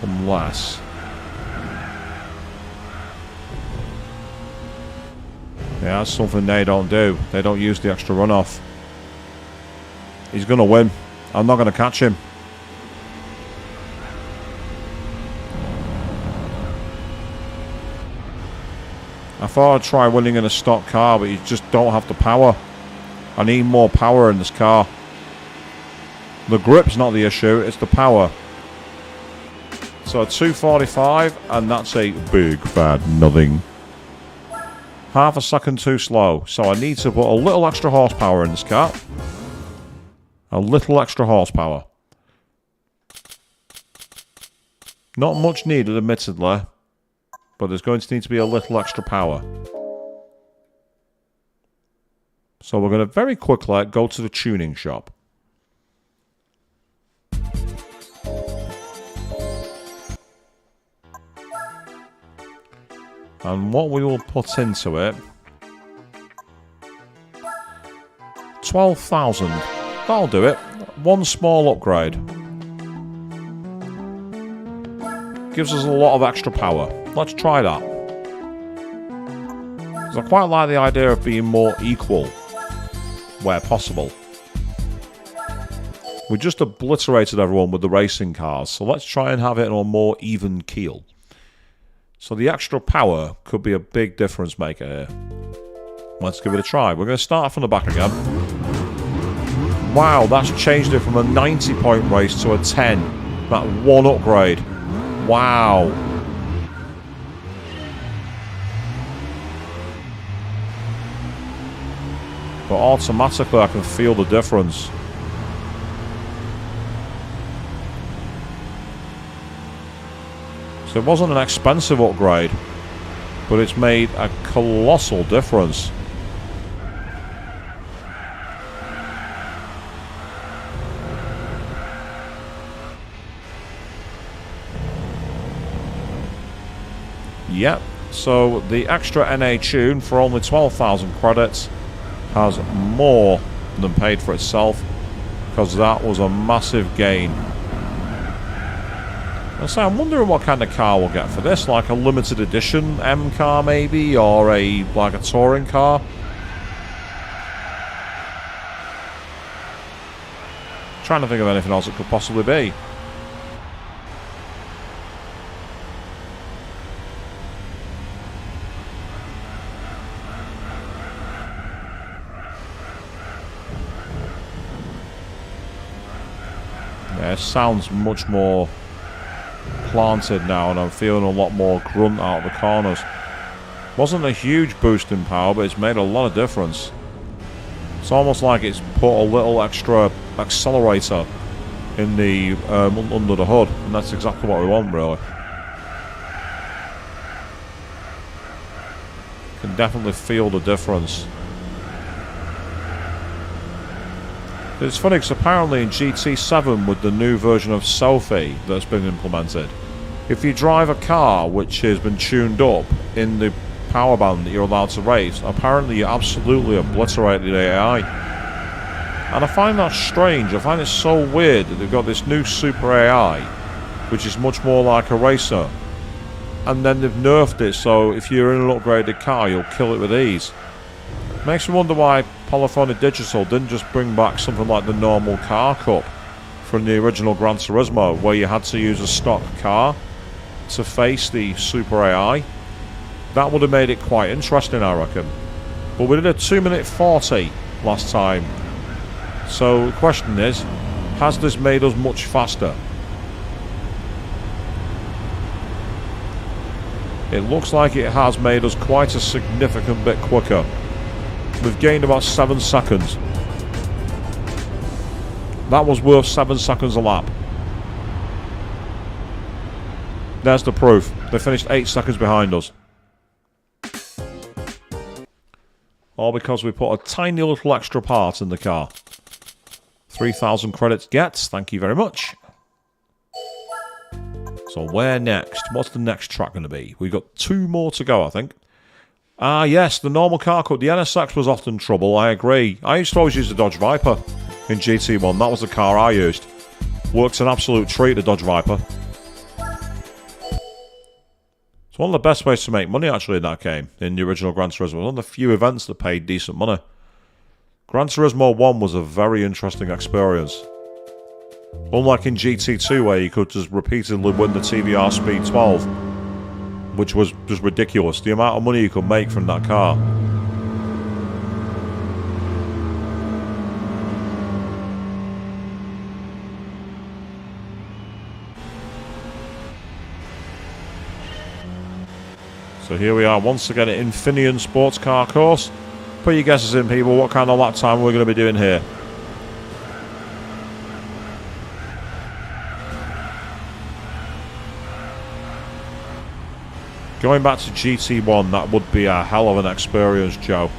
Unless... yeah, that's something they don't do. They don't use the extra runoff. He's going to win. I'm not going to catch him. I thought I'd try winning in a stock car, but you just don't have the power. I need more power in this car. The grip's not the issue, it's the power. Let's So 245, and that's a big fat nothing. Half a second too slow. So I need to put a little extra horsepower in this car. A little extra horsepower. Not much needed, admittedly. But there's going to need to be a little extra power. So we're going to very quickly go to the tuning shop. And what we will put into it... 12,000. That'll do it. One small upgrade. Gives us a lot of extra power. Let's try that. Because I quite like the idea of being more equal where possible. We just obliterated everyone with the racing cars, so let's try and have it on a more even keel. So the extra power could be a big difference maker here. Let's give it a try. We're going to start from the back again. Wow, that's changed it from a 90-point race to a 10. That one upgrade. Wow. But automatically I can feel the difference. So it wasn't an expensive upgrade, but it's made a colossal difference. Yep, so the extra NA tune for only 12,000 credits has more than paid for itself, because that was a massive gain. So I'm wondering what kind of car we'll get for this, like a limited edition M car maybe, or like a touring car. Trying to think of anything else it could possibly be. Yeah, it sounds much more planted now, and I'm feeling a lot more grunt out of the corners. Wasn't a huge boost in power, but it's made a lot of difference. It's almost like it's put a little extra accelerator in the under the hood, and that's exactly what we want, really. Can definitely feel the difference. It's funny because apparently in GT7 with the new version of Sophie that's been implemented, if you drive a car which has been tuned up in the power band that you're allowed to race, apparently you absolutely obliterate the AI. And I find that strange. I find it so weird that they've got this new super AI which is much more like a racer, and then they've nerfed it so if you're in an upgraded car you'll kill it with ease. Makes me wonder why Polyphony Digital didn't just bring back something like the normal car cup from the original Gran Turismo, where you had to use a stock car to face the Super AI. That would have made it quite interesting, I reckon. But we did a 2:40 last time. So the question is, has this made us much faster? It looks like it has made us quite a significant bit quicker. We've gained about 7 seconds. That was worth 7 seconds a lap. There's the proof. They finished 8 seconds behind us. All because we put a tiny little extra part in the car. 3,000 credits gets. Thank you very much. So where next? What's the next track going to be? We've got 2 more to go, I think. Yes, the normal car cut. The NSX was often trouble, I agree. I used to always use the Dodge Viper in GT1. That was the car I used. Works an absolute treat, the Dodge Viper. It's one of the best ways to make money, actually, in that game, in the original Gran Turismo. One of the few events that paid decent money. Gran Turismo 1 was a very interesting experience. Unlike in GT2, where you could just repeatedly win the TVR Speed 12, which was just ridiculous. The amount of money you could make from that car. So here we are once again at Infineon Sports Car Course. Put your guesses in, people. What kind of lap time we're going to be doing here? Going back to GT1, that would be a hell of an experience, Joe.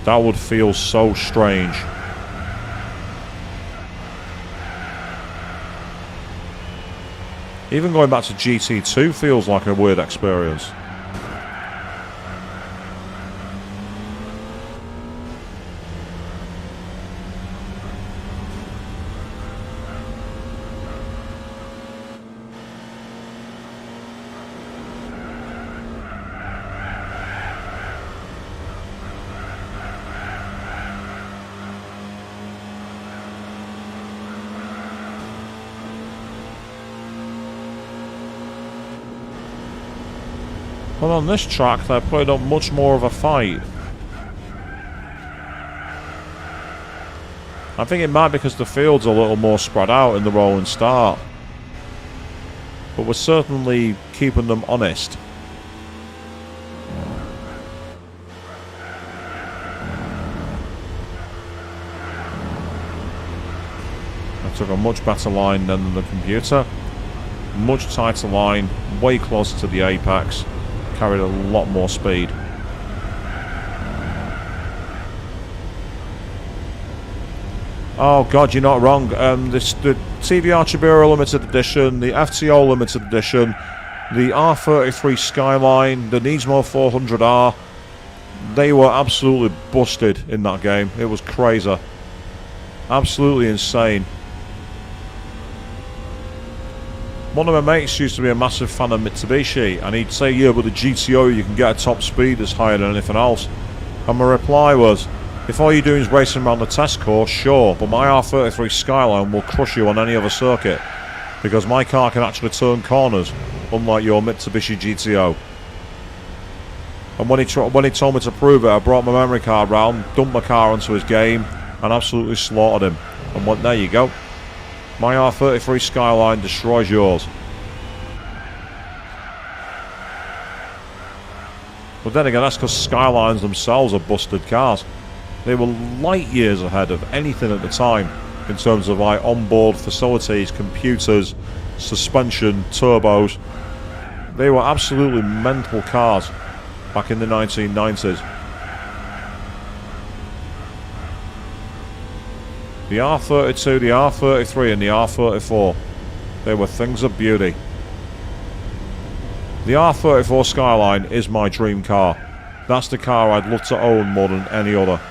That would feel so strange. Even going back to GT2 feels like a weird experience. But on this track, they're putting up much more of a fight. I think it might be because the field's a little more spread out in the rolling start. But we're certainly keeping them honest. I took a much better line than the computer. Much tighter line, way closer to the apex. Carried a lot more speed. Oh god, you're not wrong. The TVR Chibiro Limited Edition, the FTO Limited Edition, the R33 Skyline, the Nismo 400R, they were absolutely busted in that game. It was crazy. Absolutely insane. One of my mates used to be a massive fan of Mitsubishi, and he'd say, yeah, but the GTO, you can get a top speed that's higher than anything else. And my reply was, if all you're doing is racing around the test course, sure, but my R33 Skyline will crush you on any other circuit, because my car can actually turn corners, unlike your Mitsubishi GTO. And when he told me to prove it, I brought my memory card round, dumped my car onto his game, and absolutely slaughtered him. And went, there you go. My R33 Skyline destroys yours. But then again, that's because Skylines themselves are busted cars. They were light years ahead of anything at the time in terms of like onboard facilities, computers, suspension, turbos. They were absolutely mental cars back in the 1990s. The R32, the R33 and the R34, they were things of beauty. The R34 Skyline is my dream car. That's the car I'd love to own more than any other.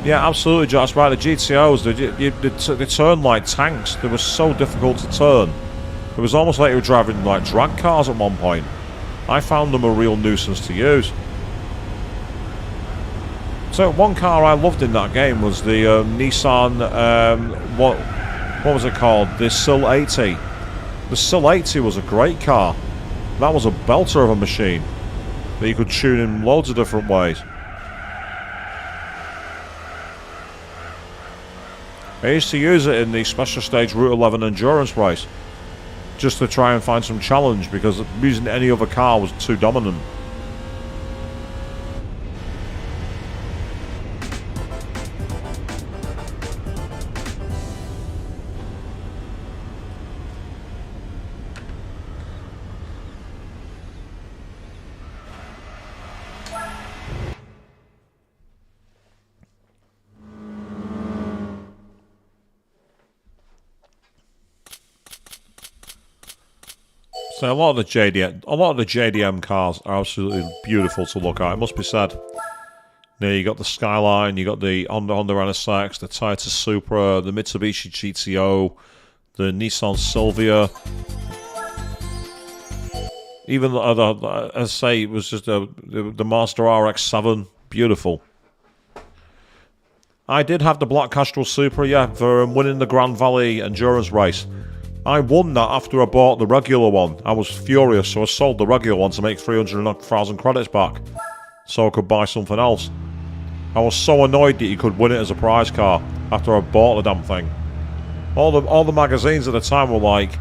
Yeah, absolutely, Josh. Right, the GTOs, they turned like tanks. They were so difficult to turn. It was almost like you were driving like drag cars at one point. I found them a real nuisance to use. So one car I loved in that game was the Nissan, what was it called? The Sil 80. The Sil 80 was a great car. That was a belter of a machine that you could tune in loads of different ways. I used to use it in the Special Stage Route 11 endurance race, just to try and find some challenge, because using any other car was too dominant. So a lot of the JDM cars are absolutely beautiful to look at, it must be said. Now you got the Skyline, you got the Honda NSX, the Toyota Supra, the Mitsubishi GTO, the Nissan Silvia. Even as I say, it was just the Mazda RX-7, beautiful. I did have the Black Castrol Supra, yeah, for winning the Grand Valley endurance race. I won that after I bought the regular one. I was furious, so I sold the regular one to make 300,000 credits back, so I could buy something else. I was so annoyed that you could win it as a prize car after I bought the damn thing. All the magazines at the time were like,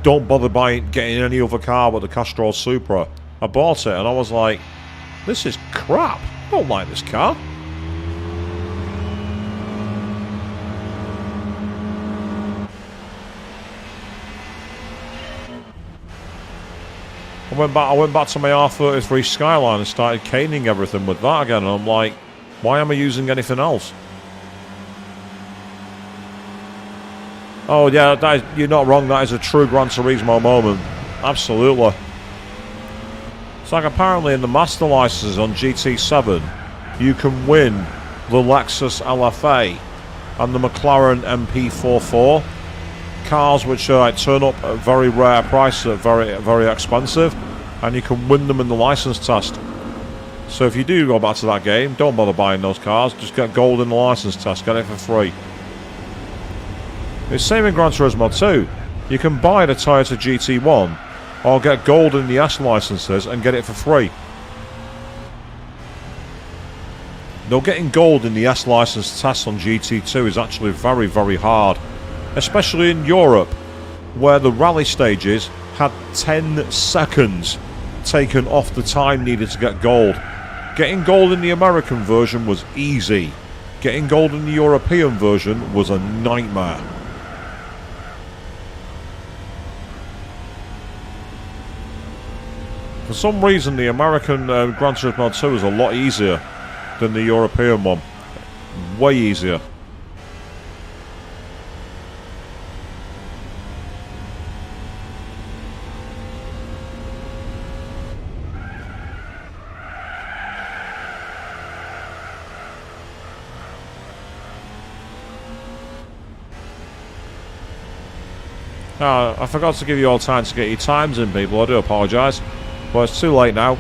don't bother getting any other car but the Castrol Supra. I bought it and I was like, this is crap. I don't like this car. I went back to my R33 Skyline and started caning everything with that again, and I'm like, why am I using anything else? Oh yeah, you're not wrong, that is a true Gran Turismo moment. Absolutely. It's like apparently in the Master License on GT7, you can win the Lexus LFA and the McLaren MP44. Cars which turn up at very rare prices, at very, very expensive, and you can win them in the license test. So if you do go back to that game, don't bother buying those cars, just get gold in the license test, get it for free. It's same in Gran Turismo 2. You can buy the Toyota GT1 or get gold in the S licenses and get it for free. Though getting gold in the S license test on GT2 is actually very, very hard. Especially in Europe, where the rally stages had 10 seconds taken off the time needed to get gold. Getting gold in the American version was easy. Getting gold in the European version was a nightmare. For some reason, the American Gran Turismo 2 is a lot easier than the European one. Way easier. I forgot to give you all time to get your times in, people. I do apologise. But it's too late now.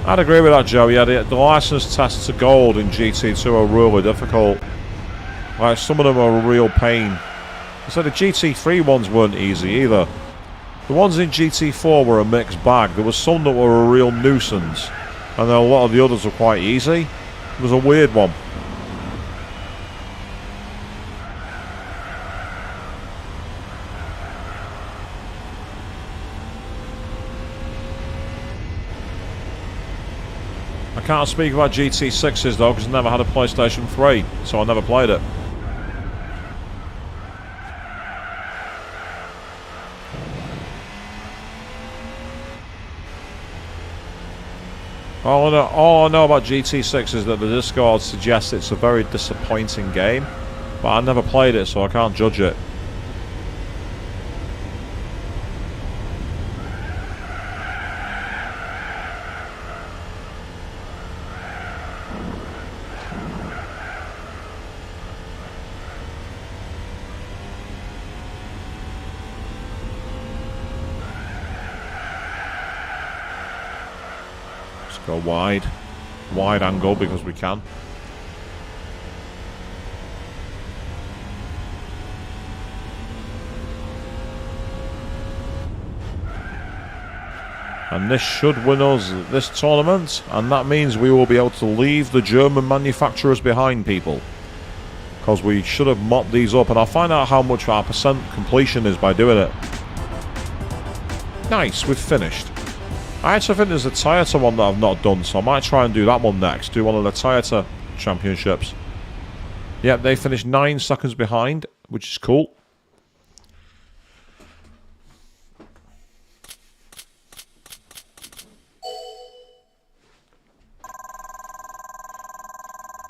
I'd agree with that, Joe. Yeah, the licence tests to gold in GT2 are really difficult. Like, some of them are a real pain. So the GT3 ones weren't easy either. The ones in GT4 were a mixed bag. There was some that were a real nuisance, and then a lot of the others were quite easy. It was a weird one. I can't speak about GT6s though, because I never had a PlayStation 3, so I never played it. All I know about GT6 is that the Discord suggests it's a very disappointing game, but I never played it, so I can't judge it. Go wide angle because we can. And this should win us this tournament, and that means we will be able to leave the German manufacturers behind, people, because we should have mopped these up, and I'll find out how much our percent completion is by doing it. Nice, we've finished. I actually think there's a Toyota one that I've not done, so I might try and do that one next. Do one of the Toyota championships. Yep, they finished 9 seconds behind, which is cool.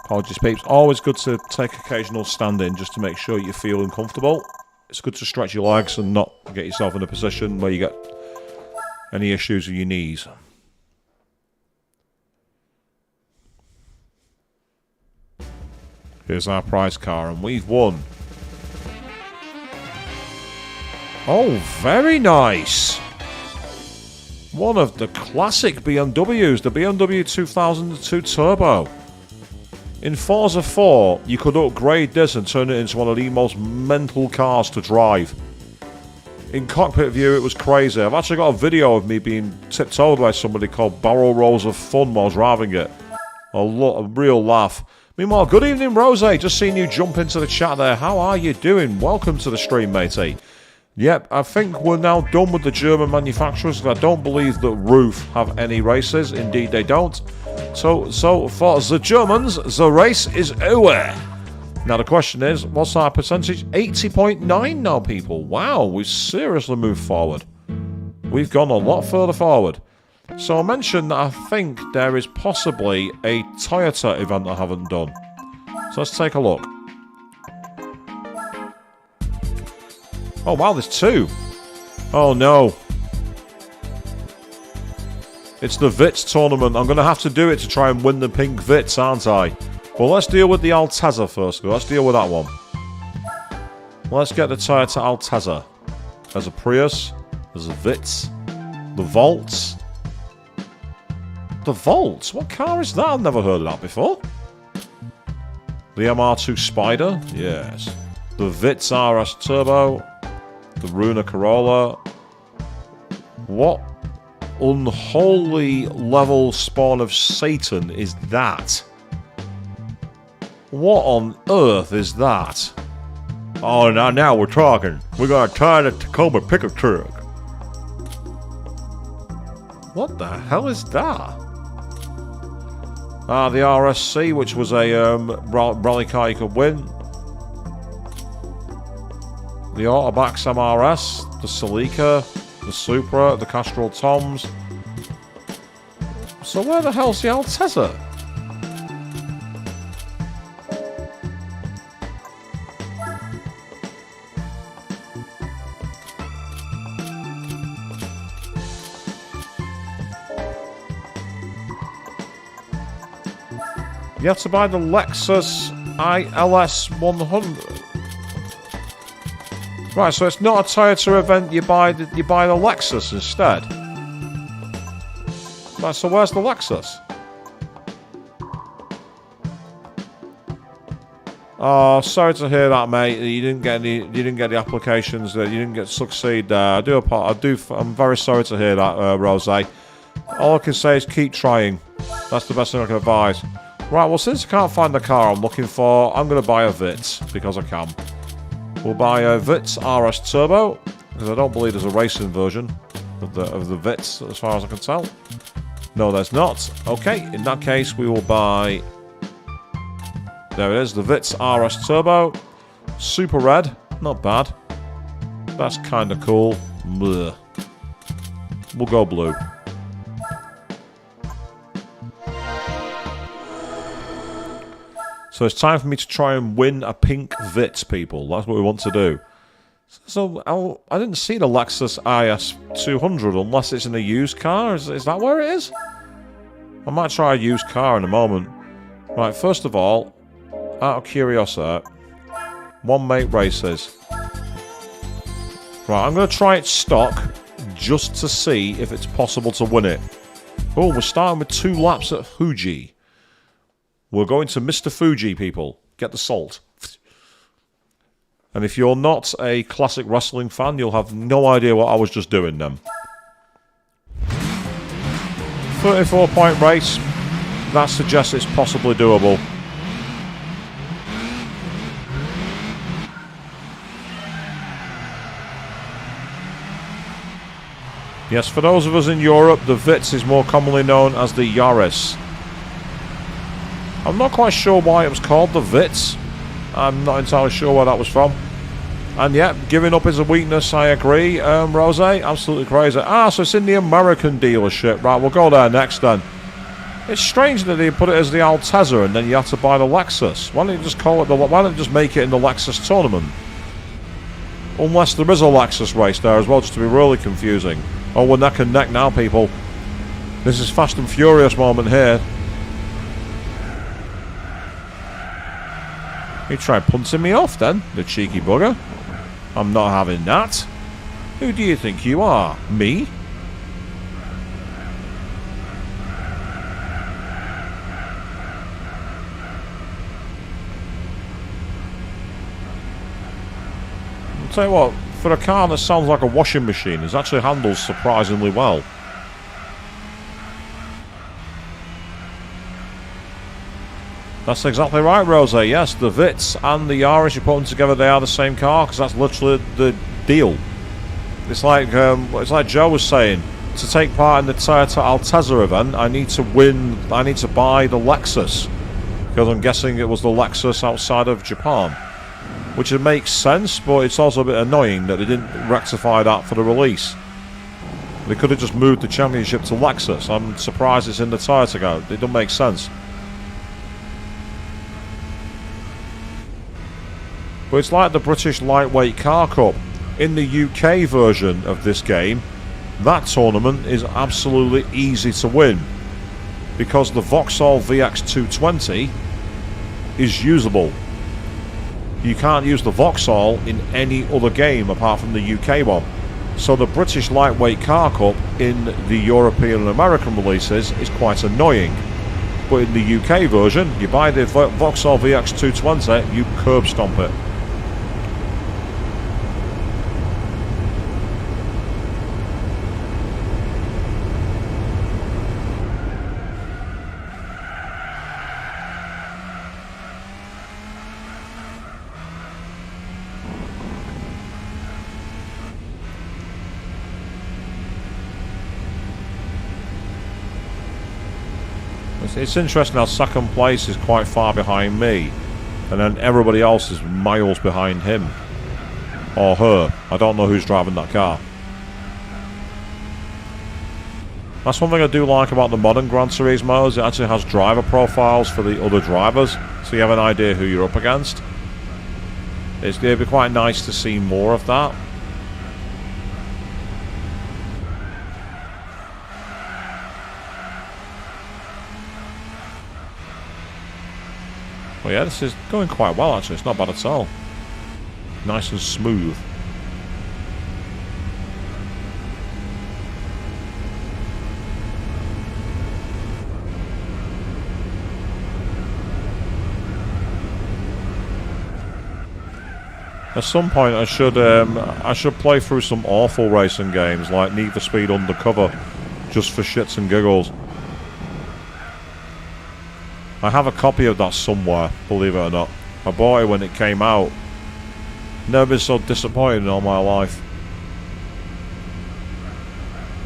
Apologies, peeps. Always good to take occasional stand-in just to make sure you're feeling comfortable. It's good to stretch your legs and not get yourself in a position where you get any issues with your knees. Here's our prize car, and we've won. Oh, very nice. One of the classic BMWs, the BMW 2002 Turbo. In Forza 4, you could upgrade this and turn it into one of the most mental cars to drive. In cockpit view, it was crazy. I've actually got a video of me being tipped over by somebody called Barrel Rolls of Fun while I was driving it. A real laugh. Meanwhile, good evening, Rose. Just seen you jump into the chat there. How are you doing? Welcome to the stream, matey. Yep, I think we're now done with the German manufacturers. I don't believe that Roof have any races. Indeed, they don't. So for the Germans, the race is over. Now, the question is, what's our percentage? 80.9 now, people. Wow, we've seriously moved forward. We've gone a lot further forward. So I mentioned that I think there is possibly a Toyota event I haven't done. So let's take a look. Oh wow, there's two. Oh no. It's the Vitz tournament. I'm going to have to do it to try and win the pink Vitz, aren't I? Well, let's deal with the Altezza first. Let's deal with that one. Let's get the Toyota Altezza. There's a Prius. There's a Vitz. The Volts. The Volts? What car is that? I've never heard of that before. The MR2 Spider? Yes. The Vitz RS Turbo. The Runa Corolla. What unholy level spawn of Satan is that? What on earth is that? Oh, now we're talking. We're going to try the Tacoma pickup truck. What the hell is that? Ah, the RSC, which was a rally car you could win. The Autobax MRS, the Celica, the Supra, the Castrol Toms. So where the hell's the Altezza? You have to buy the Lexus ILS 100. Right, so it's not a Toyota event. You buy the Lexus instead. Right, so where's the Lexus? Oh, sorry to hear that, mate. You didn't get any. You didn't get the applications. You didn't get succeed there. I'm very sorry to hear that, Rose. All I can say is keep trying. That's the best thing I can advise. Right, well, since I can't find the car I'm looking for, I'm going to buy a Vitz, because I can. We'll buy a Vitz RS Turbo, because I don't believe there's a racing version of the Vitz, as far as I can tell. No, there's not. Okay, in that case, we will buy... There it is, the Vitz RS Turbo. Super red, not bad. That's kind of cool. Blech. We'll go blue. So it's time for me to try and win a pink Vitz, people. That's what we want to do. So I didn't see the Lexus IS 200 unless it's in a used car. Is that where it is? I might try a used car in a moment. Right, first of all, out of curiosity, one mate races. Right, I'm going to try it stock just to see if it's possible to win it. Oh, we're starting with 2 laps at Fuji. We're going to Mr. Fuji, people. Get the salt. And if you're not a classic wrestling fan, you'll have no idea what I was just doing then. 34-point race. That suggests it's possibly doable. Yes, for those of us in Europe, the Vitz is more commonly known as the Yaris. I'm not quite sure why it was called the Vitz. I'm not entirely sure where that was from. And yeah, giving up is a weakness, I agree. Rose, absolutely crazy. Ah, so it's in the American dealership. Right, we'll go there next then. It's strange that they put it as the Altezza and then you have to buy the Lexus. Why don't you just call it why don't you just make it in the Lexus tournament? Unless there is a Lexus race there as well, just to be really confusing. Oh, we're neck and neck now, people. This is Fast and Furious moment here. You try punting me off then, the cheeky bugger. I'm not having that. Who do you think you are? Me? I'll tell you what, for a car that sounds like a washing machine, it actually handles surprisingly well. That's exactly right, Rose. Yes, the Vitz and the Yaris, you put them together, they are the same car, because that's literally the deal. It's like Joe was saying, to take part in the Toyota Altezza event, I need to buy the Lexus, because I'm guessing it was the Lexus outside of Japan, which it makes sense, but it's also a bit annoying that they didn't rectify that for the release. They could have just moved the championship to Lexus. I'm surprised it's in the Toyota go. It doesn't make sense. But it's like the British Lightweight Car Cup. In the UK version of this game, that tournament is absolutely easy to win, because the Vauxhall VX220 is usable. You can't use the Vauxhall in any other game apart from the UK one. So the British Lightweight Car Cup in the European and American releases is quite annoying. But in the UK version, you buy the Vauxhall VX220, you curb stomp it. It's interesting how second place is quite far behind me, and then everybody else is miles behind him or her. I don't know who's driving that car. That's one thing I do like about the modern Gran Turismo, is it actually has driver profiles for the other drivers, so you have an idea who you're up against. It'd be quite nice to see more of that. Well, yeah, this is going quite well, actually. It's not bad at all. Nice and smooth. At some point, I should play through some awful racing games like Need for Speed Undercover, just for shits and giggles. I have a copy of that somewhere, believe it or not. I bought it when it came out. Never been so disappointed in all my life.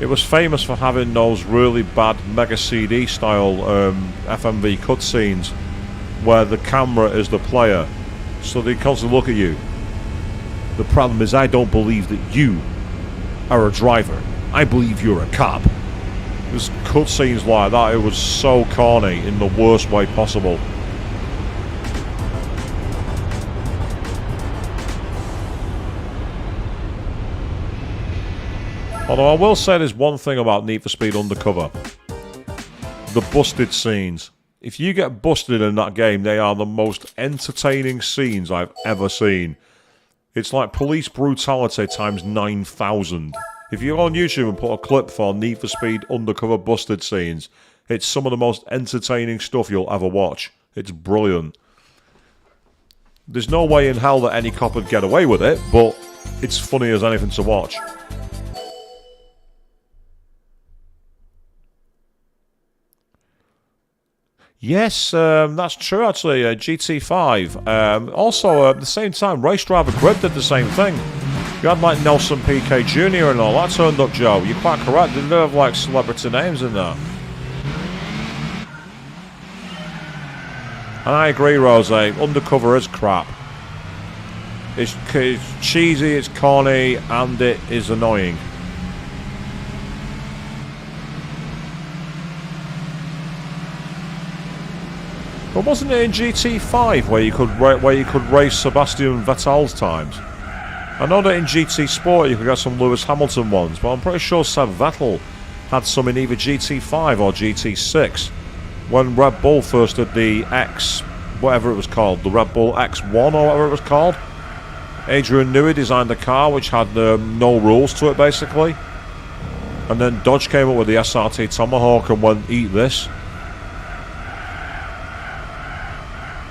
It was famous for having those really bad Mega CD style FMV cutscenes where the camera is the player, so they constantly look at you. The problem is I don't believe that you are a driver. I believe you're a cop. There's cutscenes like that, it was so corny in the worst way possible. Although I will say there's one thing about Need for Speed Undercover. The busted scenes. If you get busted in that game, they are the most entertaining scenes I've ever seen. It's like police brutality times 9,000. If you go on YouTube and put a clip for Need for Speed Undercover busted scenes, it's some of the most entertaining stuff you'll ever watch. It's brilliant. There's no way in hell that any cop would get away with it, but it's funny as anything to watch. Yes, that's true actually, GT5. Also, at the same time, Race Driver Grid did the same thing. You had like Nelson Piquet Jr. and all that turned up, Joe. You're quite correct, they did have like celebrity names in there. And I agree, Rose, Undercover is crap. It's cheesy, it's corny, and it is annoying. But wasn't it in GT5 where you could race Sebastian Vettel's times? I know that in GT Sport you could get some Lewis Hamilton ones, but I'm pretty sure Seb Vettel had some in either GT5 or GT6 when Red Bull first did the X, whatever it was called, the Red Bull X1 or whatever it was called. Adrian Newey designed the car which had no rules to it basically, and then Dodge came up with the SRT Tomahawk and went, eat this.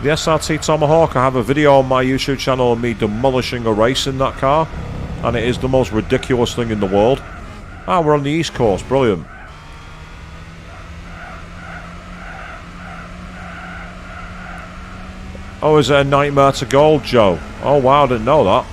The SRT Tomahawk, I have a video on my YouTube channel of me demolishing a race in that car, and it is the most ridiculous thing in the world. Ah, we're on the East Coast, brilliant. Oh, is it a nightmare to gold, Joe? Oh, wow, I didn't know that.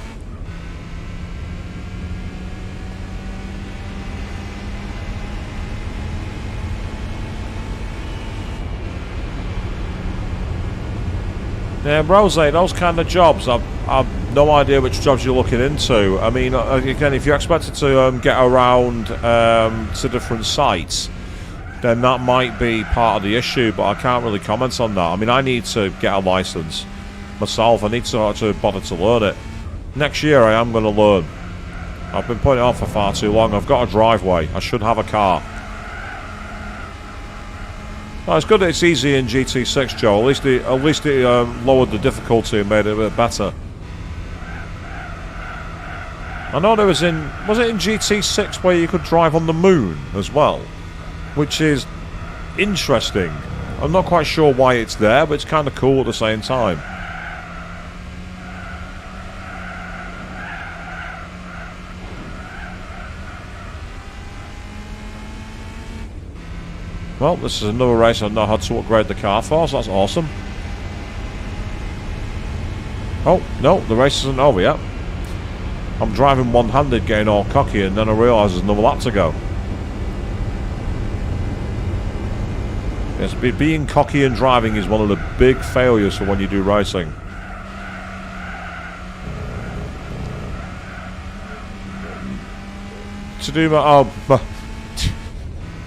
Yeah, Rose, those kind of jobs, I've no idea which jobs you're looking into. I mean, again, if you're expected to get around to different sites, then that might be part of the issue, but I can't really comment on that. I mean, I need to get a license myself. I need to actually bother to learn it. Next year, I am going to learn. I've been putting it off for far too long. I've got a driveway. I should have a car. Oh, it's good that it's easy in GT6, Joe. At least it lowered the difficulty and made it a bit better. I know there was it in GT6 where you could drive on the moon as well, which is interesting. I'm not quite sure why it's there, but it's kind of cool at the same time. Well, this is another race I know how to upgrade the car for, so that's awesome. Oh, no, the race isn't over yet. I'm driving one-handed, getting all cocky, and then I realise there's another lap to go. Yes, being cocky and driving is one of the big failures for when you do racing. To do my...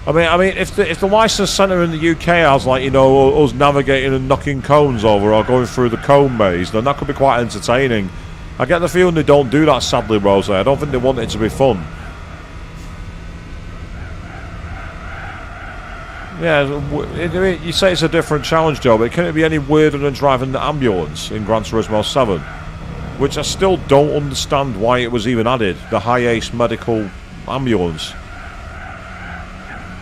I mean, if the license centre in the UK has, like, you know, us navigating and knocking cones over or going through the cone maze, then that could be quite entertaining. I get the feeling they don't do that, sadly, Rose. I don't think they want it to be fun. Yeah, you say it's a different challenge, Joe, but can it be any weirder than driving the ambulance in Gran Turismo 7? Which I still don't understand why it was even added, the high-ace medical ambulance.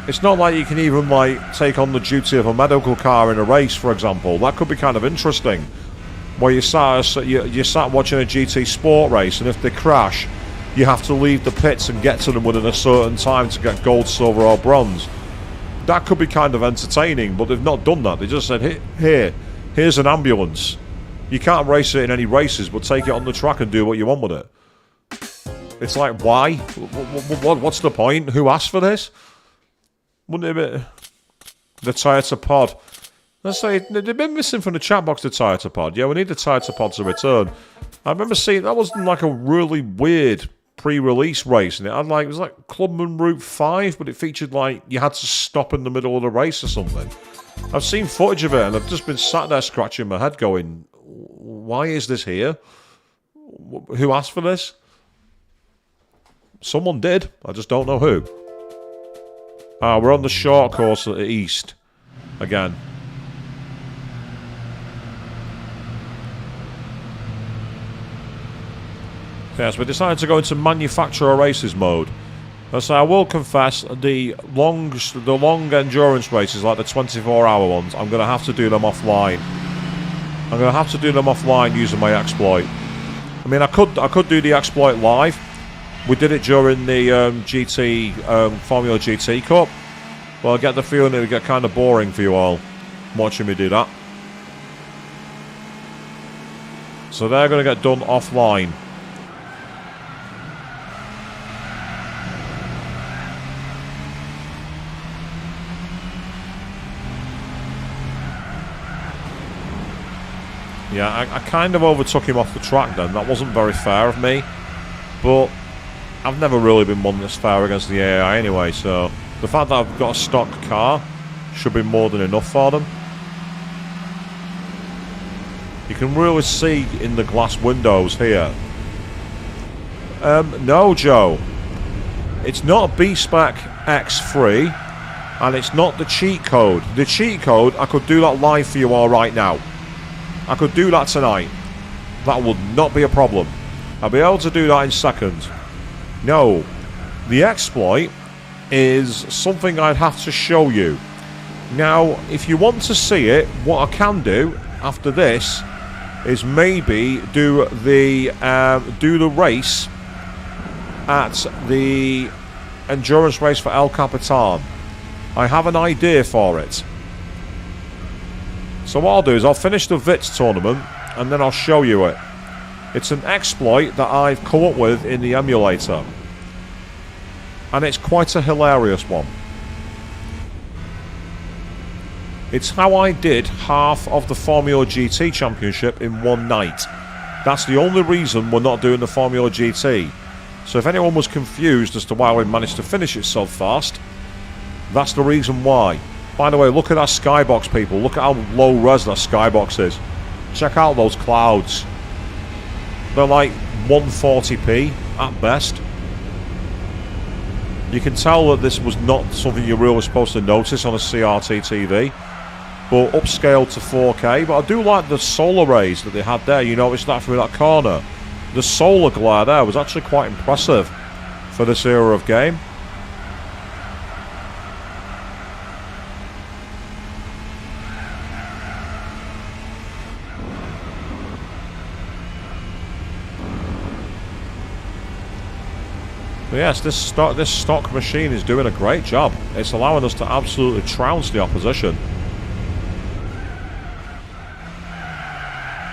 It's not like you can even, like, take on the duty of a medical car in a race, for example. That could be kind of interesting. Where you're sat watching a GT Sport race, and if they crash, you have to leave the pits and get to them within a certain time to get gold, silver or bronze. That could be kind of entertaining, but they've not done that. They just said, here's an ambulance. You can't race it in any races, but take it on the track and do what you want with it. It's like, why? What's the point? Who asked for this? Wouldn't it be the Toyota pod? Let's say they've been missing from the chat box, the Toyota pod. Yeah, we need the Toyota pod to return. I remember seeing that was like a really weird pre-release race, and it was like Clubman Route 5, but it featured like you had to stop in the middle of the race or something. I've seen footage of it, and I've just been sat there scratching my head, going, "Why is this here? Who asked for this?" Someone did. I just don't know who. We're on the short course at the east again. Yes, we decided to go into manufacturer races mode. So I will confess, the long endurance races, like the 24-hour ones, I'm going to have to do them offline. I'm going to have to do them offline using my exploit. I mean, I could do the exploit live. We did it during the Formula GT Cup. Well, I get the feeling it would get kind of boring for you all watching me do that. So they're going to get done offline. Yeah, I kind of overtook him off the track then. That wasn't very fair of me. But I've never really been one that's fair against the AI anyway, so the fact that I've got a stock car should be more than enough for them. You can really see in the glass windows here. No, Joe. It's not a B-Spec X3, and it's not the cheat code. The cheat code, I could do that live for you all right now. I could do that tonight. That would not be a problem. I'll be able to do that in seconds. No. The exploit is something I'd have to show you. Now, if you want to see it, what I can do after this is maybe do the race at the endurance race for El Capitan. I have an idea for it. So what I'll do is I'll finish the VITS tournament and then I'll show you it. It's an exploit that I've come up with in the emulator. And it's quite a hilarious one. It's how I did half of the Formula GT Championship in one night. That's the only reason we're not doing the Formula GT. So if anyone was confused as to why we managed to finish it so fast, that's the reason why. By the way, look at that skybox, people. Look at how low res that skybox is. Check out those clouds. They're like 140p at best. You can tell that this was not something you're really supposed to notice on a CRT TV, but upscaled to 4K. But I do like the solar rays that they had there. You noticed that through that corner. The solar glare there was actually quite impressive for this era of game. But yes, this stock machine is doing a great job. It's allowing us to absolutely trounce the opposition.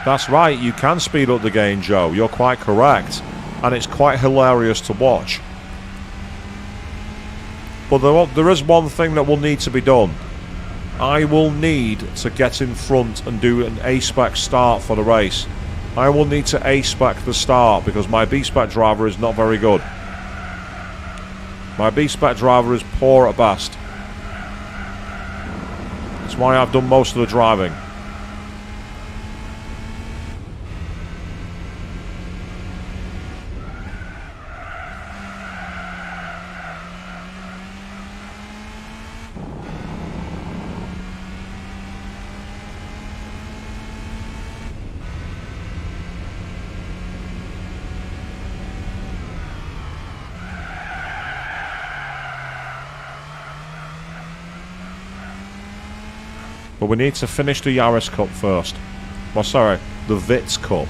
That's right, you can speed up the game, Joe. You're quite correct. And it's quite hilarious to watch. But there is one thing that will need to be done. I will need to get in front and do an A-spec start for the race. I will need to A-spec the start because my B-spec driver is not very good. My B-spec driver is poor at best. That's why I've done most of the driving. But we need to finish the Yaris Cup first. Well, sorry, the VITS Cup.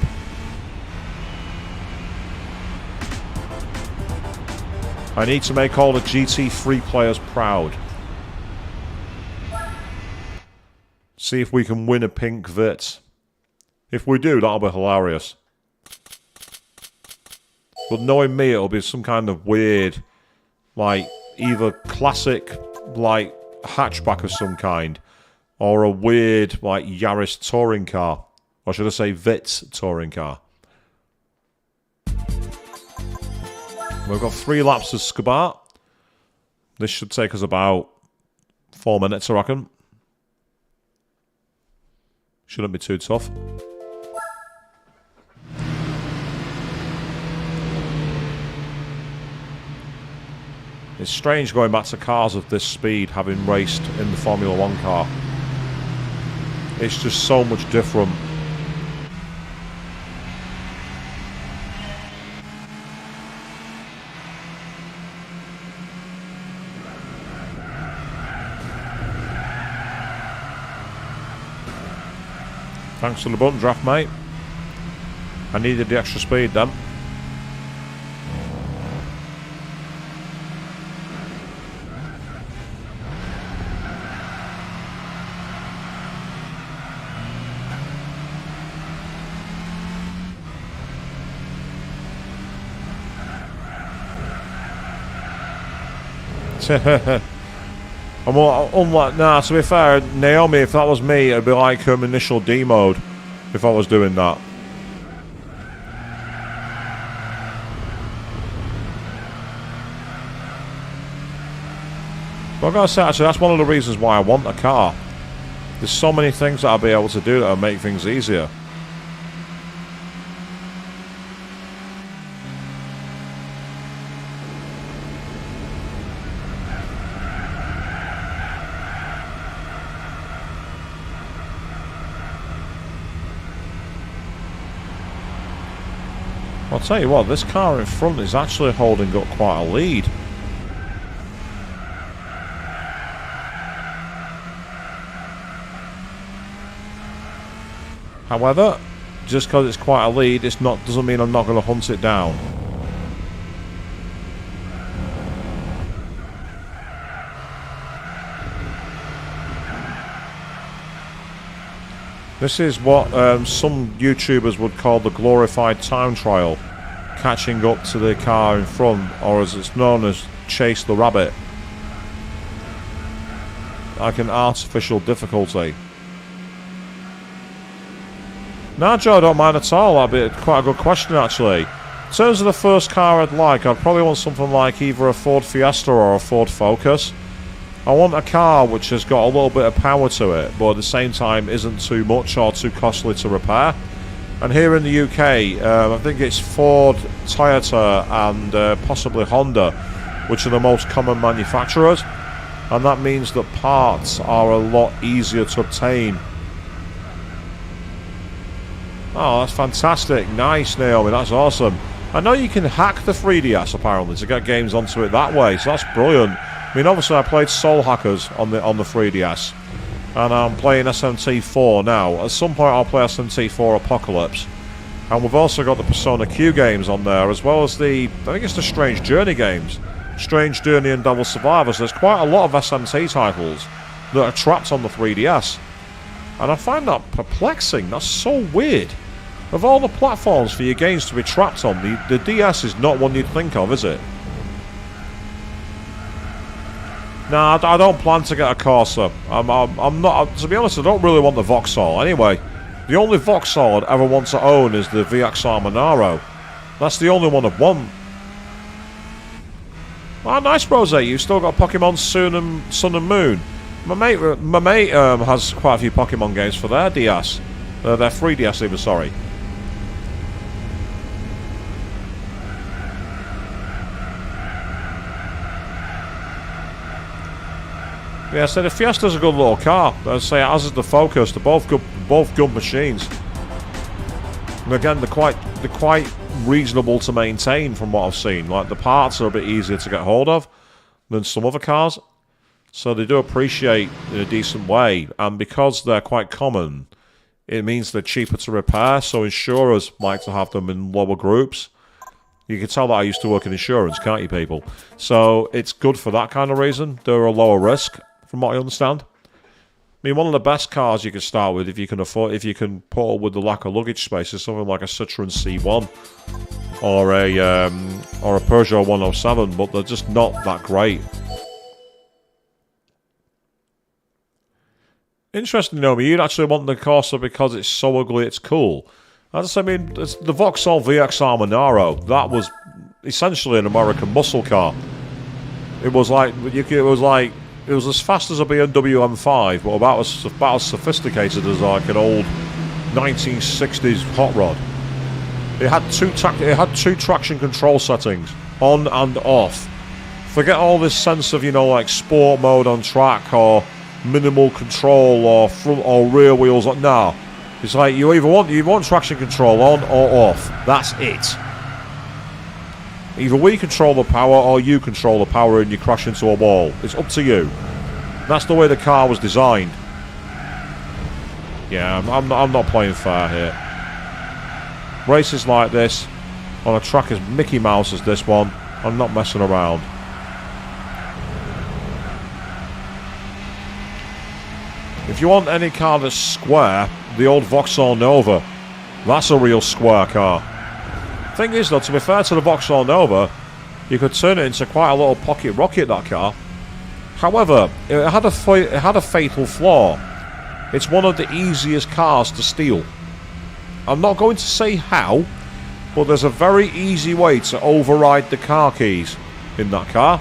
I need to make all the GT3 players proud. See if we can win a pink VITS. If we do, that'll be hilarious. But knowing me, it'll be some kind of weird, like, either classic, like, hatchback of some kind, or a weird, like, Yaris touring car. Or should I say VITS touring car. We've got 3 laps of Scabat. This should take us about 4 minutes, I reckon. Shouldn't be too tough. It's strange going back to cars of this speed, having raced in the Formula 1 car. It's just so much different. Thanks for the button draft, mate. I needed the extra speed then. Unlike, nah, to be fair, Naomi, if that was me, it'd be like initial D mode if I was doing that. But I've got to say, actually, that's one of the reasons why I want a car. There's so many things that I'll be able to do that will make things easier. I'll tell you what, this car in front is actually holding up quite a lead. However, just because it's quite a lead, doesn't mean I'm not going to hunt it down. This is what some YouTubers would call the glorified time trial. Catching up to the car in front, or as it's known as chase the rabbit. Like an artificial difficulty. Nah, Joe, I don't mind at all. That'd be quite a good question, actually. In terms of the first car I'd like, I'd probably want something like either a Ford Fiesta or a Ford Focus. I want a car which has got a little bit of power to it, but at the same time isn't too much or too costly to repair. And here in the UK, I think it's Ford, Toyota and possibly Honda, which are the most common manufacturers. And that means that parts are a lot easier to obtain. Oh, that's fantastic. Nice, Naomi. That's awesome. I know you can hack the 3DS, apparently, to get games onto it that way. So that's brilliant. I mean, obviously, I played Soul Hackers on the 3DS. And I'm playing SMT4 now. At some point, I'll play SMT4 Apocalypse. And we've also got the Persona Q games on there, as well as I think it's the Strange Journey games. Strange Journey and Devil Survivors. There's quite a lot of SMT titles that are trapped on the 3DS. And I find that perplexing. That's so weird. Of all the platforms for your games to be trapped on, the DS is not one you'd think of, is it? Nah, I don't plan to get a Corsa. I'm not. To be honest, I don't really want the Vauxhall. Anyway, the only Vauxhall I'd ever want to own is the VXR Monaro. That's the only one I'd want. Ah, nice, Rose. You've still got Pokemon Sun and Moon. My mate has quite a few Pokemon games for their DS. Their 3DS even, sorry. Yeah, so the Fiesta's a good little car. I'd say, as is the Focus. They're both good machines. And again, they're quite reasonable to maintain from what I've seen. Like, the parts are a bit easier to get hold of than some other cars. So they do appreciate in a decent way. And because they're quite common, it means they're cheaper to repair. So insurers like to have them in lower groups. You can tell that I used to work in insurance, can't you, people? So it's good for that kind of reason. They're a lower risk, from what I understand. I mean, one of the best cars you can start with, if you can put up with the lack of luggage space, is something like a Citroen C1 or a Peugeot 107, but they're just not that great. Interesting, Naomi. You'd actually want the Corsa because it's so ugly it's cool. I mean, it's the Vauxhall VXR Monaro. That was essentially an American muscle car. It was as fast as a BMW M5, but about as sophisticated as like an old 1960s hot rod. It had two traction control settings, on and off. Forget all this sense of, like sport mode on track or minimal control or front or rear wheels. No, it's like you want traction control on or off. That's it. Either we control the power or you control the power and you crash into a wall. It's up to you. That's the way the car was designed. Yeah, I'm not playing fair here. Races like this on a track as Mickey Mouse as this one, I'm not messing around. If you want any car that's square, the old Vauxhall Nova, that's a real square car. Thing is, though, to be fair to the Vauxhall Nova, you could turn it into quite a little pocket rocket, that car. However, it had a fatal flaw. It's one of the easiest cars to steal. I'm not going to say how, but there's a very easy way to override the car keys in that car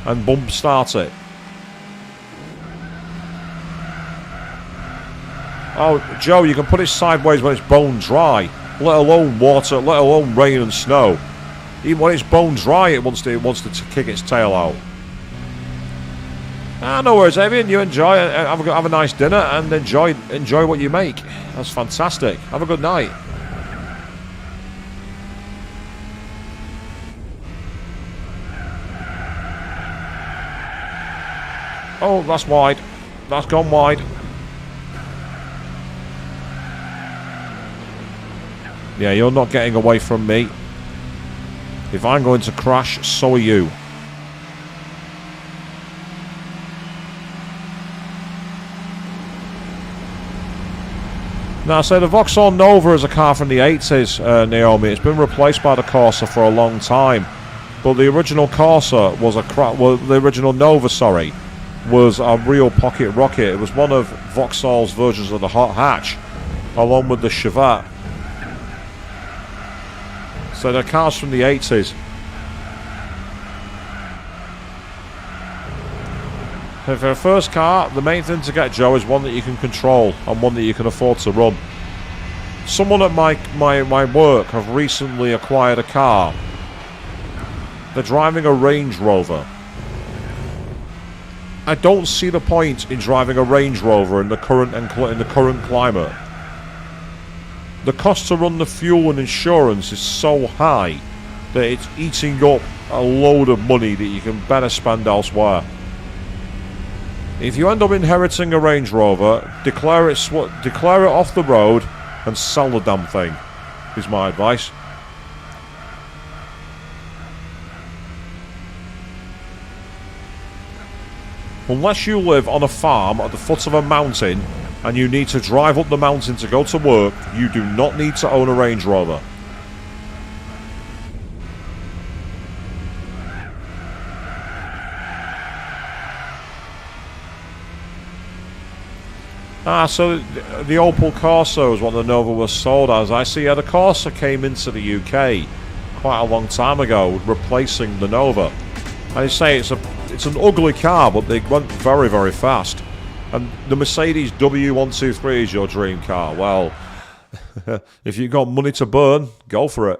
and bump start it. Oh, Joe, you can put it sideways when it's bone dry. Let alone water, let alone rain and snow. Even when it's bone dry, it wants to kick its tail out. No worries, Evian. You enjoy. Have a nice dinner and enjoy what you make. That's fantastic. Have a good night. Oh, that's wide. That's gone wide. Yeah, you're not getting away from me. If I'm going to crash, so are you. Now, I say the Vauxhall Nova is a car from the 80s, Naomi. It's been replaced by the Corsa for a long time. But the original Corsa was the original Nova, sorry, was a real pocket rocket. It was one of Vauxhall's versions of the hot hatch, along with the Chevette. So they're cars from the 80s. And for a first car, the main thing to get, Joe, is one that you can control and one that you can afford to run. Someone at my work have recently acquired a car. They're driving a Range Rover. I don't see the point in driving a Range Rover in the current climate. The cost to run the fuel and insurance is so high that it's eating up a load of money that you can better spend elsewhere. If you end up inheriting a Range Rover, declare it off the road and sell the damn thing, is my advice. Unless you live on a farm at the foot of a mountain and you need to drive up the mountain to go to work, you do not need to own a Range Rover. So the Opel Corsa was what the Nova was sold as. I see, the Corsa came into the UK quite a long time ago, replacing the Nova. I say it's an ugly car, but they went very, very fast. And the Mercedes W123 is your dream car. Well, if you've got money to burn, go for it.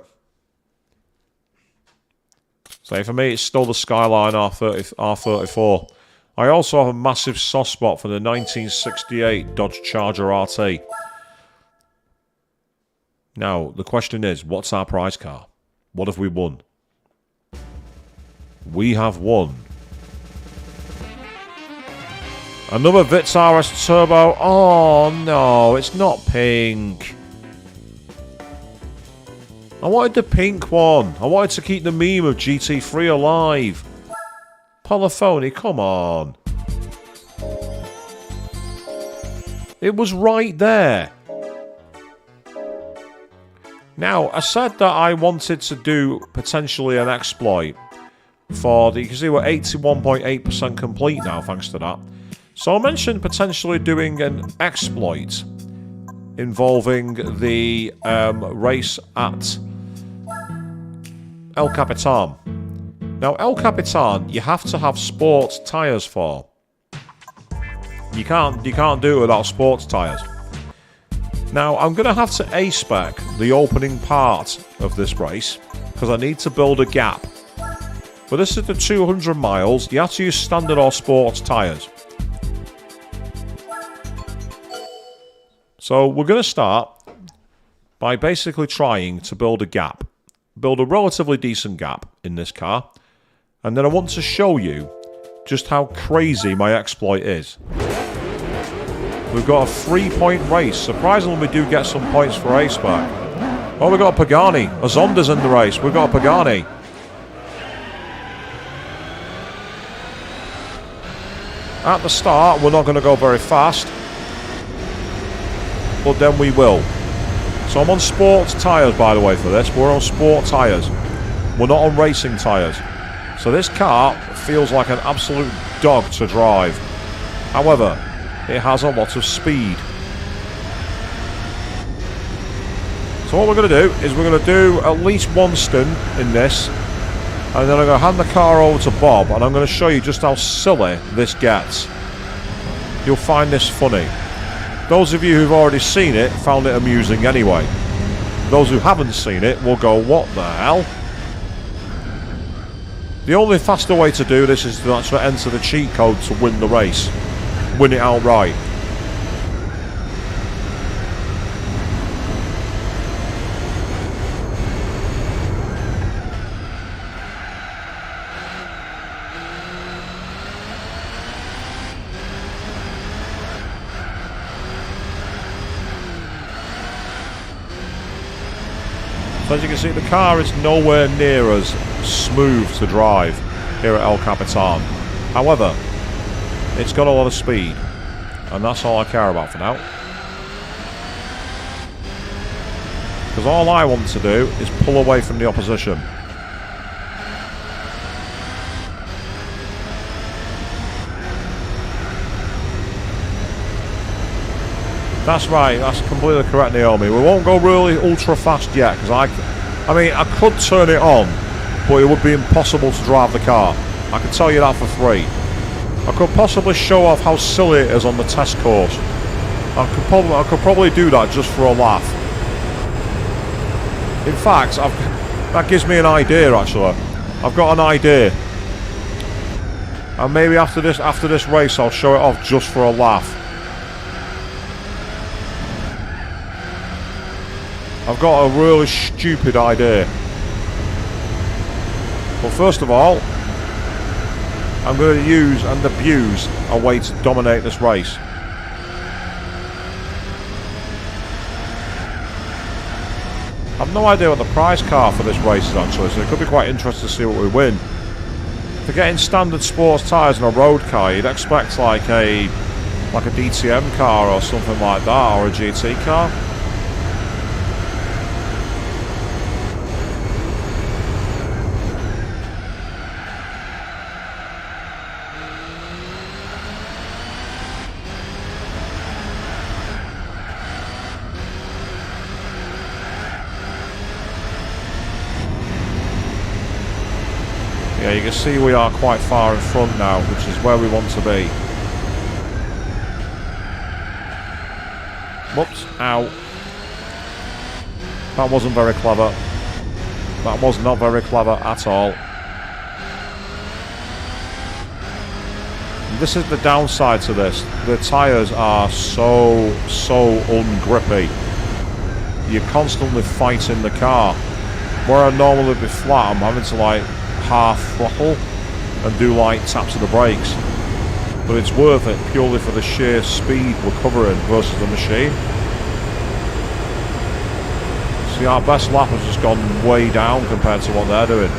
So for me, it's still the Skyline R34. I also have a massive soft spot for the 1968 Dodge Charger RT. Now, the question is, what's our prize car? What have we won? We have won another Vitz RS Turbo. Oh no, it's not pink. I wanted the pink one. I wanted to keep the meme of GT3 alive. Polyphony, come on. It was right there. Now, I said that I wanted to do potentially an exploit for the... You can see we're 81.8% complete now, thanks to that. So I mentioned potentially doing an exploit involving the race at El Capitan. Now, El Capitan, you have to have sports tyres for. You can't do it without sports tyres. Now, I'm going to have to A-spec the opening part of this race because I need to build a gap. But this is the 200 miles. You have to use standard or sports tyres. So we're going to start by basically trying to build a gap. Build a relatively decent gap in this car. And then I want to show you just how crazy my exploit is. We've got a 3-point race. Surprisingly, we do get some points for ace back. Oh, we've got a Pagani. A Zonda's in the race. We've got a Pagani. At the start, we're not going to go very fast. But then we will. So I'm on sports tyres, by the way, for this. We're on sport tyres. We're not on racing tyres. So this car feels like an absolute dog to drive. However, it has a lot of speed. So what we're going to do is we're going to do at least one stint in this. And then I'm going to hand the car over to Bob. And I'm going to show you just how silly this gets. You'll find this funny. Those of you who've already seen it found it amusing anyway. Those who haven't seen it will go, what the hell? The only faster way to do this is to actually enter the cheat code to win the race. Win it outright. So as you can see, the car is nowhere near as smooth to drive here at El Capitan. However, it's got a lot of speed, and that's all I care about for now. Because all I want to do is pull away from the opposition. That's right, that's completely correct, Naomi. We won't go really ultra fast yet, because I mean, I could turn it on, but it would be impossible to drive the car. I can tell you that for free. I could possibly show off how silly it is on the test course. I could probably do that just for a laugh. In fact, that gives me an idea, actually. I've got an idea. And maybe after this race, I'll show it off just for a laugh. I've got a really stupid idea. But first of all, I'm going to use and abuse a way to dominate this race. I've no idea what the prize car for this race is actually, so it could be quite interesting to see what we win. For getting standard sports tyres on a road car, you'd expect like a DTM car or something like that, or a GT car. Yeah, you can see we are quite far in front now, which is where we want to be. Whoops, ow. That wasn't very clever. That was not very clever at all. And this is the downside to this. The tyres are so ungrippy. You're constantly fighting the car. Where I'd normally be flat, I'm having to like half throttle and do like taps of the brakes, but it's worth it purely for the sheer speed we're covering versus the machine. See, our best lap has just gone way down compared to what they're doing.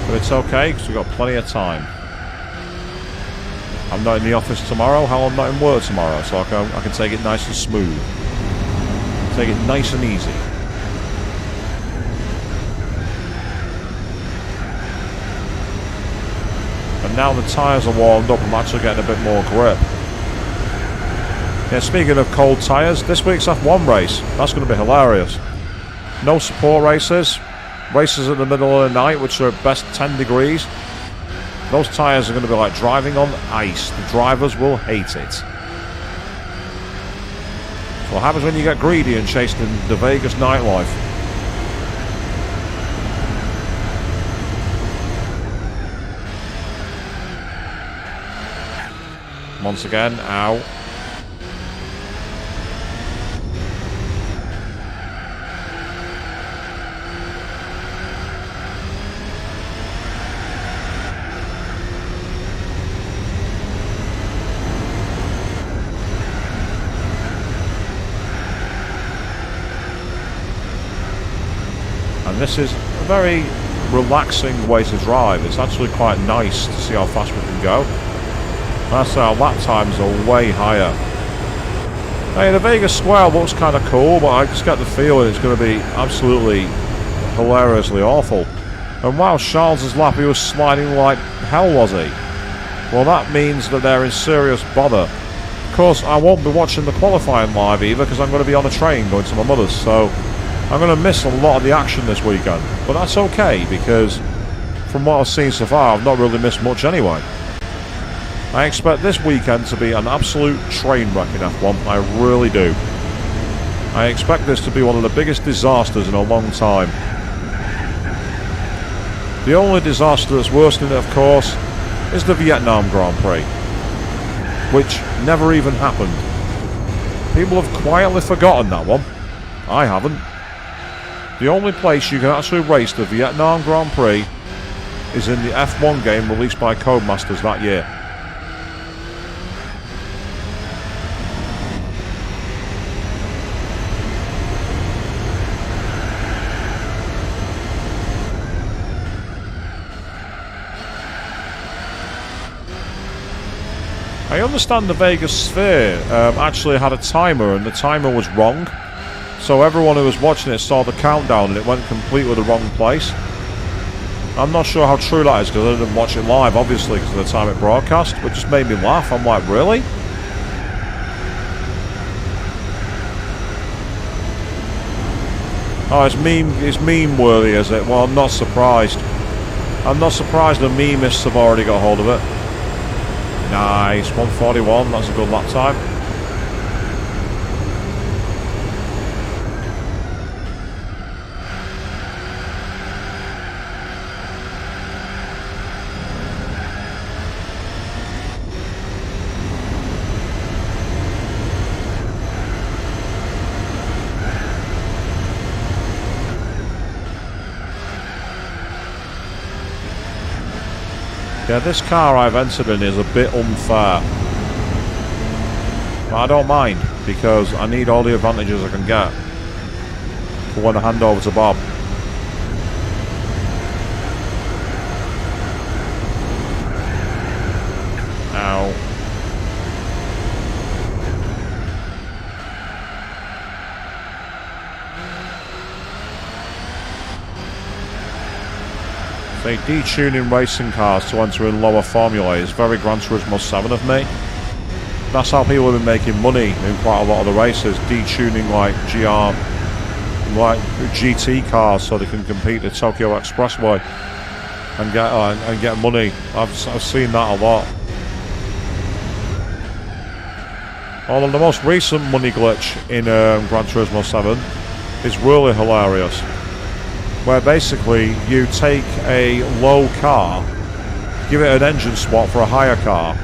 But it's okay, because we've got plenty of time. I'm not in the office tomorrow, hell, I'm not in work tomorrow, so I can take it nice and smooth. Take it nice and easy. And now the tyres are warmed up, I'm actually getting a bit more grip. Yeah, speaking of cold tyres, this week's F1 race, that's going to be hilarious. No support races. Races in the middle of the night, which are at best 10 degrees. Those tyres are going to be like driving on ice. The drivers will hate it. So what happens when you get greedy and chase the Vegas nightlife? Once again, ow. And this is a very relaxing way to drive. It's actually quite nice to see how fast we can go. That's our lap times are way higher. Hey, the Vegas Square looks kind of cool, but I just get the feeling it's going to be absolutely hilariously awful. And wow, Charles's lap, he was sliding like hell, was he? Well, that means that they're in serious bother. Of course, I won't be watching the qualifying live either, because I'm going to be on a train going to my mother's, so I'm going to miss a lot of the action this weekend. But that's okay, because from what I've seen so far, I've not really missed much anyway. I expect this weekend to be an absolute train wreck in F1, I really do. I expect this to be one of the biggest disasters in a long time. The only disaster that's worse than it, of course, is the Vietnam Grand Prix, which never even happened. People have quietly forgotten that one. I haven't. The only place you can actually race the Vietnam Grand Prix is in the F1 game released by Codemasters that year. I understand the Vegas Sphere actually had a timer, and the timer was wrong. So everyone who was watching it saw the countdown, and it went completely the wrong place. I'm not sure how true that is, because I didn't watch it live, obviously, because of the time it broadcast, but it just made me laugh. I'm like, really? Oh, it's meme worthy, is it? Well, I'm not surprised. I'm not surprised the memists have already got hold of it. Nice, 141, that's a good lap time. Yeah, this car I've entered in is a bit unfair. But I don't mind, because I need all the advantages I can get for when I hand over to Bob. Ow. Say, detuning racing cars to enter in lower formula is very Gran Turismo 7 of me. That's how people have been making money in quite a lot of the races, detuning like GT cars so they can compete at Tokyo Expressway and get money. I've seen that a lot. Although the most recent money glitch in Gran Turismo 7 is really hilarious, where basically you take a low car, give it an engine swap for a higher car,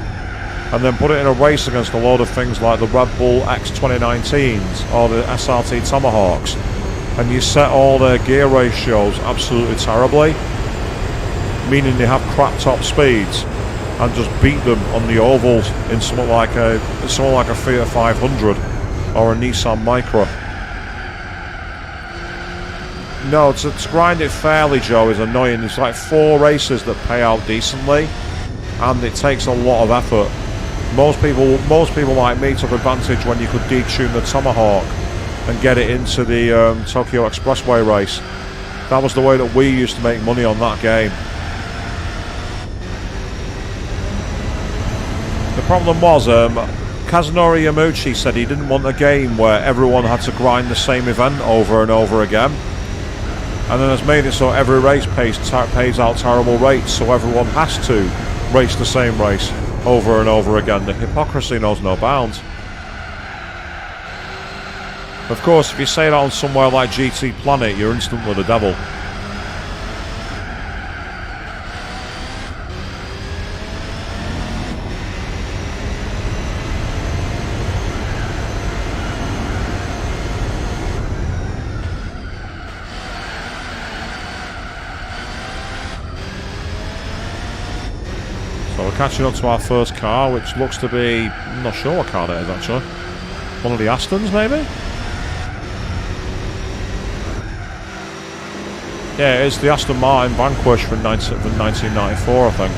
and then put it in a race against a load of things like the Red Bull X2019s or the SRT Tomahawks, and you set all their gear ratios absolutely terribly, meaning they have crap top speeds, and just beat them on the ovals in something like a Fiat 500 or a Nissan Micra. No, to grind it fairly, Joe, is annoying. It's like 4 races that pay out decently, and it takes a lot of effort. Most people like me took advantage when you could detune the Tomahawk and get it into the Tokyo Expressway race. That was the way that we used to make money on that game. The problem was, Kazunori Yamauchi said he didn't want a game where everyone had to grind the same event over and over again. And then has made it so every race pays out terrible rates, so everyone has to race the same race over and over again. The hypocrisy knows no bounds. Of course, if you say that on somewhere like GT Planet, you're instantly the devil. So we're catching up to our first car, which looks to be, I'm not sure what car that is actually. One of the Astons, maybe? Yeah, it's the Aston Martin Vanquish from 1994, I think.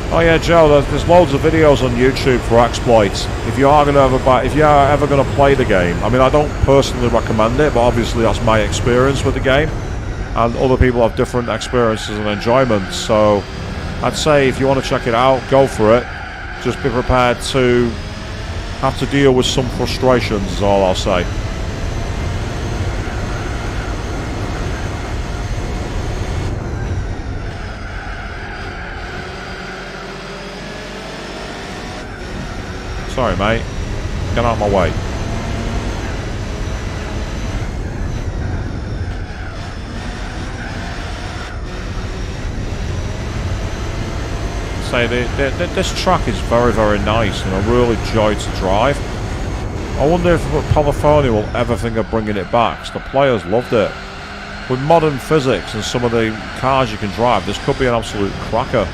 Oh yeah, Joe, there's loads of videos on YouTube for exploits. If you are ever going to play the game, I mean, I don't personally recommend it, but obviously that's my experience with the game, and other people have different experiences and enjoyments. So I'd say if you want to check it out, go for it. Just be prepared to have to deal with some frustrations, is all I'll say. Sorry, mate. Get out of my way. Say this track is very, very nice and a real joy to drive. I wonder if California will ever think of bringing it back, because the players loved it. With modern physics and some of the cars you can drive, this could be an absolute cracker.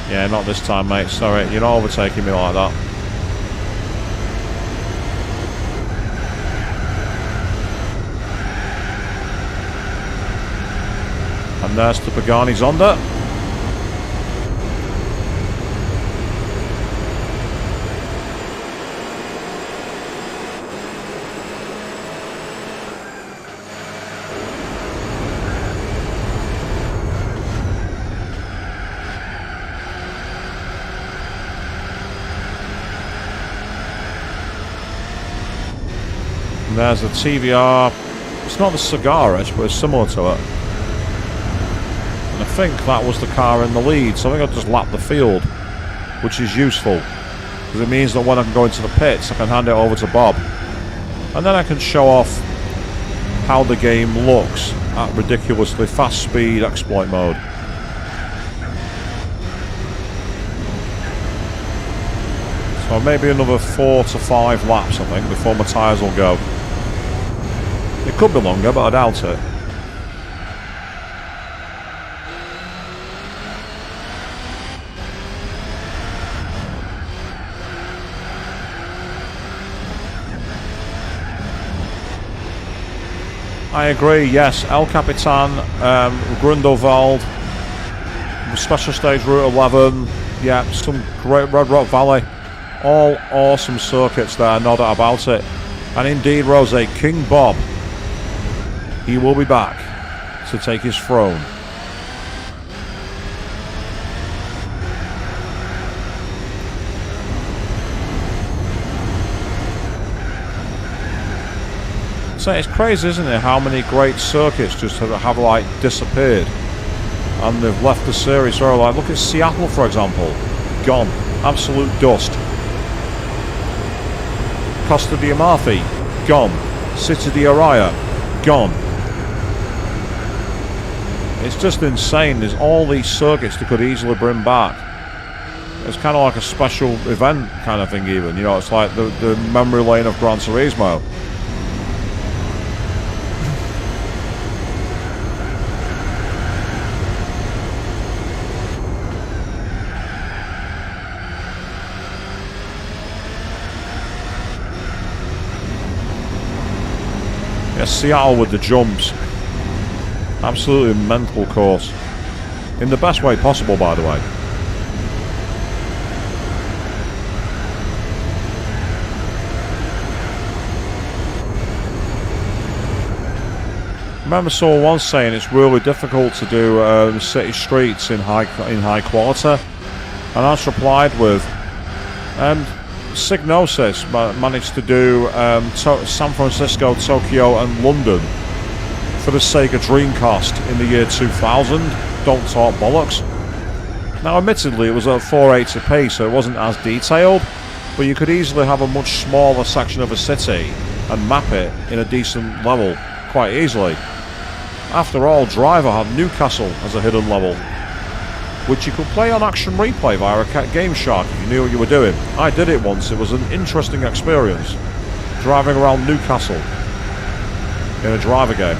Yeah, not this time, mate. Sorry, you're not overtaking me like that. And there's the Pagani's Honda. And there's the TVR. It's not the Cigaris, but it's similar to it. And I think that was the car in the lead, so I think I'll just lap the field, which is useful, because it means that when I can go into the pits, I can hand it over to Bob. And then I can show off how the game looks at ridiculously fast speed exploit mode. So maybe another 4 to 5 laps, I think, before my tyres will go. It could be longer, but I doubt it. I agree, yes. El Capitan, Grindelwald, Special Stage Route 11, yeah, some great Red Rock Valley. All awesome circuits there, no doubt about it. And indeed, Rose, King Bob, he will be back to take his throne. So it's crazy, isn't it, how many great circuits just have like disappeared and they've left the series. So like, look at Seattle, for example, gone, absolute dust. Costa di Amalfi, gone. City di Araya, gone. It's just insane. There's all these circuits they could easily bring back. It's kind of like a special event kind of thing even, you know, it's like the memory lane of Gran Turismo. Yes, Seattle with the jumps. Absolutely mental course. In the best way possible, by the way. I remember someone once saying it's really difficult to do city streets in high quality, and I just replied with, Signosis managed to do San Francisco, Tokyo and London for the Sega Dreamcast in the year 2000. Don't talk bollocks. Now admittedly it was a 480p, so it wasn't as detailed, but you could easily have a much smaller section of a city and map it in a decent level quite easily. After all, Driver had Newcastle as a hidden level, which you could play on Action Replay via a Game Shark if you knew what you were doing. I did it once. It was an interesting experience, driving around Newcastle in a Driver game.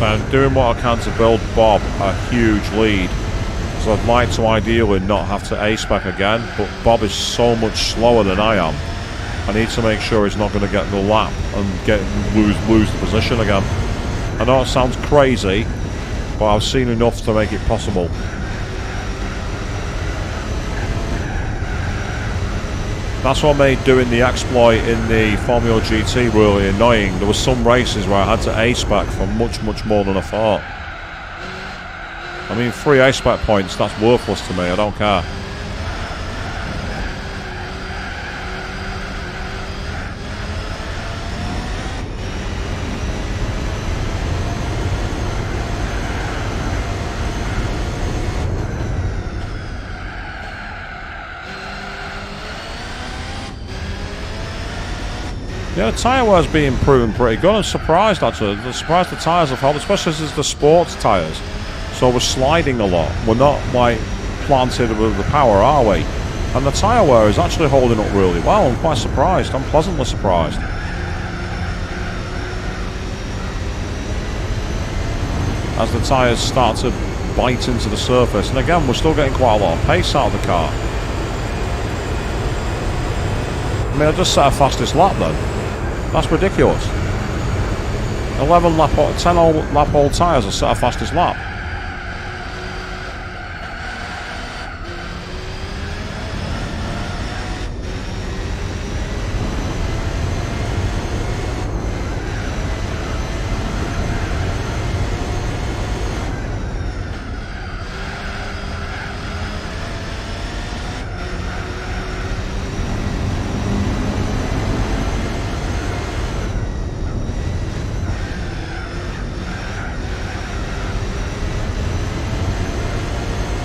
I'm doing what I can to build Bob a huge lead, so I'd like to ideally not have to A-spec again, but Bob is so much slower than I am. I need to make sure he's not going to get the lap and lose the position again. I know it sounds crazy, but I've seen enough to make it possible. That's what made doing the exploit in the Formula GT really annoying. There were some races where I had to A-spec for much more than I thought. I mean, 3 A-spec points, that's worthless to me, I don't care. Yeah, the tyre wear's been proven pretty good. I'm surprised actually. I'm surprised the tyres have held, especially as it's the sports tyres. So we're sliding a lot. We're not like planted with the power, are we? And the tyre wear is actually holding up really well. I'm quite surprised. I'm pleasantly surprised. As the tyres start to bite into the surface. And again, we're still getting quite a lot of pace out of the car. I mean, I just set a fastest lap then. That's ridiculous. 10 lap old tyres, I set a fastest lap.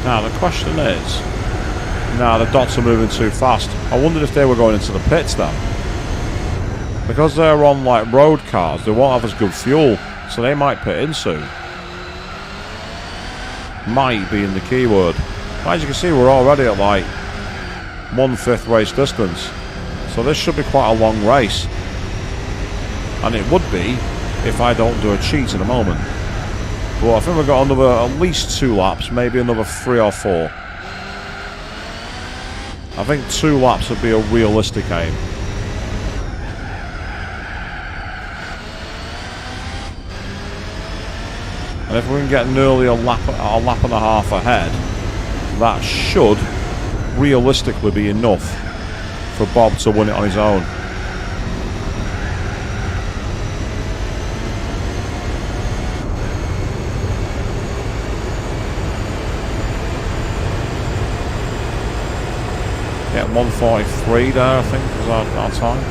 Now the question is, now the dots are moving too fast. I wondered if they were going into the pits then. Because they're on like road cars, they won't have as good fuel, so they might pit in soon. Might being the key word. As you can see, we're already at like 1/5 race distance. So this should be quite a long race. And it would be if I don't do a cheat in a moment. Well, I think we've got another at least 2 laps, maybe another 3 or 4. I think 2 laps would be a realistic aim. And if we can get nearly a lap and a half ahead, that should realistically be enough for Bob to win it on his own. Yeah, 1:43 there, I think, was our time.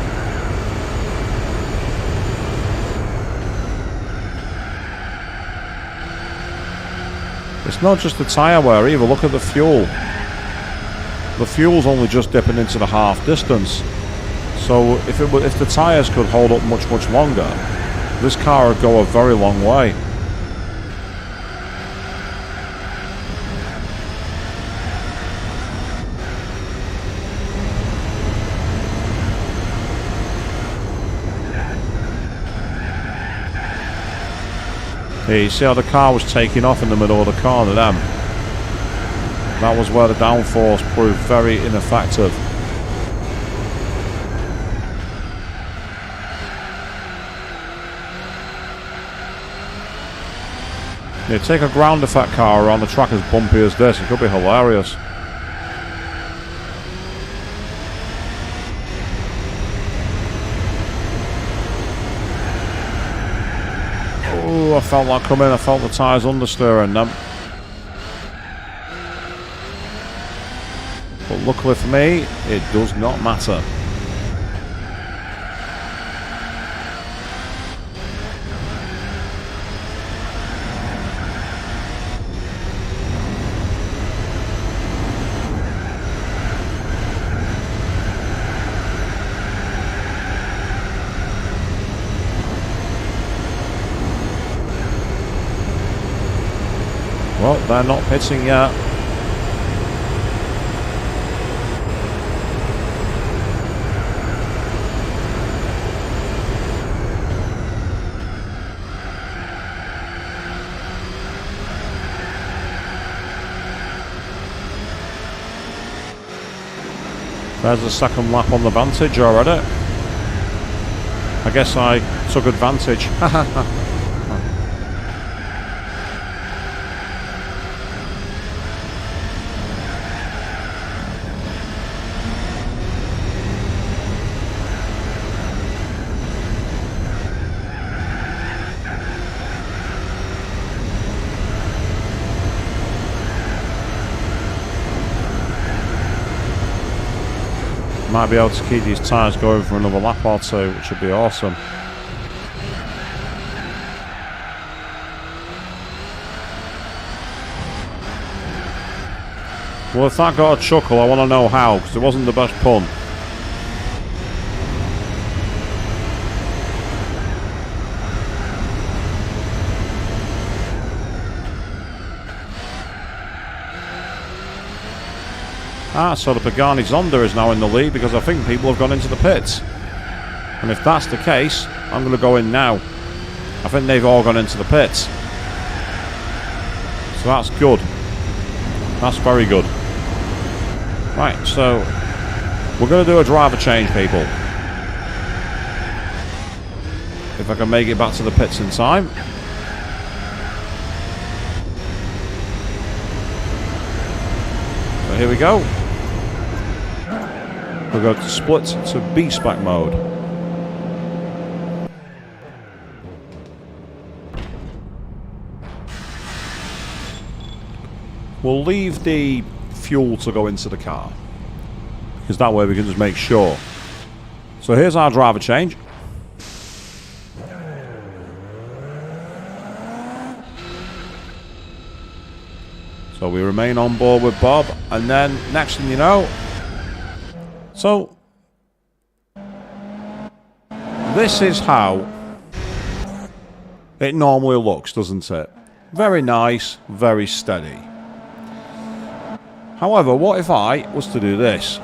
It's not just the tyre wear either, look at the fuel. The fuel's only just dipping into the half distance. So if the tyres could hold up much longer, this car would go a very long way. Here, you see how the car was taking off in the middle of the corner then? That was where the downforce proved very ineffective. Yeah, take a ground effect car around the track as bumpy as this, it could be hilarious. Oh, I felt that coming, I felt the tyres understeering them. But luckily for me, it does not matter. Well, they're not pitting yet. There's the second lap on the Vantage already. I guess I took advantage. Might be able to keep these tyres going for another lap or two, which would be awesome. Well, if that got a chuckle, I want to know how, because it wasn't the best pun. So the Pagani Zonda is now in the lead because I think people have gone into the pits. And if that's the case, I'm going to go in now. I think they've all gone into the pits. So that's good. That's very good. Right, so we're going to do a driver change, people. If I can make it back to the pits in time. So here we go. We're going to split to B-Spec mode. We'll leave the fuel to go into the car, because that way we can just make sure. So here's our driver change. So we remain on board with Bob, and then next thing you know, so this is how it normally looks, doesn't it? Very nice, very steady. However, what if I was to do this?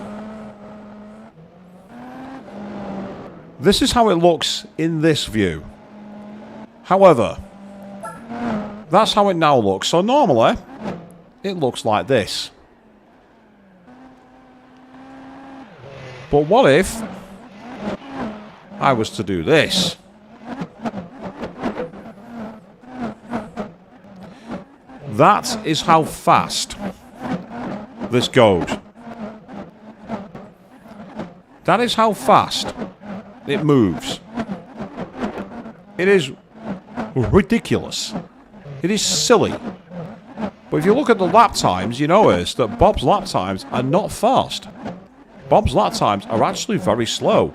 This is how it looks in this view. However, that's how it now looks. So normally, it looks like this. But what if I was to do this? That is how fast this goes. That is how fast it moves. It is ridiculous. It is silly. But if you look at the lap times, you notice that Bob's lap times are not fast. Bob's lap times are actually very slow.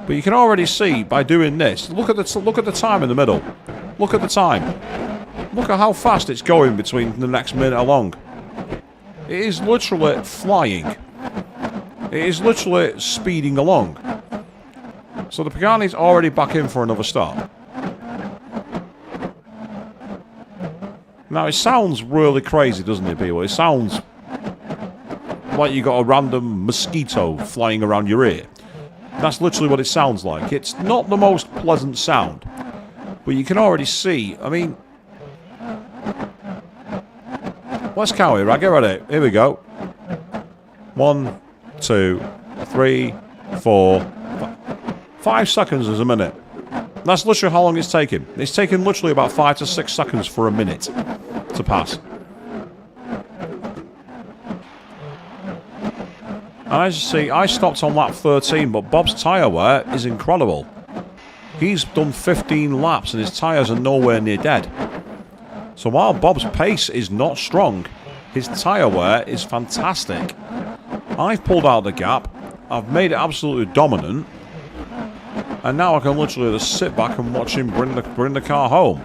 But you can already see by doing this. Look at the time in the middle. Look at the time. Look at how fast it's going between the next minute along. It is literally flying. It is literally speeding along. So the Pagani's already back in for another start. Now it sounds really crazy, doesn't it, people? It sounds like you got a random mosquito flying around your ear. That's literally what it sounds like. It's not the most pleasant sound. But you can already see, I mean... Let's count it, right? Get ready. Here we go. 1, 2, 3, 4, 5 seconds is a minute. That's literally how long it's taken. It's taken literally about 5 to 6 seconds for a minute to pass. And as you see, I stopped on lap 13, but Bob's tyre wear is incredible. He's done 15 laps and his tyres are nowhere near dead. So while Bob's pace is not strong, his tyre wear is fantastic. I've pulled out the gap, I've made it absolutely dominant, and now I can literally just sit back and watch him bring the car home.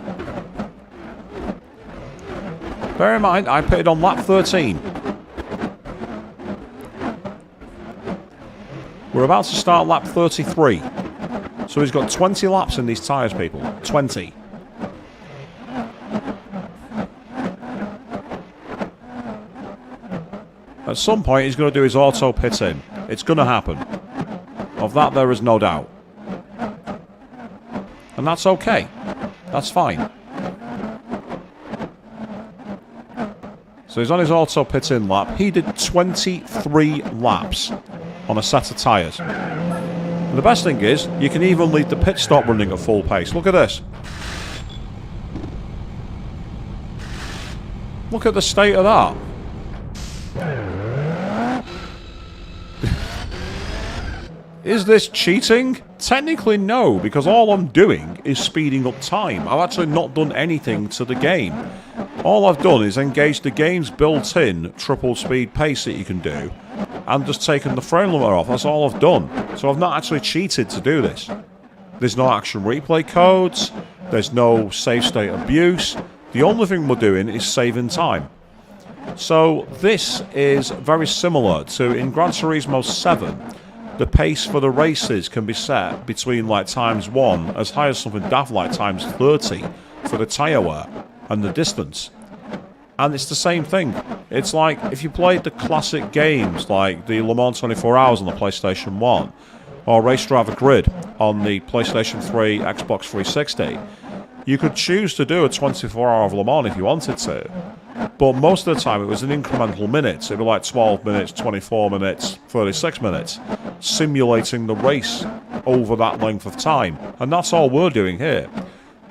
Bear in mind, I pitted on lap 13. We're about to start lap 33. So he's got 20 laps in these tyres, people. 20. At some point, he's going to do his auto pit in. It's going to happen. Of that, there is no doubt. And that's okay. That's fine. So he's on his auto pit in lap. He did 23 laps on a set of tyres. And the best thing is, you can even leave the pit stop running at full pace. Look at this. Look at the state of that. Is this cheating? Technically no, because all I'm doing is speeding up time. I've actually not done anything to the game. All I've done is engage the game's built-in triple speed pace that you can do, and just taken the frame limiter off. That's all I've done. So I've not actually cheated to do this. There's no action replay codes. There's no save state abuse. The only thing we're doing is saving time. So this is very similar to in Gran Turismo 7. The pace for the races can be set between like ×1 as high as something daft like ×30 for the tyre wear and the distance. And it's the same thing. It's like if you played the classic games like the Le Mans 24 Hours on the PlayStation 1 or Race Driver Grid on the PlayStation 3, Xbox 360, you could choose to do a 24-hour of Le Mans if you wanted to. But most of the time it was in incremental minutes. It'd be like 12 minutes, 24 minutes, 36 minutes, simulating the race over that length of time. And that's all we're doing here.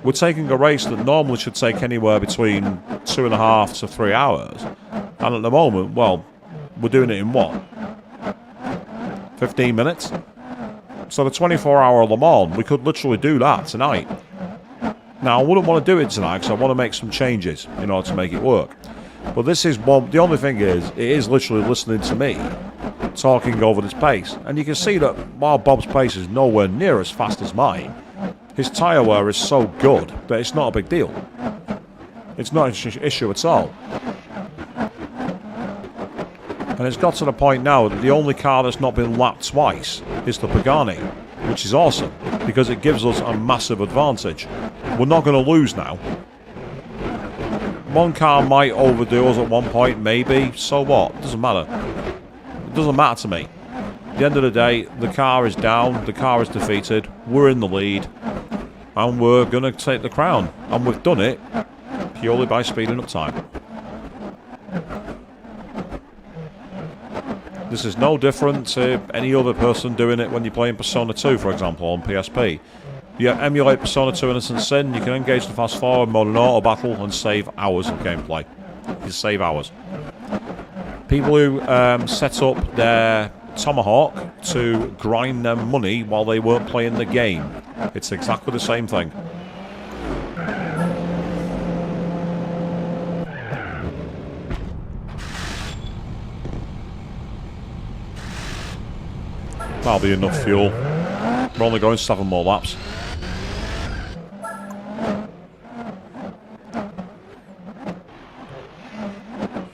We're taking a race that normally should take anywhere between 2.5 to 3 hours. And at the moment, well, we're doing it in what? 15 minutes? So the 24-hour Le Mans, we could literally do that tonight. Now, I wouldn't want to do it tonight because I want to make some changes in order to make it work. But this is one, the only thing is, it is literally listening to me talking over this pace. And you can see that while Bob's pace is nowhere near as fast as mine, his tyre wear is so good that it's not a big deal. It's not an issue at all. And it's got to the point now that the only car that's not been lapped twice is the Pagani, which is awesome, because it gives us a massive advantage. We're not going to lose now. One car might overdo us at one point, maybe. So what? Doesn't matter. It doesn't matter to me. At the end of the day, the car is down, the car is defeated, we're in the lead, and we're going to take the crown. And we've done it purely by speeding up time. This is no different to any other person doing it when you're playing Persona 2, for example, on PSP. You emulate Persona 2 Innocent Sin, you can engage the fast forward mode in auto battle and save hours of gameplay. You save hours. People who set up their Tomahawk to grind them money while they weren't playing the game. It's exactly the same thing. That'll be enough fuel. We're only going 7 more laps.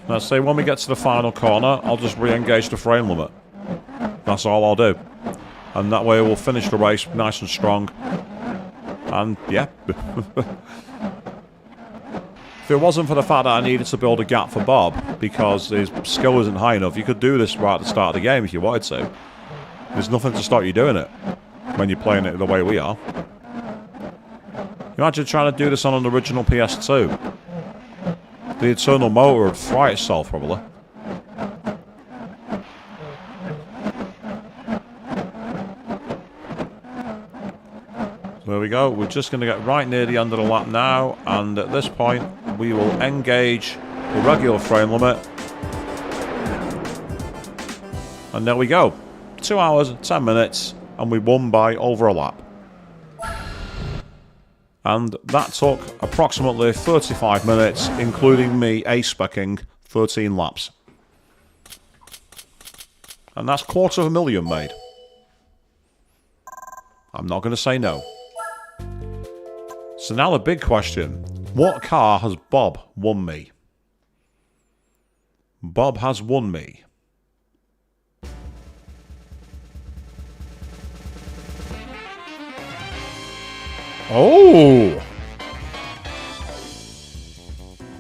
Let's say when we get to the final corner, I'll just re-engage the frame limit. That's all I'll do. And that way we'll finish the race nice and strong. And, yeah. If it wasn't for the fact that I needed to build a gap for Bob, because his skill isn't high enough, you could do this right at the start of the game if you wanted to. There's nothing to stop you doing it when you're playing it the way we are. Imagine trying to do this on an original PS2. The internal motor would fry itself, probably. So there we go. We're just going to get right near the end of the lap now, and at this point, we will engage the regular frame limit. And there we go. 2 hours, 10 minutes, and we won by over a lap. And that took approximately 35 minutes, including me A-speccing 13 laps. And that's $250,000 made. I'm not going to say no. So now the big question. What car has Bob won me? Bob has won me. Oh!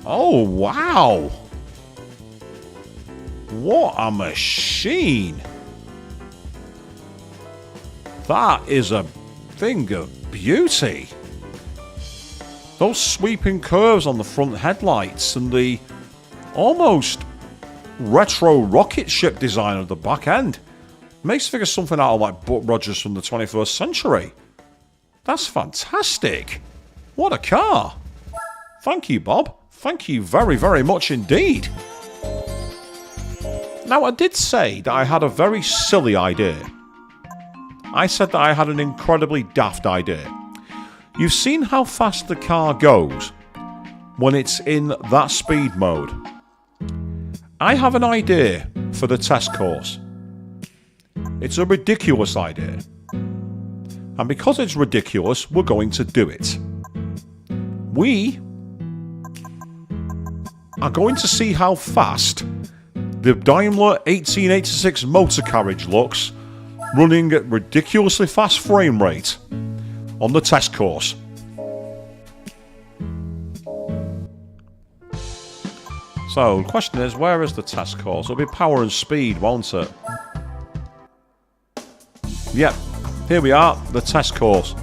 Oh, wow! What a machine! That is a thing of beauty. Those sweeping curves on the front headlights and the almost retro rocket ship design of the back end. Makes you figure something out of like Buck Rogers from the 21st century. That's fantastic. What a car. Thank you, Bob. Thank you very, very much indeed. Now, I did say that I had a very silly idea. I said that I had an incredibly daft idea. You've seen how fast the car goes when it's in that speed mode. I have an idea for the test course. It's a ridiculous idea. And because it's ridiculous, we're going to do it. We are going to see how fast the Daimler 1886 motor carriage looks running at ridiculously fast frame rate on the test course. So, the question is, where is the test course? It'll be power and speed, won't it? Yep, here we are, the test course.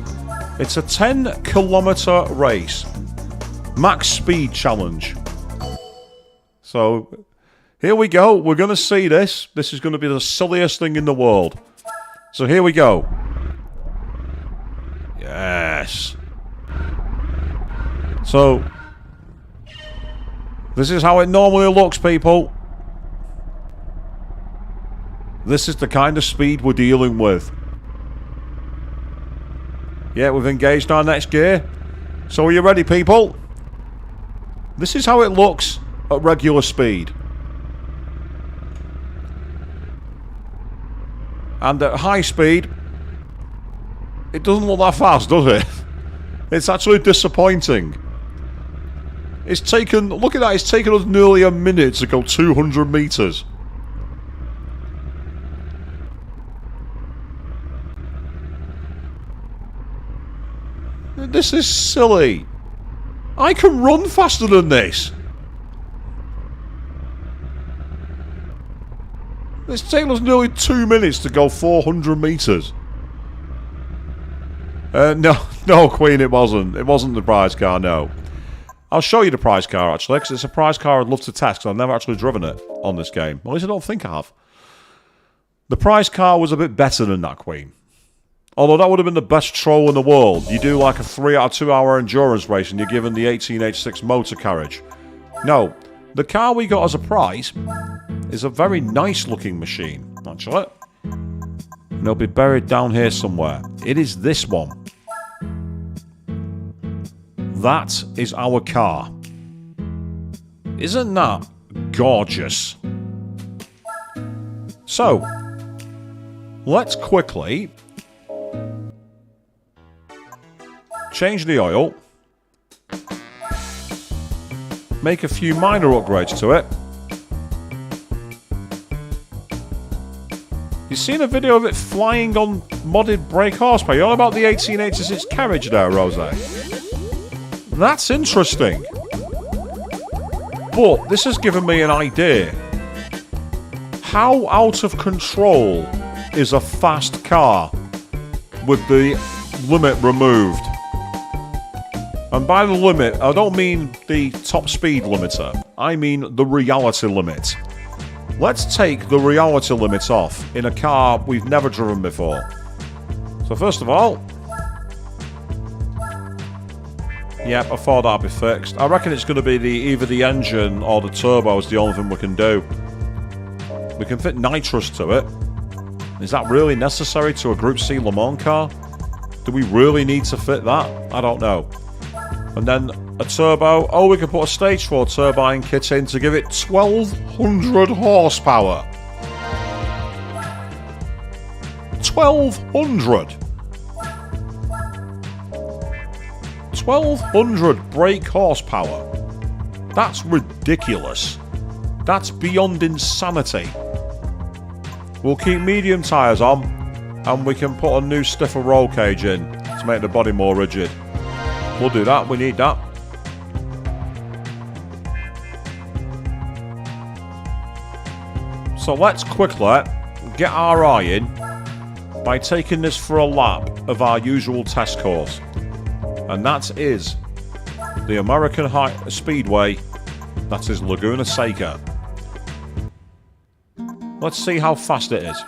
It's a 10-kilometer race. Max speed challenge. So, here we go. We're going to see this. This is going to be the silliest thing in the world. So, here we go. Yes. So, this is how it normally looks, people. This is the kind of speed we're dealing with. Yeah, we've engaged our next gear. So are you ready, people? This is how it looks at regular speed. And at high speed, it doesn't look that fast, does it? It's actually disappointing. It's taken, look at that, it's taken us nearly a minute to go 200 meters. This is silly. I can run faster than this. It's taken us nearly 2 minutes to go 400 meters. No, Queen, it wasn't. It wasn't the prize car, no. I'll show you the prize car, actually, because it's a prize car I'd love to test, because I've never actually driven it on this game. At least I don't think I have. The prize car was a bit better than that, Queen. Although that would have been the best troll in the world. You do like a 3 out of 2 hour endurance race and you're given the 1886 motor carriage. No, the car we got as a prize is a very nice looking machine, actually. And it'll be buried down here somewhere. It is this one. That is our car. Isn't that gorgeous? So, let's quickly change the oil, make a few minor upgrades to it. You've seen a video of it flying on modded brake horsepower. You're on about the 1886 carriage there, Rose. That's interesting. But this has given me an idea. How out of control is a fast car with the limit removed? And by the limit, I don't mean the top speed limiter. I mean the reality limit. Let's take the reality limit off in a car we've never driven before. So first of all... Yep, I thought that'd be fixed. I reckon it's going to be either the engine or the turbo is the only thing we can do. We can fit nitrous to it. Is that really necessary to a Group C Le Mans car? Do we really need to fit that? I don't know. And then a turbo. Oh, we can put a stage 4 turbine kit in to give it 1200 horsepower. 1200! 1200 brake horsepower. That's ridiculous. That's beyond insanity. We'll keep medium tyres on, and we can put a new stiffer roll cage in to make the body more rigid. We'll do that, we need that. So let's quickly get our eye in by taking this for a lap of our usual test course. And that is the American Speedway, that is Laguna Seca. Let's see how fast it is.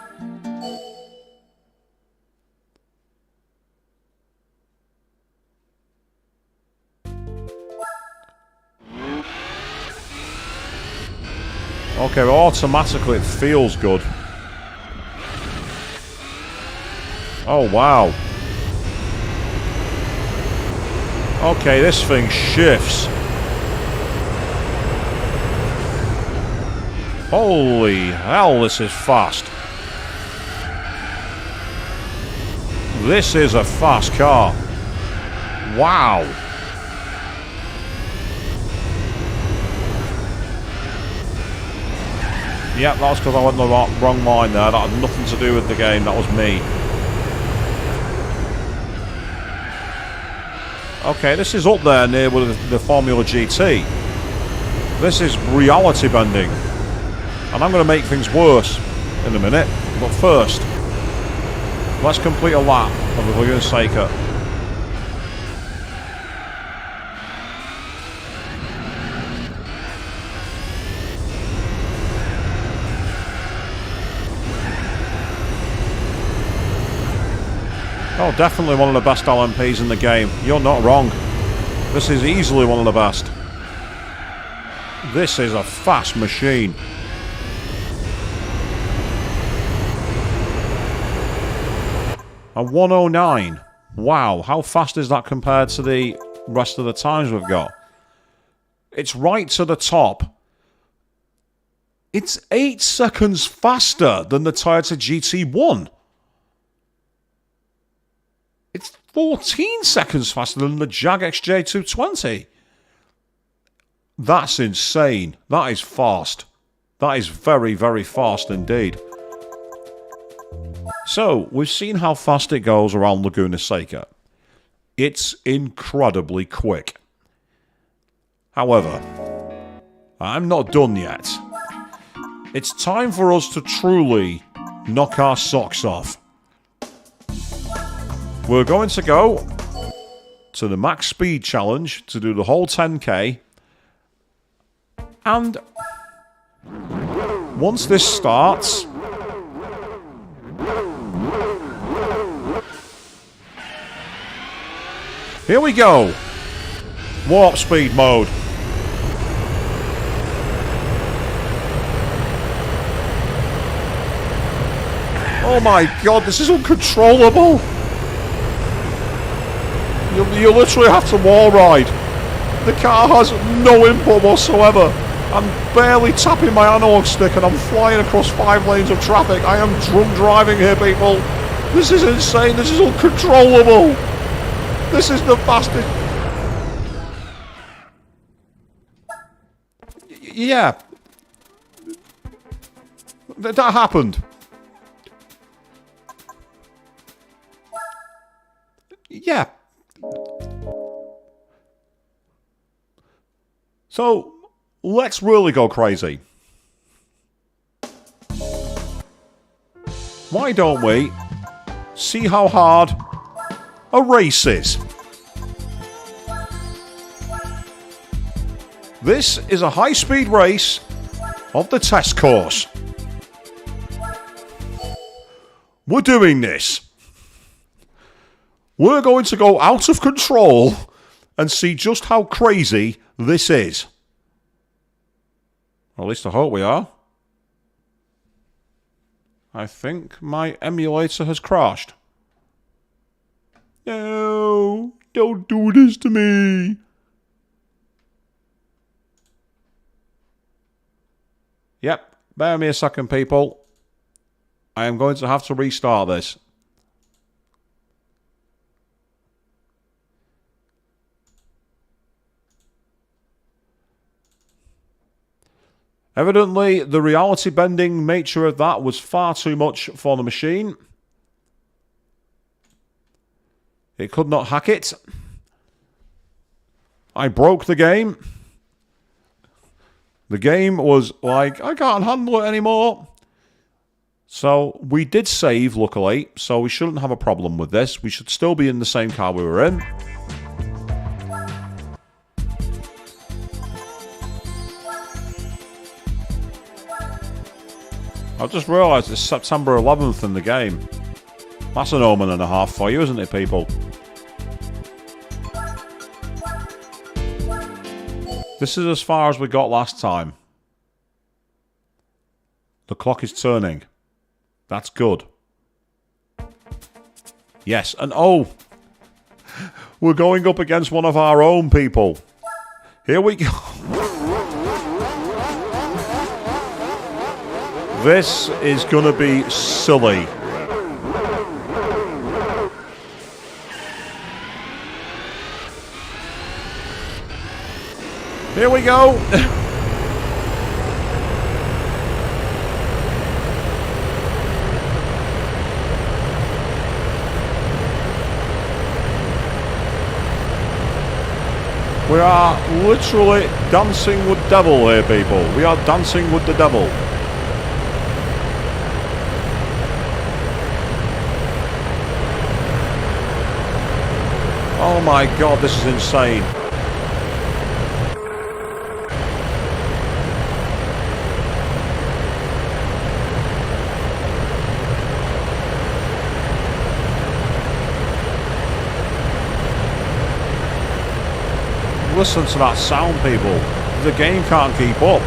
Okay, well, automatically it feels good. Oh, wow. Okay, this thing shifts. Holy hell, this is fast. This is a fast car. Wow. Yep, that's because I went the wrong line there. That had nothing to do with the game, that was me. Okay, this is up there near with the Formula GT. This is reality bending. And I'm going to make things worse in a minute. But first, let's complete a lap of the Wingman. Oh, definitely one of the best LMPs in the game. You're not wrong. This is easily one of the best. This is a fast machine. A 109. Wow, how fast is that compared to the rest of the times we've got? It's right to the top. It's 8 seconds faster than the Toyota GT1. It's 14 seconds faster than the Jag XJ220. That's insane. That is fast. That is very, very fast indeed. So, we've seen how fast it goes around Laguna Seca. It's incredibly quick. However, I'm not done yet. It's time for us to truly knock our socks off. We're going to go to the max speed challenge to do the whole 10k. And once this starts, here we go. Warp speed mode. Oh my god, this is uncontrollable. You literally have to wall ride. The car has no input whatsoever. I'm barely tapping my analog stick and I'm flying across 5 lanes of traffic. I am drunk driving here, people. This is insane. This is uncontrollable. This is the fastest. Yeah. That happened. Yeah. So, let's really go crazy. Why don't we see how hard a race is? This is a high-speed race of the test course. We're doing this. We're going to go out of control and see just how crazy this is. Or at least I hope we are. I think my emulator has crashed. No, don't do this to me. Yep, bear me a second, people. I am going to have to restart this. Evidently, the reality bending nature of that was far too much for the machine. It could not hack it. I broke the game. The game was like, I can't handle it anymore. So we did save, luckily, so we shouldn't have a problem with this. We should still be in the same car we were in. I just realised it's September 11th in the game. That's an omen and a half for you, isn't it, people? This is as far as we got last time. The clock is turning. That's good. Yes, and oh! We're going up against one of our own people. Here we go. This is going to be silly. Here we go. We are literally dancing with devil here, people. We are dancing with the devil. Oh my god, this is insane. Listen to that sound, people. The game can't keep up.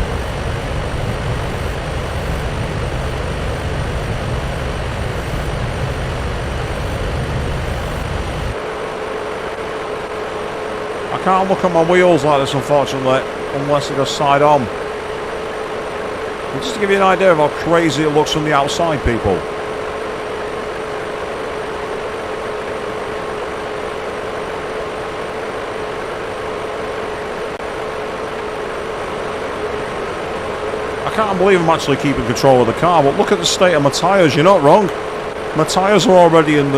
I can't look at my wheels like this, unfortunately, unless it goes side on. But just to give you an idea of how crazy it looks from the outside, people. I can't believe I'm actually keeping control of the car, but look at the state of my tyres. You're not wrong. My tyres are already yellow.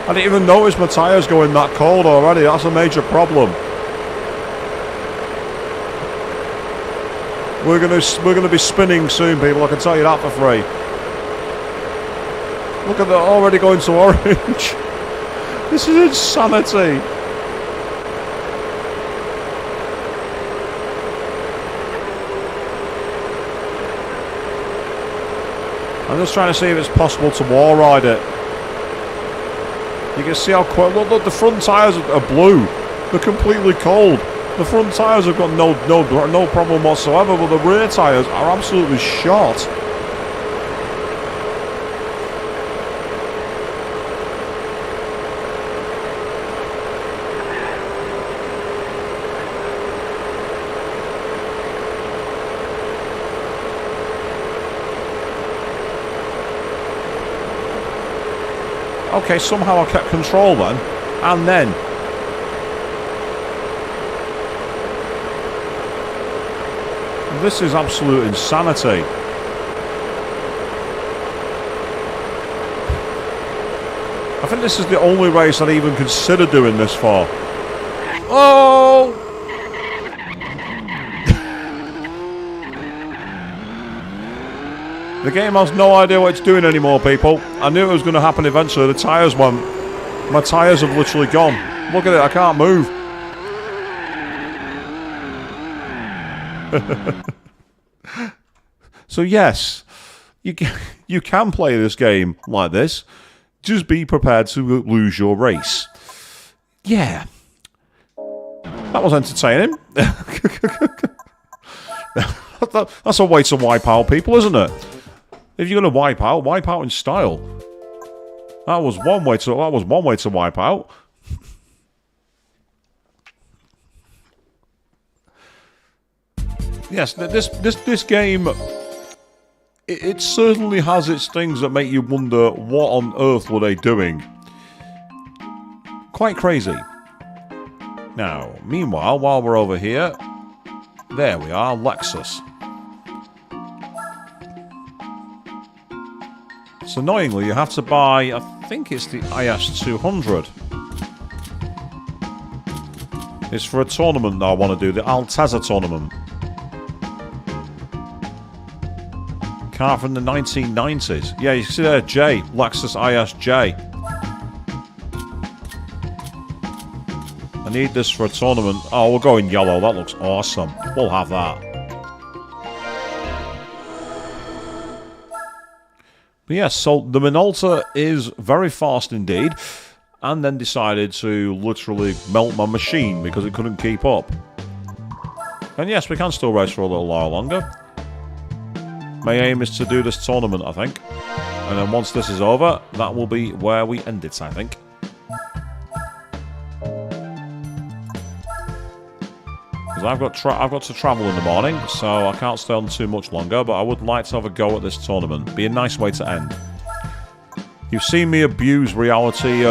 I didn't even notice my tyres going that cold already. That's a major problem. We're gonna be spinning soon, people. I can tell you that for free. Look at that, already going to orange. This is insanity. I'm just trying to see if it's possible to wall ride it. You can see how quick. Look, the front tyres are blue. They're completely cold. The front tyres have got no problem whatsoever, but the rear tyres are absolutely shot. Okay, somehow I kept control then, and then this is absolute insanity. I think this is the only race I'd even consider doing this for. Oh! The game has no idea what it's doing anymore, people. I knew it was going to happen eventually. The tyres went. My tyres have literally gone. Look at it, I can't move. So yes, you can play this game like this. Just be prepared to lose your race. Yeah. That was entertaining. That's a way to wipe out people, isn't it? If you're going to wipe out in style. That was one way to wipe out. Yes, this game, it certainly has its things that make you wonder what on earth were they doing. Quite crazy. Now, meanwhile, while we're over here, there we are, Lexus. So annoyingly, you have to buy, I think it's the IS200. It's for a tournament that I want to do, the Altezza tournament. Car from the 1990s. Yeah, you see there, J, Lexus ISJ. I need this for a tournament. Oh, we'll go in yellow, that looks awesome. We'll have that. But yes, so the Minolta is very fast indeed, and then decided to literally melt my machine because it couldn't keep up. And yes, we can still race for a little while longer. My aim is to do this tournament, I think. And then once this is over, that will be where we end it, I think. Because I've got to travel in the morning, so I can't stay on too much longer, but I would like to have a go at this tournament. Be a nice way to end. You've seen me abuse reality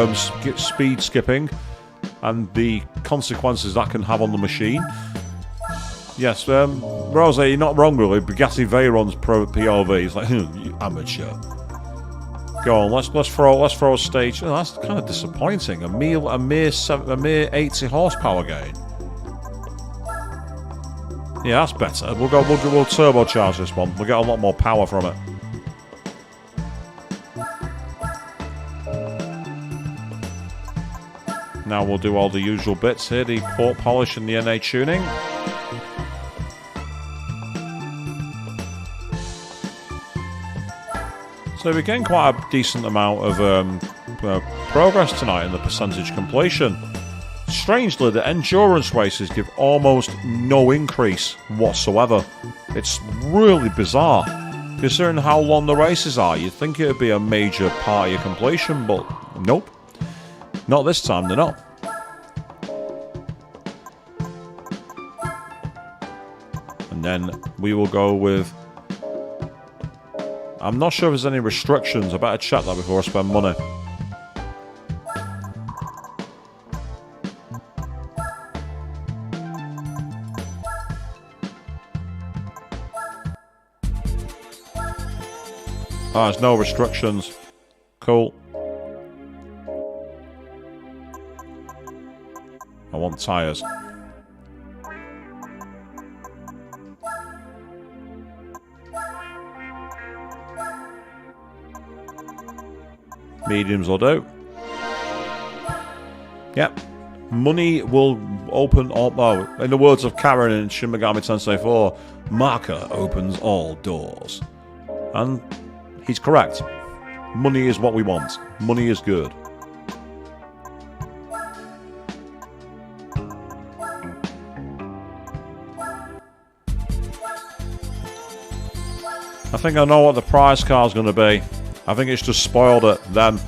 speed skipping and the consequences that can have on the machine. Yes, Rose, you're not wrong really. Bugatti Veyron's POV. It's like, you amateur. Go on, let's throw a stage. Oh, that's kind of disappointing. A mere 80 horsepower gain. Yeah, that's better. We'll turbocharge this one. We'll get a lot more power from it. Now we'll do all the usual bits here, the port polish and the NA tuning. So we're getting quite a decent amount of progress tonight in the percentage completion. Strangely, the endurance races give almost no increase whatsoever. It's really bizarre. Considering how long the races are, you'd think it would be a major part of your completion, but nope. Not this time, they're not. And then we will go with... I'm not sure if there's any restrictions. I better check that before I spend money. Ah, there's no restrictions. Cool. I want tyres. Mediums will do. Yep. Money will open all... Oh, in the words of Karen in Shin Megami Tensei 4, Marker opens all doors. And he's correct. Money is what we want. Money is good. I think I know what the prize card's going to be. I think it's just spoiled it then.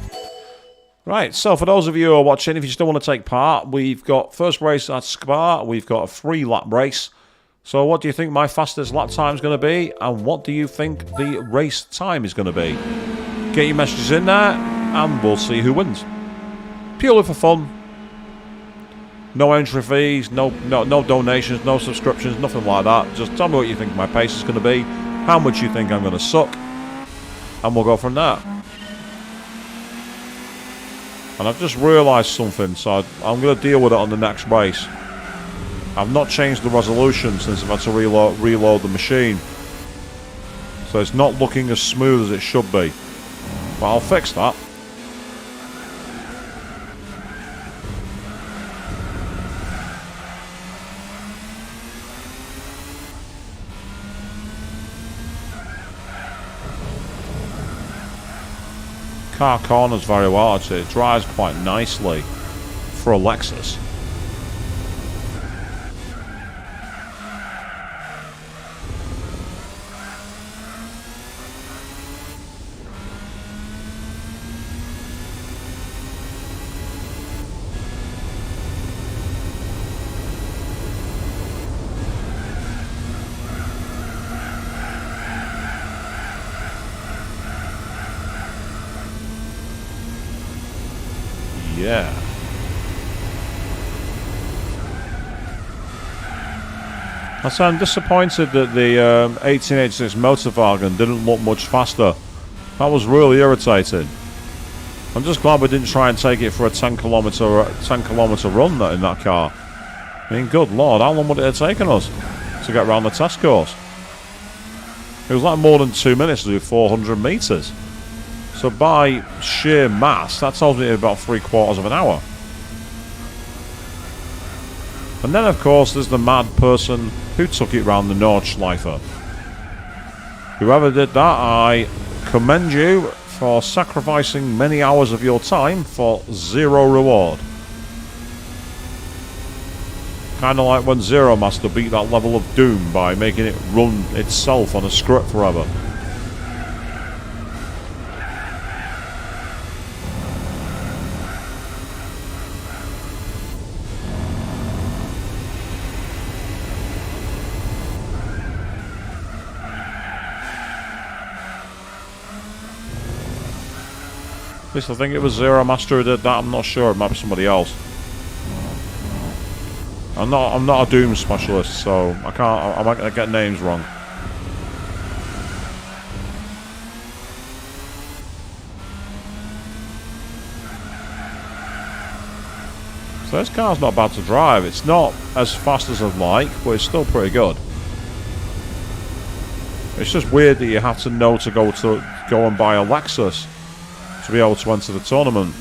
Right, so for those of you who are watching, if you still want to take part, we've got first race at Spa. We've got a 3-lap race. So what do you think my fastest lap time is going to be? And what do you think the race time is going to be? Get your messages in there, and we'll see who wins. Purely for fun. No entry fees, no donations, no subscriptions, nothing like that. Just tell me what you think my pace is going to be, how much you think I'm going to suck, and we'll go from there. And I've just realised something, so I'm going to deal with it on the next race. I've not changed the resolution since I've had to reload the machine. So it's not looking as smooth as it should be. But I'll fix that. Car corners very well actually. It drives quite nicely for a Lexus. Yeah. I'm disappointed that the 1886 Motorwagen didn't look much faster. That was really irritating. I'm just glad we didn't try and take it for a 10 kilometer run in that car. I mean, good lord, how long would it have taken us to get around the test course? It was like more than 2 minutes to do 400 metres. So by sheer mass, that tells me about 3/4 of an hour. And then, of course, there's the mad person who took it round the Nordschleife. Whoever did that, I commend you for sacrificing many hours of your time for zero reward. Kind of like when Zero Master beat that level of Doom by making it run itself on a script forever. At least I think it was Zero Master who did that. I'm not sure. It might be somebody else. I'm not a Doom specialist, so I might get names wrong. So this car's not bad to drive. It's not as fast as I'd like, but it's still pretty good. It's just weird that you have to know to go and buy a Lexus to be able to enter the tournament.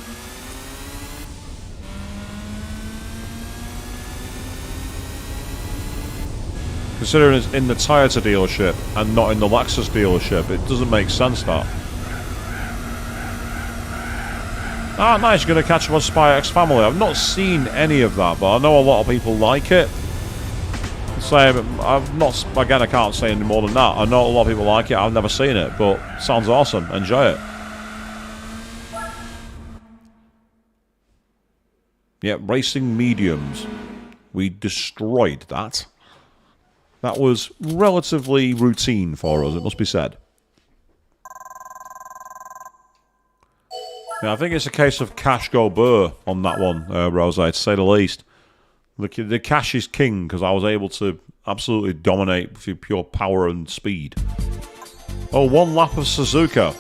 Considering it's in the Toyota dealership and not in the Lexus dealership, it doesn't make sense, that. Ah, nice, you're going to catch up on Spy X Family. I've not seen any of that, but I know a lot of people like it. I've not, again, I can't say any more than that. I know a lot of people like it, I've never seen it, but it sounds awesome. Enjoy it. Yeah, Racing Mediums. We destroyed that. That was relatively routine for us, it must be said. Yeah, I think it's a case of cash go burr on that one, Rose, to say the least. The cash is king, because I was able to absolutely dominate through pure power and speed. Oh, one lap of Suzuka.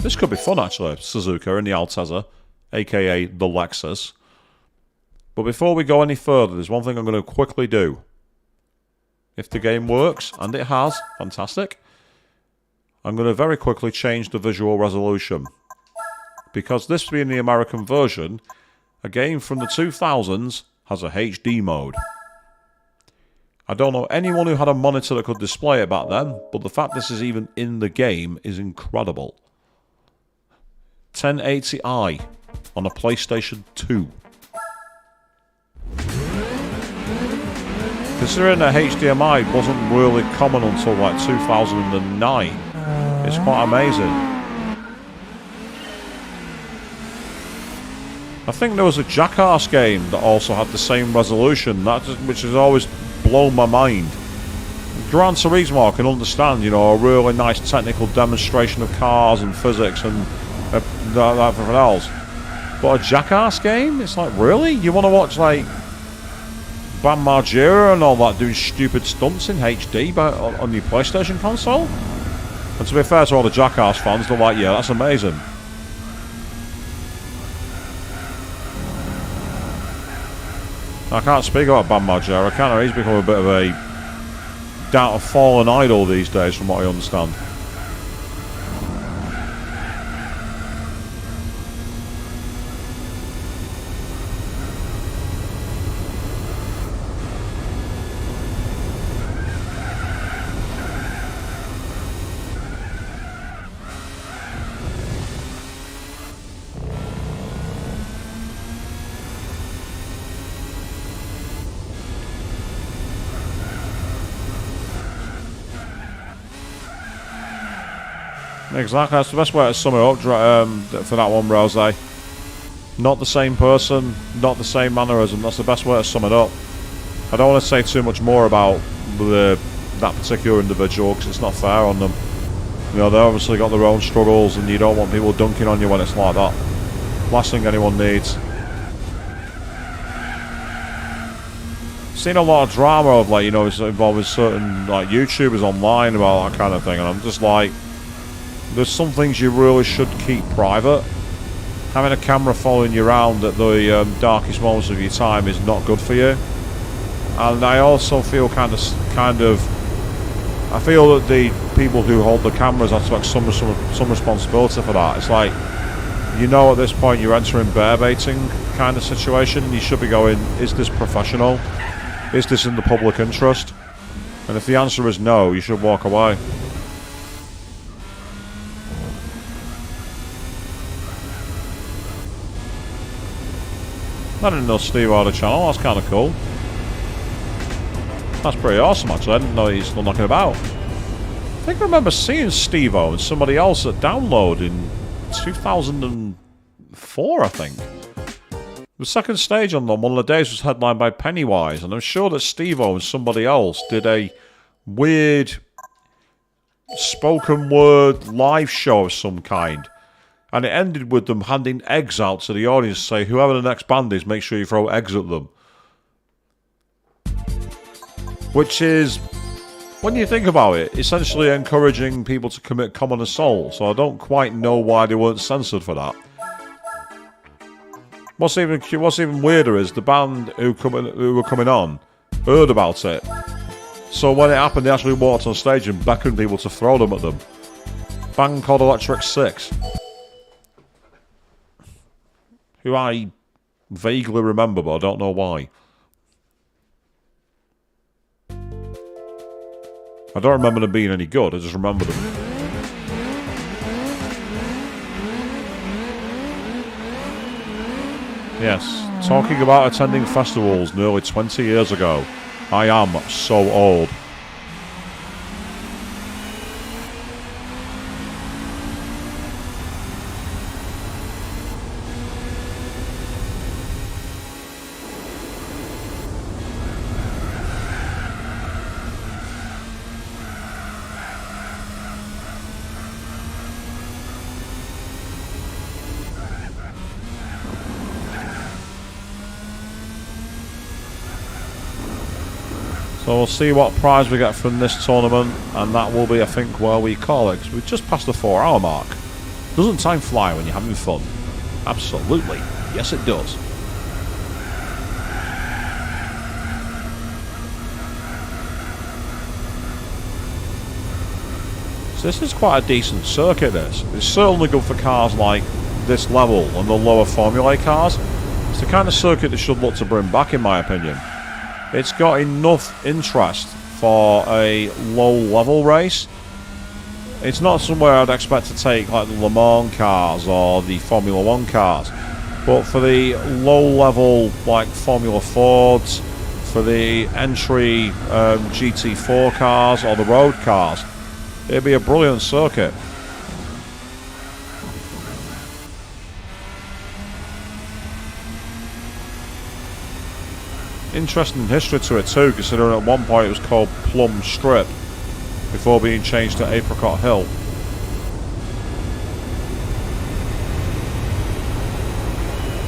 This could be fun, actually. Suzuka in the Altezza, a.k.a. the Lexus. But before we go any further, there's one thing I'm going to quickly do. If the game works, and it has, fantastic, I'm going to very quickly change the visual resolution. Because this being the American version, a game from the 2000s has a HD mode. I don't know anyone who had a monitor that could display it back then, but the fact this is even in the game is incredible. 1080i on a PlayStation 2. Considering that HDMI wasn't really common until like 2009, it's quite amazing. I think there was a Jackass game that also had the same resolution, which has always blown my mind. Gran Turismo, I can understand, you know, a really nice technical demonstration of cars and physics and everything else. But a Jackass game? It's like, really? You want to watch, like, Bam Margera and all that doing stupid stunts in HD on your PlayStation console? And to be fair to all the Jackass fans, they're like, yeah, that's amazing. I can't speak about Bam Margera, can I? He's become a bit of a fallen idol these days, from what I understand. Exactly, that's the best way to sum it up for that one, Rose. Not the same person, not the same mannerism, that's the best way to sum it up. I don't want to say too much more about that particular individual, because it's not fair on them. You know, they've obviously got their own struggles, and you don't want people dunking on you when it's like that. Last thing anyone needs. Seen a lot of drama of, like, you know, it's involving certain, like, YouTubers online about that kind of thing, and I'm just like, there's some things you really should keep private. Having a camera following you around at the darkest moments of your time is not good for you. And I also feel kind of I feel that the people who hold the cameras have to take some responsibility for that. It's like, you know, at this point you're entering bear baiting kind of situation, and you should be going, is this professional? Is this in the public interest? And if the answer is no, you should walk away. I didn't know Steve had a channel, that's kind of cool. That's pretty awesome, actually. I didn't know he's still knocking about. I think I remember seeing Steve-O and somebody else at Download in 2004, I think. The second stage on them, one of the days, was headlined by Pennywise, and I'm sure that Steve-O and somebody else did a weird spoken word live show of some kind. And it ended with them handing eggs out to the audience to say, whoever the next band is, make sure you throw eggs at them. which is, when you think about it, essentially encouraging people to commit common assault. So I don't quite know why they weren't censored for that. What's even weirder is the band who were coming on heard about it. So when it happened, they actually walked on stage and beckoned people to throw them at them. Band called Electric Six, who I vaguely remember, but I don't know why. I don't remember them being any good, I just remember them. Yes, talking about attending festivals nearly 20 years ago. I am so old. So we'll see what prize we get from this tournament, and that will be, I think, where we call it, because we've just passed the 4-hour mark. Doesn't time fly when you're having fun? Absolutely. Yes, it does. So this is quite a decent circuit, this. It's certainly good for cars like this level and the lower Formula A cars. It's the kind of circuit they should look to bring back, in my opinion. It's got enough interest for a low-level race. It's not somewhere I'd expect to take like the Le Mans cars or the Formula 1 cars. But for the low-level like Formula Fords, for the entry GT4 cars or the road cars, it'd be a brilliant circuit. Interesting history to it too, considering at one point it was called Plum Strip before being changed to Apricot Hill.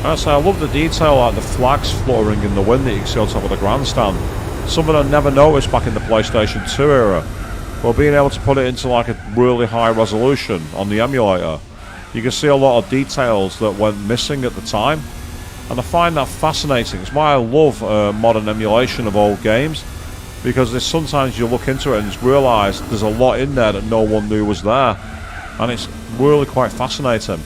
I love the detail, like the flags fluttering in the wind that you can see on top of the grandstand. Something I never noticed back in the PlayStation 2 era. But being able to put it into like a really high resolution on the emulator, you can see a lot of details that went missing at the time. And I find that fascinating. It's why I love modern emulation of old games, because there's sometimes you look into it and just realise there's a lot in there that no one knew was there, and it's really quite fascinating.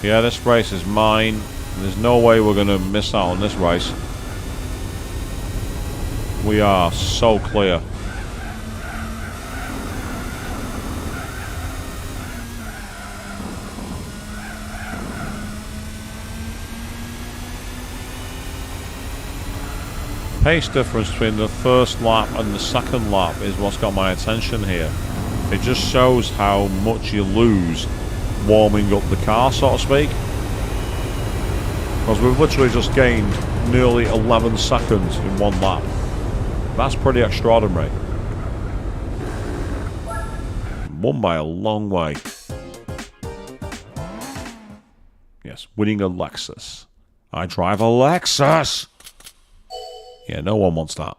Yeah, this race is mine. There's no way we're going to miss out on this race. We are so clear. Pace difference between the first lap and the second lap is what's got my attention here. It just shows how much you lose warming up the car, so to speak, because we've literally just gained nearly 11 seconds in one lap. That's pretty extraordinary. Won by a long way. Yes, winning a Lexus. I drive a Lexus! Yeah, no one wants that.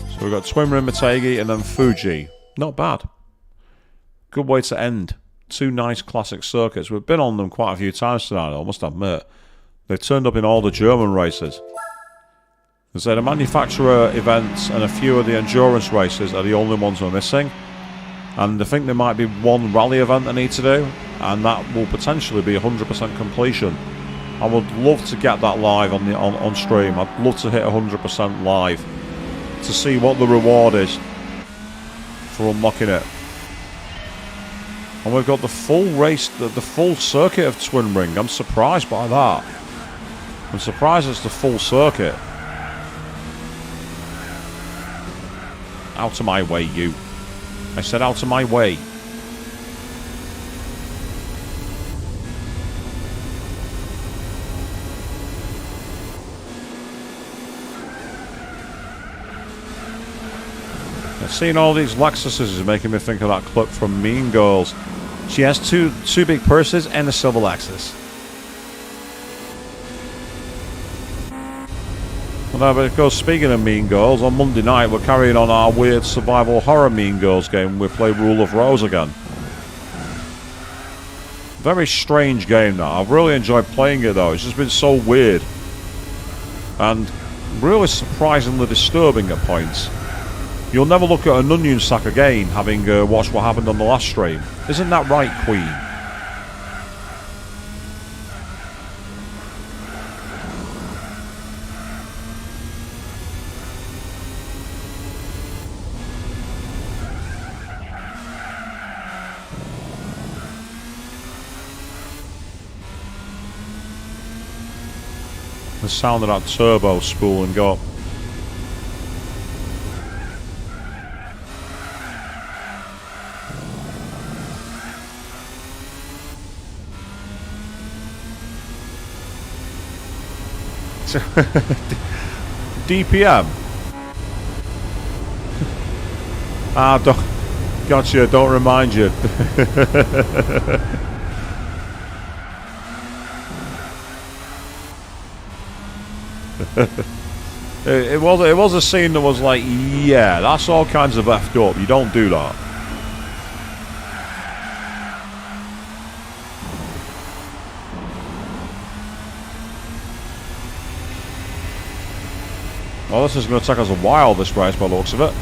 So we've got Twin Rim Motegi and then Fuji. Not bad. Good way to end. Two nice classic circuits. We've been on them quite a few times tonight, I must admit. They've turned up in all the German races. They say the manufacturer events and a few of the endurance races are the only ones we're missing. And I think there might be one rally event they need to do, and that will potentially be 100% completion. I would love to get that live on stream. I'd love to hit 100% live to see what the reward is for unlocking it. And we've got the full race, the full circuit of Twin Ring. I'm surprised by that. I'm surprised it's the full circuit. Out of my way, you. I said out of my way. Seeing all these Lexuses is making me think of that clip from Mean Girls. She has two big purses and a silver Lexus. Well, but of course, speaking of Mean Girls, on Monday night we're carrying on our weird survival horror Mean Girls game. We play Rule of Rose again. Very strange game now. I've really enjoyed playing it though. It's just been so weird. And really surprisingly disturbing at points. You'll never look at an onion sack again, having watched what happened on the last stream. Isn't that right, Queen? The sound of that turbo spooling up. DPM. Don't. Gotcha. Don't remind you. It was a scene that was like, yeah, that's all kinds of effed up. You don't do that. Well, this is going to take us a while, this race, by the looks of it.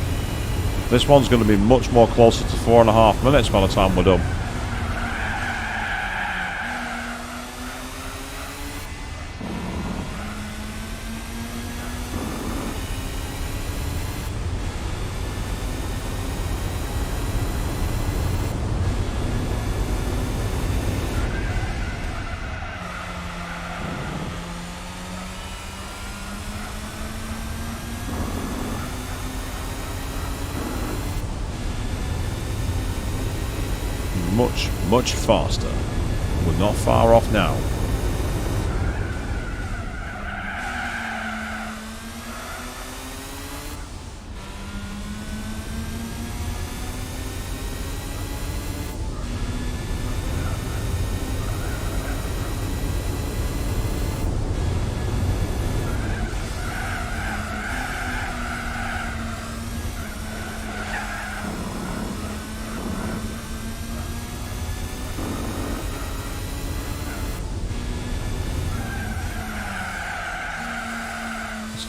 This one's going to be much more closer to 4.5 minutes by the time we're done. Much faster. We're not far off now.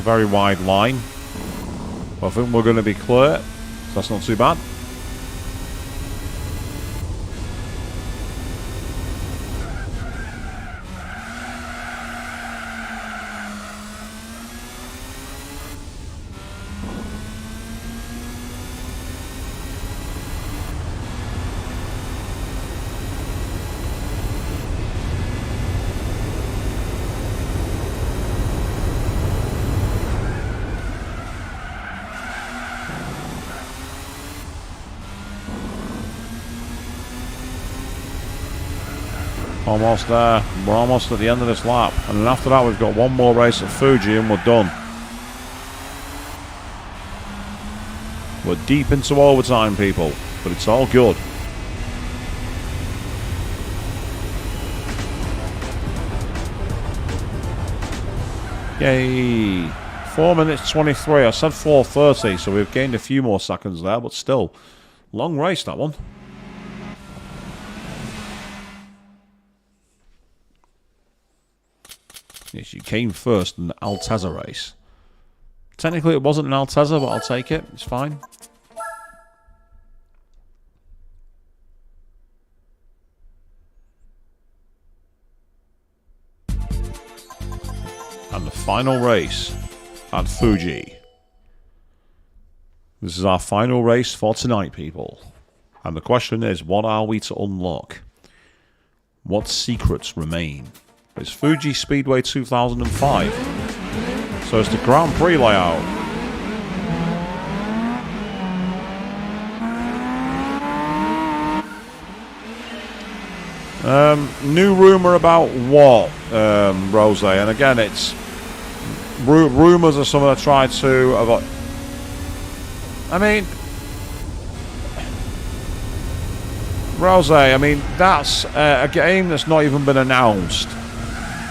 Very wide line. But I think we're going to be clear. So that's not too bad. Almost there. We're almost at the end of this lap. And then after that we've got one more race at Fuji and we're done. We're deep into overtime, people. But it's all good. Yay. 4 minutes 23. I said 4:30, so we've gained a few more seconds there, but still. Long race, that one. Yes, you came first in the Altezza race. Technically it wasn't an Altezza, but I'll take it. It's fine. And the final race at Fuji. This is our final race for tonight, people. And the question is, what are we to unlock? What secrets remain? It's Fuji Speedway 2005. So it's the Grand Prix layout. New rumour about what, Rose? And again, it's rumours are something I tried to avoid. I mean, Rose, I mean, that's a game that's not even been announced.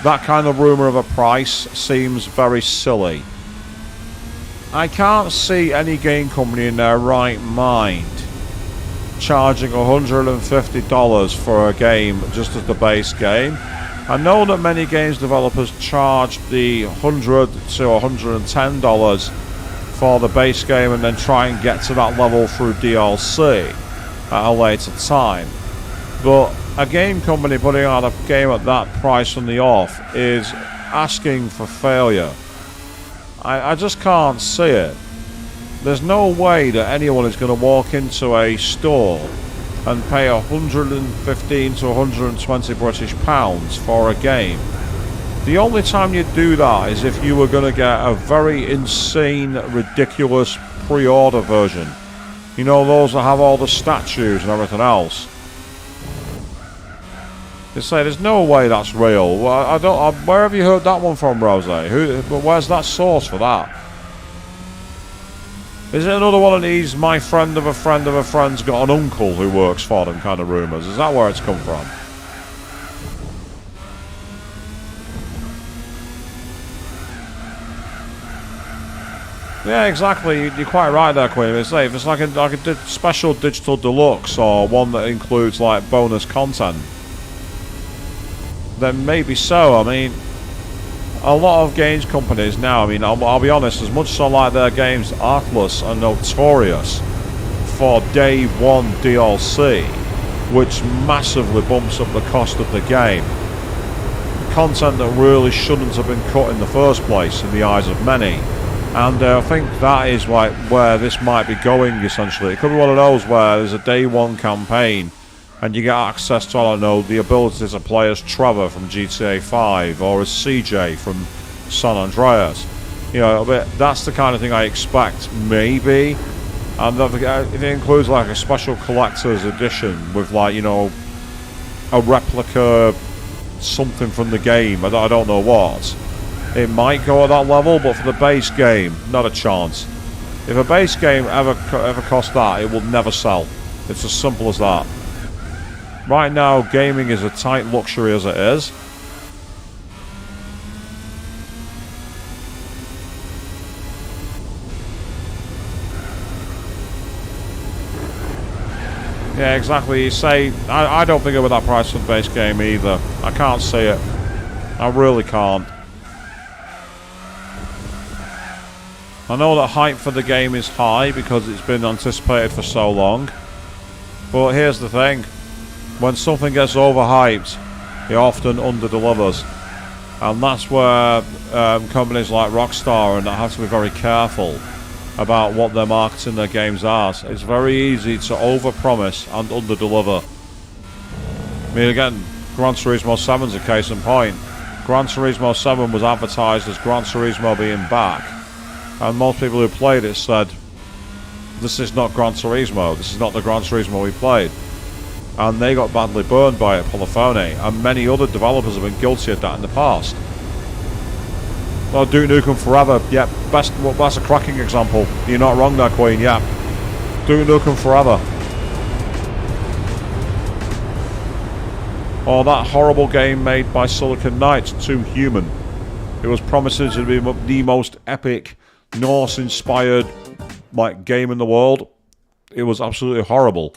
That kind of rumour of a price seems very silly. I can't see any game company in their right mind charging $150 for a game just as the base game. I know that many games developers charge the $100 to $110 for the base game and then try and get to that level through DLC at a later time. But a game company putting out a game at that price from the off is asking for failure. I just can't see it. There's no way that anyone is going to walk into a store and pay 115 to 120 British pounds for a game. The only time you'd do that is if you were going to get a very insane, ridiculous pre-order version. You know, those that have all the statues and everything else. You say there's no way that's real. Well, where have you heard that one from, Rose? Where's that source for that? Is it another one of these my friend of a friend of a friend's got an uncle who works for them kind of rumours? Is that where it's come from? Yeah, exactly. You're quite right there, Queen. If it's like a special digital deluxe or one that includes like bonus content, then maybe so. I mean, a lot of games companies now, I mean, I'll be honest, as much as I like their games, Atlus are notorious for day one DLC, which massively bumps up the cost of the game. Content that really shouldn't have been cut in the first place in the eyes of many. And I think that is where this might be going, essentially. It could be one of those where there's a day one campaign and you get access to, I don't know, the ability to play as Trevor from GTA 5 or as CJ from San Andreas. You know, that's the kind of thing I expect, maybe. And if it includes like a special collector's edition with, like, you know, a replica something from the game, I don't know what. It might go at that level, but for the base game, not a chance. If a base game ever costs that, it will never sell. It's as simple as that. Right now, gaming is a tight luxury as it is. Yeah, exactly. You say, I don't think it was that price for the base game either. I can't see it. I really can't. I know that hype for the game is high because it's been anticipated for so long. But here's the thing. When something gets overhyped, it often underdelivers. And that's where companies like Rockstar and that have to be very careful about what they're marketing their games as. It's very easy to overpromise and underdeliver. I mean, again, Gran Turismo 7 is a case in point. Gran Turismo 7 was advertised as Gran Turismo being back. And most people who played it said, this is not Gran Turismo, this is not the Gran Turismo we played. And they got badly burned by it, Polyphony, and many other developers have been guilty of that in the past. Well, Duke Nukem Forever, yeah, that's a cracking example. You're not wrong there, Queen, yeah. Duke Nukem Forever. Or that horrible game made by Silicon Knights, Too Human. It was promising to be the most epic Norse-inspired game in the world. It was absolutely horrible.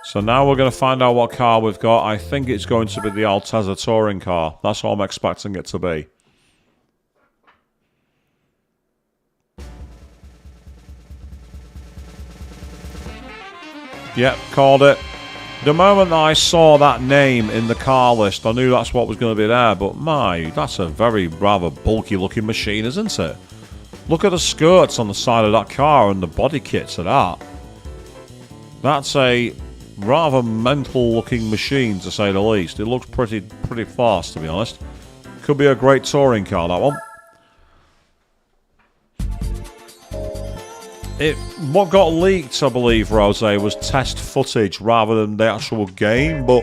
So now we're going to find out what car we've got. I think it's going to be the Altezza touring car. That's what I'm expecting it to be. Yep, called it. The moment I saw that name in the car list, I knew that's what was going to be there. But my, that's a very rather bulky looking machine, isn't it? Look at the skirts on the side of that car and the body kits of that. That's a rather mental looking machine, to say the least. It looks pretty fast, to be honest. Could be a great touring car, that one. What got leaked, I believe, Rose, was test footage rather than the actual game, but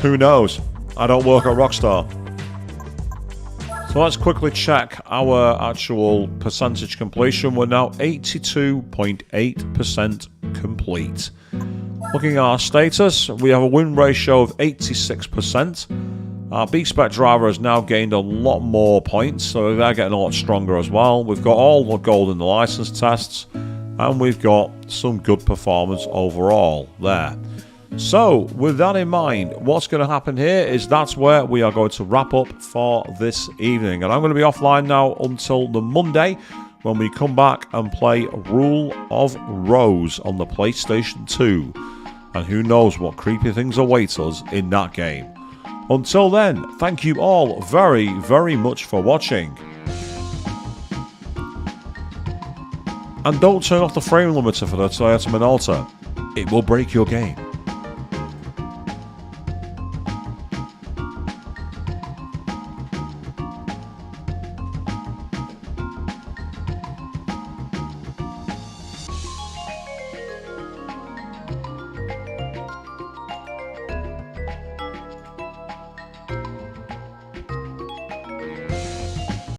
who knows? I don't work at Rockstar. So let's quickly check our actual percentage completion. We're now 82.8% complete. Looking at our status, we have a win ratio of 86%. Our B-Spec driver has now gained a lot more points, so they're getting a lot stronger as well. We've got all the gold in the license tests, and we've got some good performance overall there. So, with that in mind, what's going to happen here is that's where we are going to wrap up for this evening. And I'm going to be offline now until the Monday, when we come back and play Rule of Rose on the PlayStation 2. And who knows what creepy things await us in that game. Until then, thank you all very, very much for watching. And don't turn off the frame limiter for the Toyota Minolta. It will break your game.